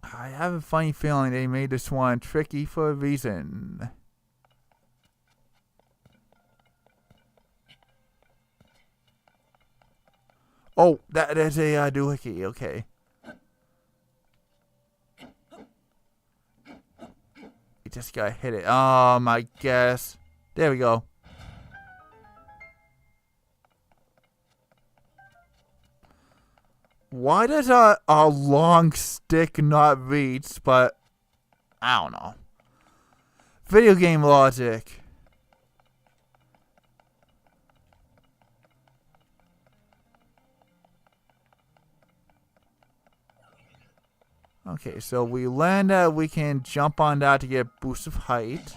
I have a funny feeling they made this one tricky for a reason. Oh, that's a doohickey, okay. You just gotta hit it. I guess. There we go. Why does a long stick not reach, but I don't know. Video game logic. Okay, so we land that we can jump on that to get a boost of height.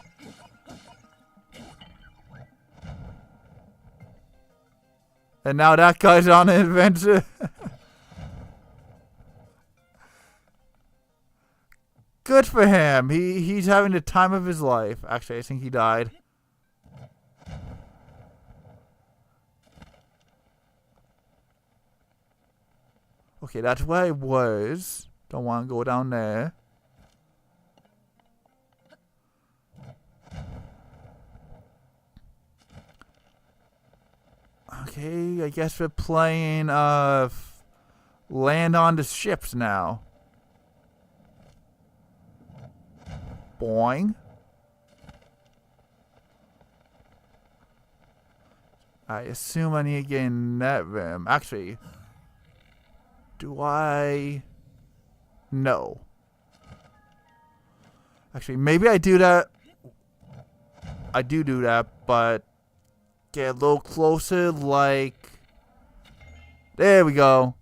And now that guy's on an adventure. Good for him. He's having the time of his life. Actually, I think he died. Okay, that's where I was. Don't want to go down there. Okay, I guess we're playing land on the ships now. Boing. I assume I need to get in that room. Actually, do I? No. Actually, maybe I do that. I do that, but get a little closer, like... There we go.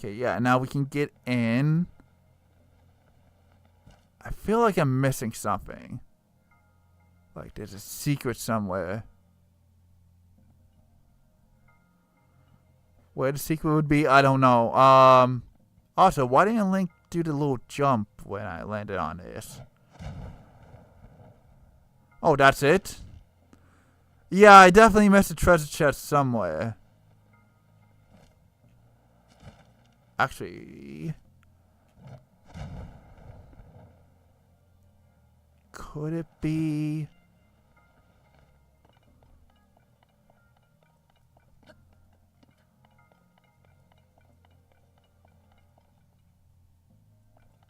Okay, yeah, now we can get in. I feel like I'm missing something. Like there's a secret somewhere. Where the secret would be, I don't know. Also, why didn't Link do the little jump when I landed on this? Oh, that's it? Yeah, I definitely missed a treasure chest somewhere. Actually, could it be?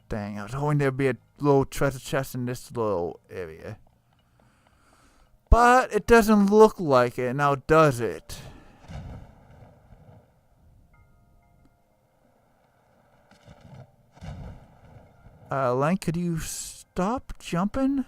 Dang, I was hoping there'd be a little treasure chest in this little area. But it doesn't look like it, now does it? Link, could you stop jumping?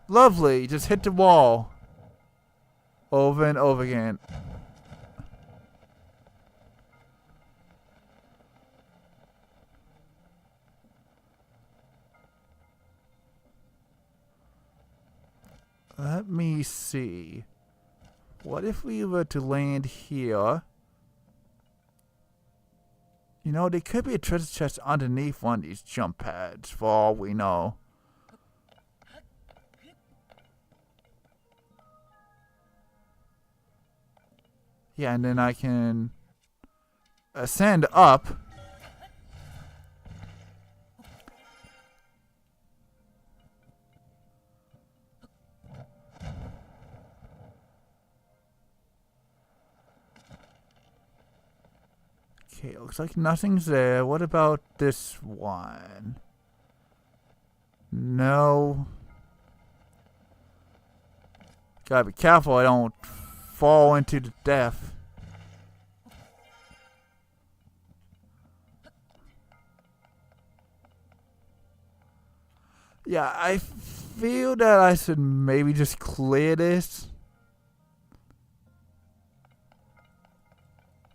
Lovely, just hit the wall. Over and over again. Let me see. What if we were to land here? You know, there could be a treasure chest underneath one of these jump pads, for all we know. Yeah, and then I can ascend up. Okay, looks like nothing's there. What about this one? No. Gotta be careful I don't fall into the death. Yeah, I feel that I should maybe just clear this.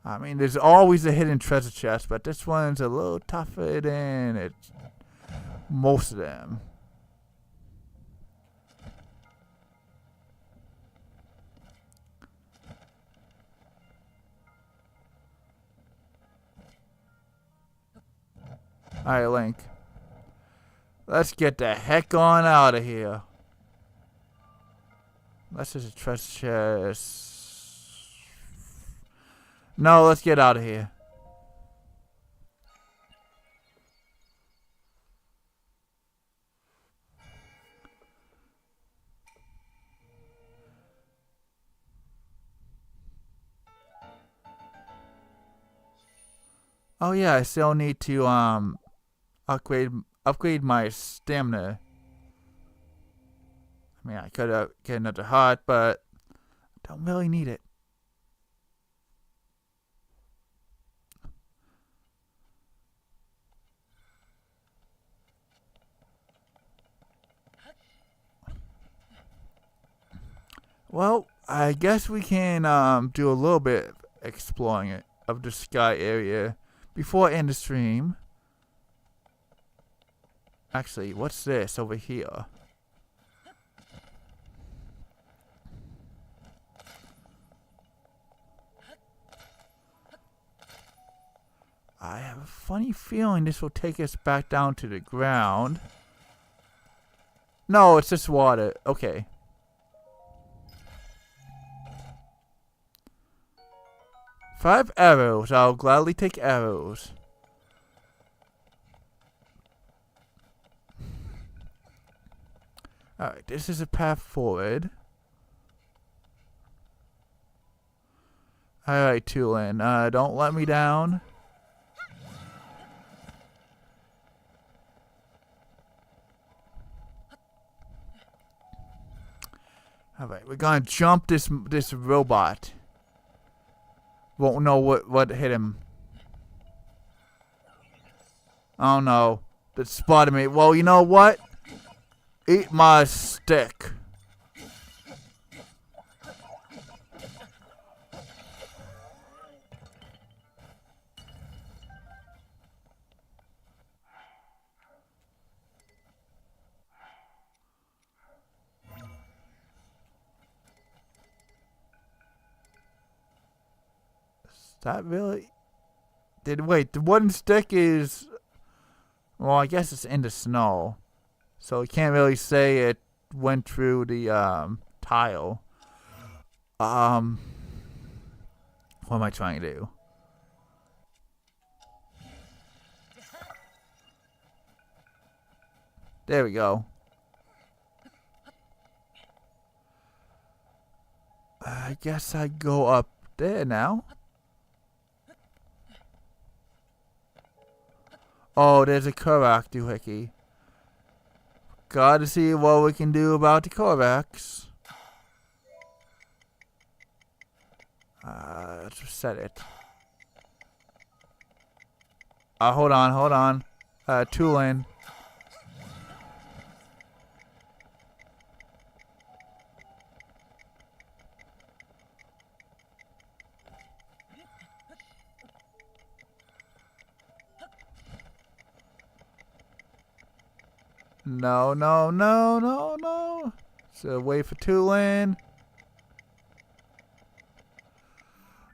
I mean, there's always a hidden treasure chest, but this one's a little tougher than most of them. Alright, Link. Let's get the heck on out of here. That's just a treasure chest. No, let's get out of here. Oh yeah, I still need to upgrade my stamina. I mean, I could get another heart, but I don't really need it. Well, I guess we can do a little bit exploring it of the sky area before I end the stream. Actually, what's this over here? I have a funny feeling this will take us back down to the ground. No, it's just water. Okay. Five arrows. I'll gladly take arrows. Alright, this is a path forward. Alright, Tulin. Don't let me down. Alright, we're gonna jump this robot. Won't know what hit him. Oh no. That spotted me. Well, you know what? Eat my stick. Is that really? Wait, the wooden stick is... Well, I guess it's in the snow. So you can't really say it went through the tile. What am I trying to do? There we go. I guess I go up there now. Oh, there's a Korok doohickey. Gotta see what we can do about the Koroks. Let's reset it. Hold on. Tulane. No. So wait for Tulane.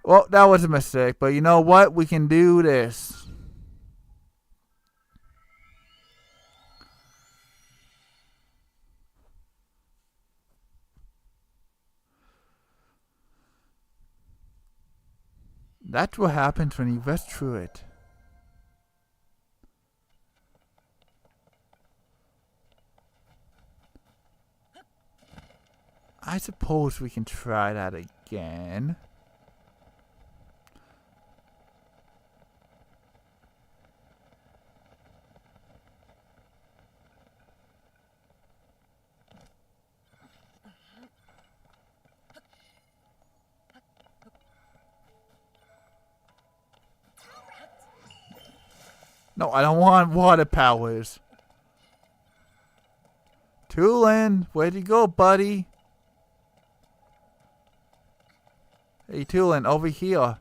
Well, that was a mistake, but you know what? We can do this. That's what happens when you rest through it. I suppose we can try that again. No, I don't want water powers. Tulane, where'd you go, buddy? Hey, Tulane, over here.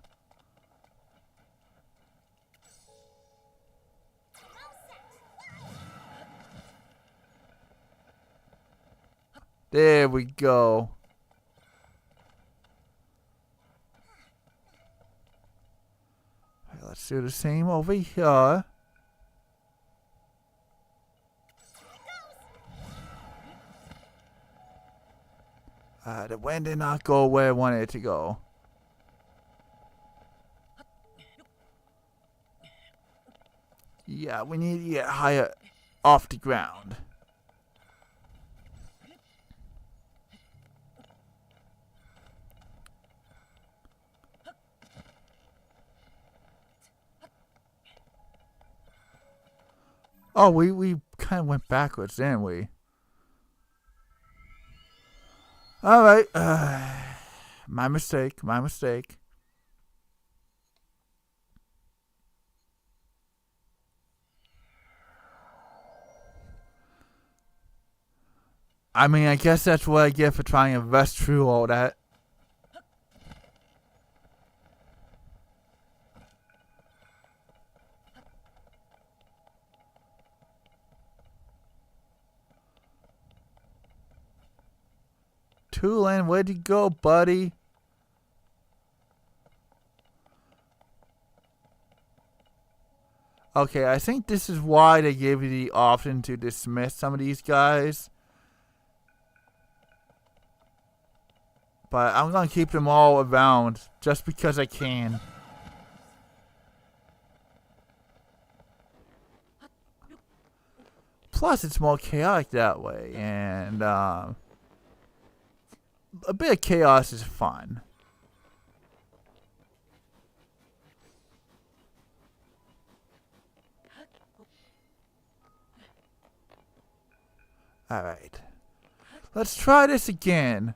There we go. Right, let's do the same over here. The wind did not go where I wanted it to go. Yeah, we need to get higher off the ground. Oh, we kind of went backwards, didn't we? Alright. My mistake. I mean, I guess that's what I get for trying to rest through all that. Tulane, where'd you go, buddy? Okay, I think this is why they gave you the option to dismiss some of these guys. But I'm gonna keep them all around just because I can. Plus, it's more chaotic that way, and a bit of chaos is fun. Alright. Let's try this again.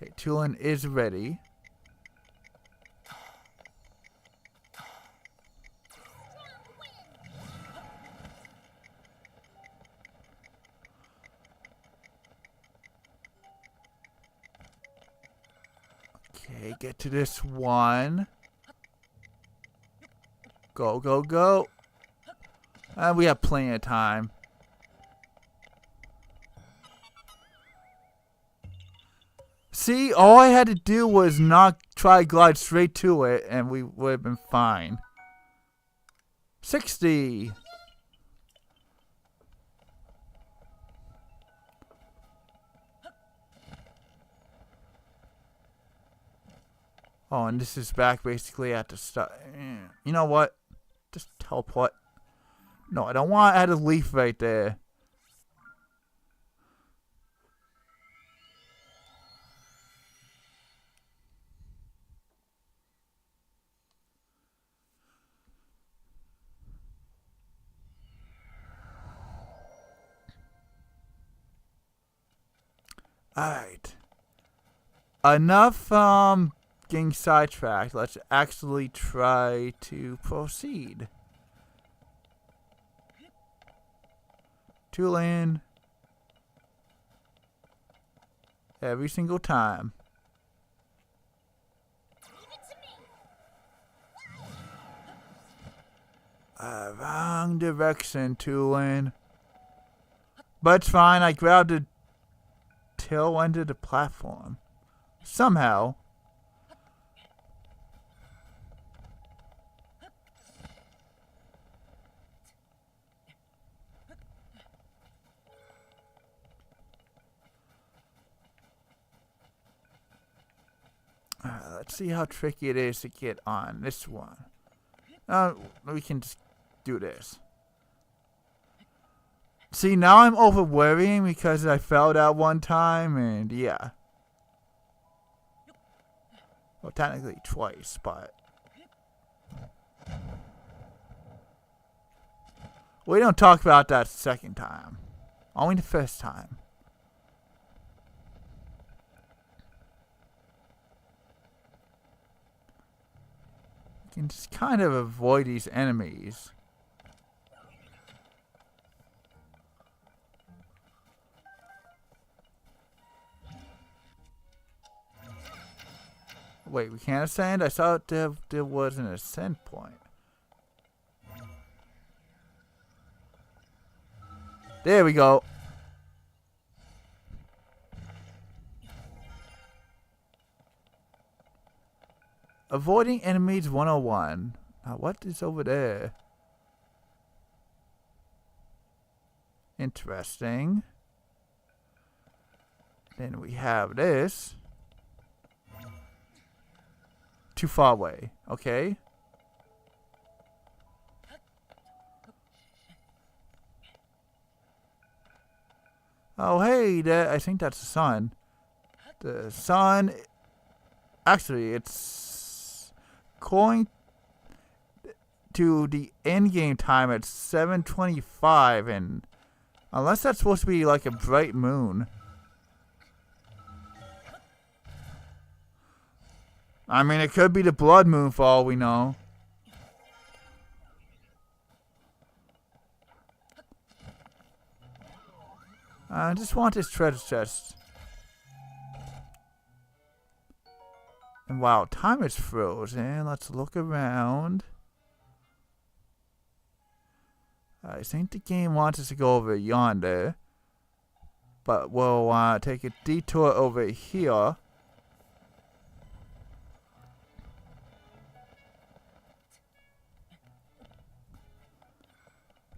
Okay, Tulin is ready. Okay, get to this one. Go, go, go. We have plenty of time. See, all I had to do was not try to glide straight to it, and we would have been fine. 60. Oh, and this is back basically at the start. You know what? Just teleport. No, I don't want to add a leaf right there. Alright. Enough getting sidetracked. Let's actually try to proceed. Tulin. Every single time. Wrong direction, Tulin. But it's fine, I grabbed the tail end of the platform. Somehow. Let's see how tricky it is to get on this one. We can just do this. See, now I'm over worrying because I fell that one time, and yeah. Well, technically twice, but we don't talk about that second time. Only the first time. You can just kind of avoid these enemies. Wait, we can't ascend? I thought there was an ascent point. There we go. Avoiding enemies 101. Now what is over there? Interesting. Then we have this. Too far away. Okay. Oh, hey, I think that's the sun. The sun. Actually, it's going to the end game time at 7:25, and unless that's supposed to be like a bright moon. I mean, it could be the blood moon for all we know. I just want this treasure chest. And wow, time is frozen. Let's look around. I think the game wants us to go over yonder. But we'll take a detour over here.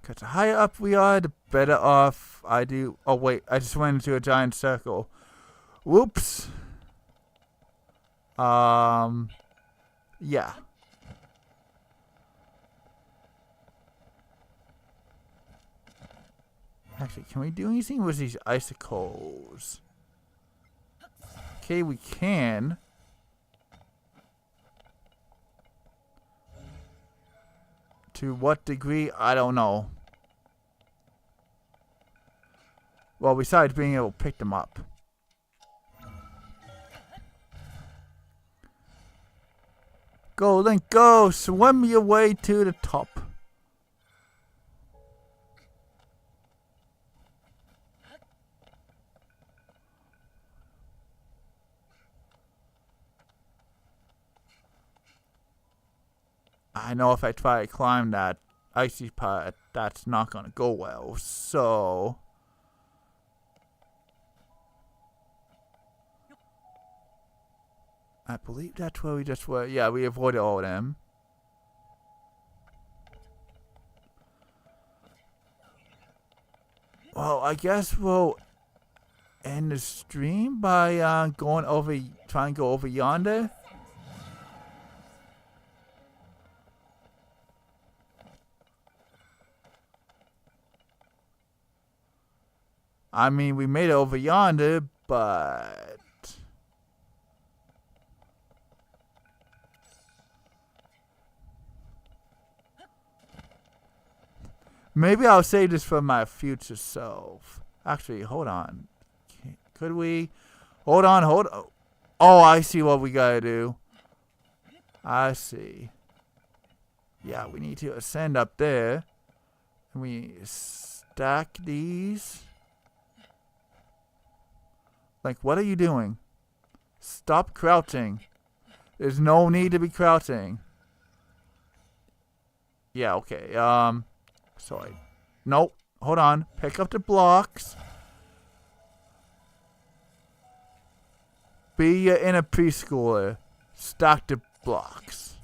Because the higher up we are, the better off I do. Oh, wait. I just went into a giant circle. Whoops. Yeah. Actually, can we do anything with these icicles? Okay, we can. To what degree, I don't know. Well, besides being able to pick them up. Go, Link, go! Swim your way to the top. I know if I try to climb that icy part, that's not gonna go well, so... I believe that's where we just were. Yeah, we avoided all of them. Well, I guess we'll end the stream by trying to go over yonder. I mean, we made it over yonder, but... maybe I'll save this for my future self. Actually, hold on. Could we? Hold on. Oh, I see what we gotta do. I see. Yeah, we need to ascend up there. And we stack these. Like, what are you doing? Stop crouching. There's no need to be crouching. Yeah, okay. Sorry. Nope. Hold on. Pick up the blocks. Be your inner preschooler. Stack the blocks.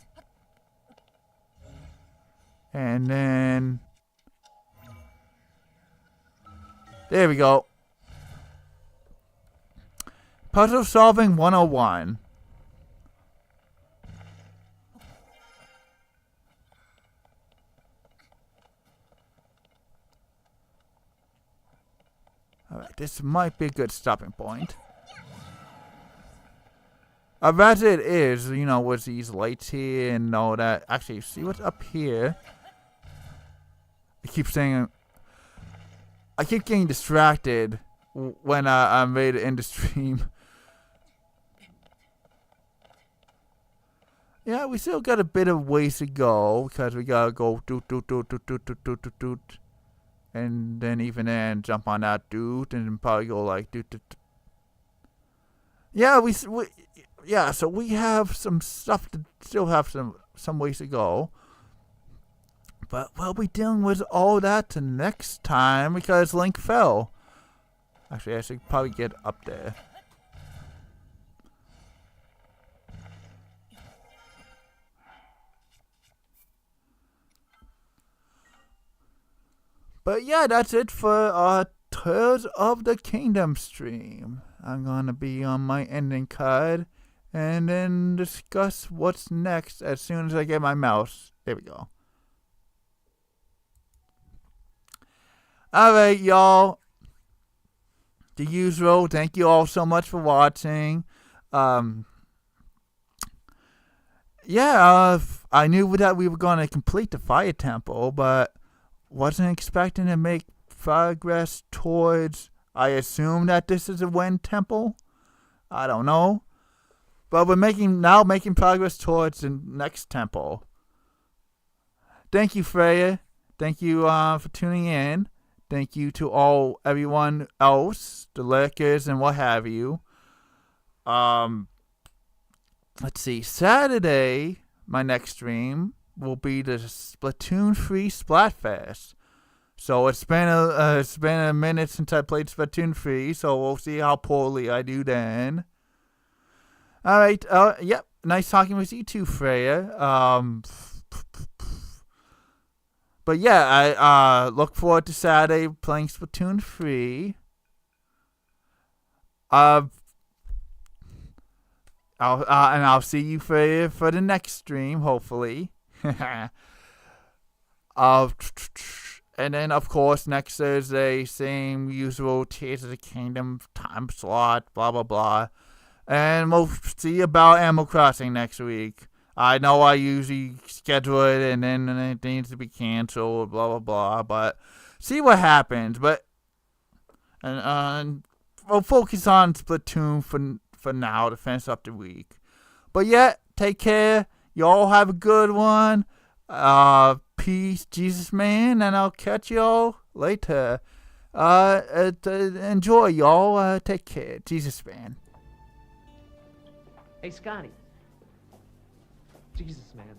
And then... there we go. Puzzle solving 101. Alright, this might be a good stopping point. As it is, you know, with these lights here and all that. Actually, see what's up here? I keep saying... I keep getting distracted when I'm ready to end the stream. Yeah, we still got a bit of ways to go because we gotta go doot doot doot doot doot doot doot doot doot, and then even then jump on that doot and probably go like doot doot. Doot. Yeah, so we have some stuff to still have some ways to go, but we'll be dealing with all that next time because Link fell. Actually, I should probably get up there. But yeah, that's it for our Tears of the Kingdom stream. I'm gonna be on my ending card and then discuss what's next as soon as I get my mouse. There we go. Alright, y'all. The usual, thank you all so much for watching. I knew that we were gonna complete the Fire Temple, but wasn't expecting to make progress towards... I assume that this is a Wind Temple. I don't know. But we're making progress towards the next temple. Thank you, Freya. Thank you for tuning in. Thank you to everyone else, the lurkers and what have you. Let's see. Saturday, my next stream will be the Splatoon 3 Splatfest. So it's been a minute since I played Splatoon 3, so we'll see how poorly I do then. Alright, yep, nice talking with you too, Freya. But yeah, I look forward to Saturday playing Splatoon 3. I'll see you for the next stream, hopefully. And then, of course, next Thursday, same usual Tears of the Kingdom time slot, blah, blah, blah. And we'll see about Animal Crossing next week. I know I usually schedule it and then it needs to be canceled, blah, blah, blah. But see what happens. But and we'll focus on Splatoon for now to finish up the week. But yeah, take care. Y'all have a good one. Peace, Jesus man, and I'll catch y'all later. Enjoy, y'all. Take care, Jesus man. Hey, Scotty. Jesus, man.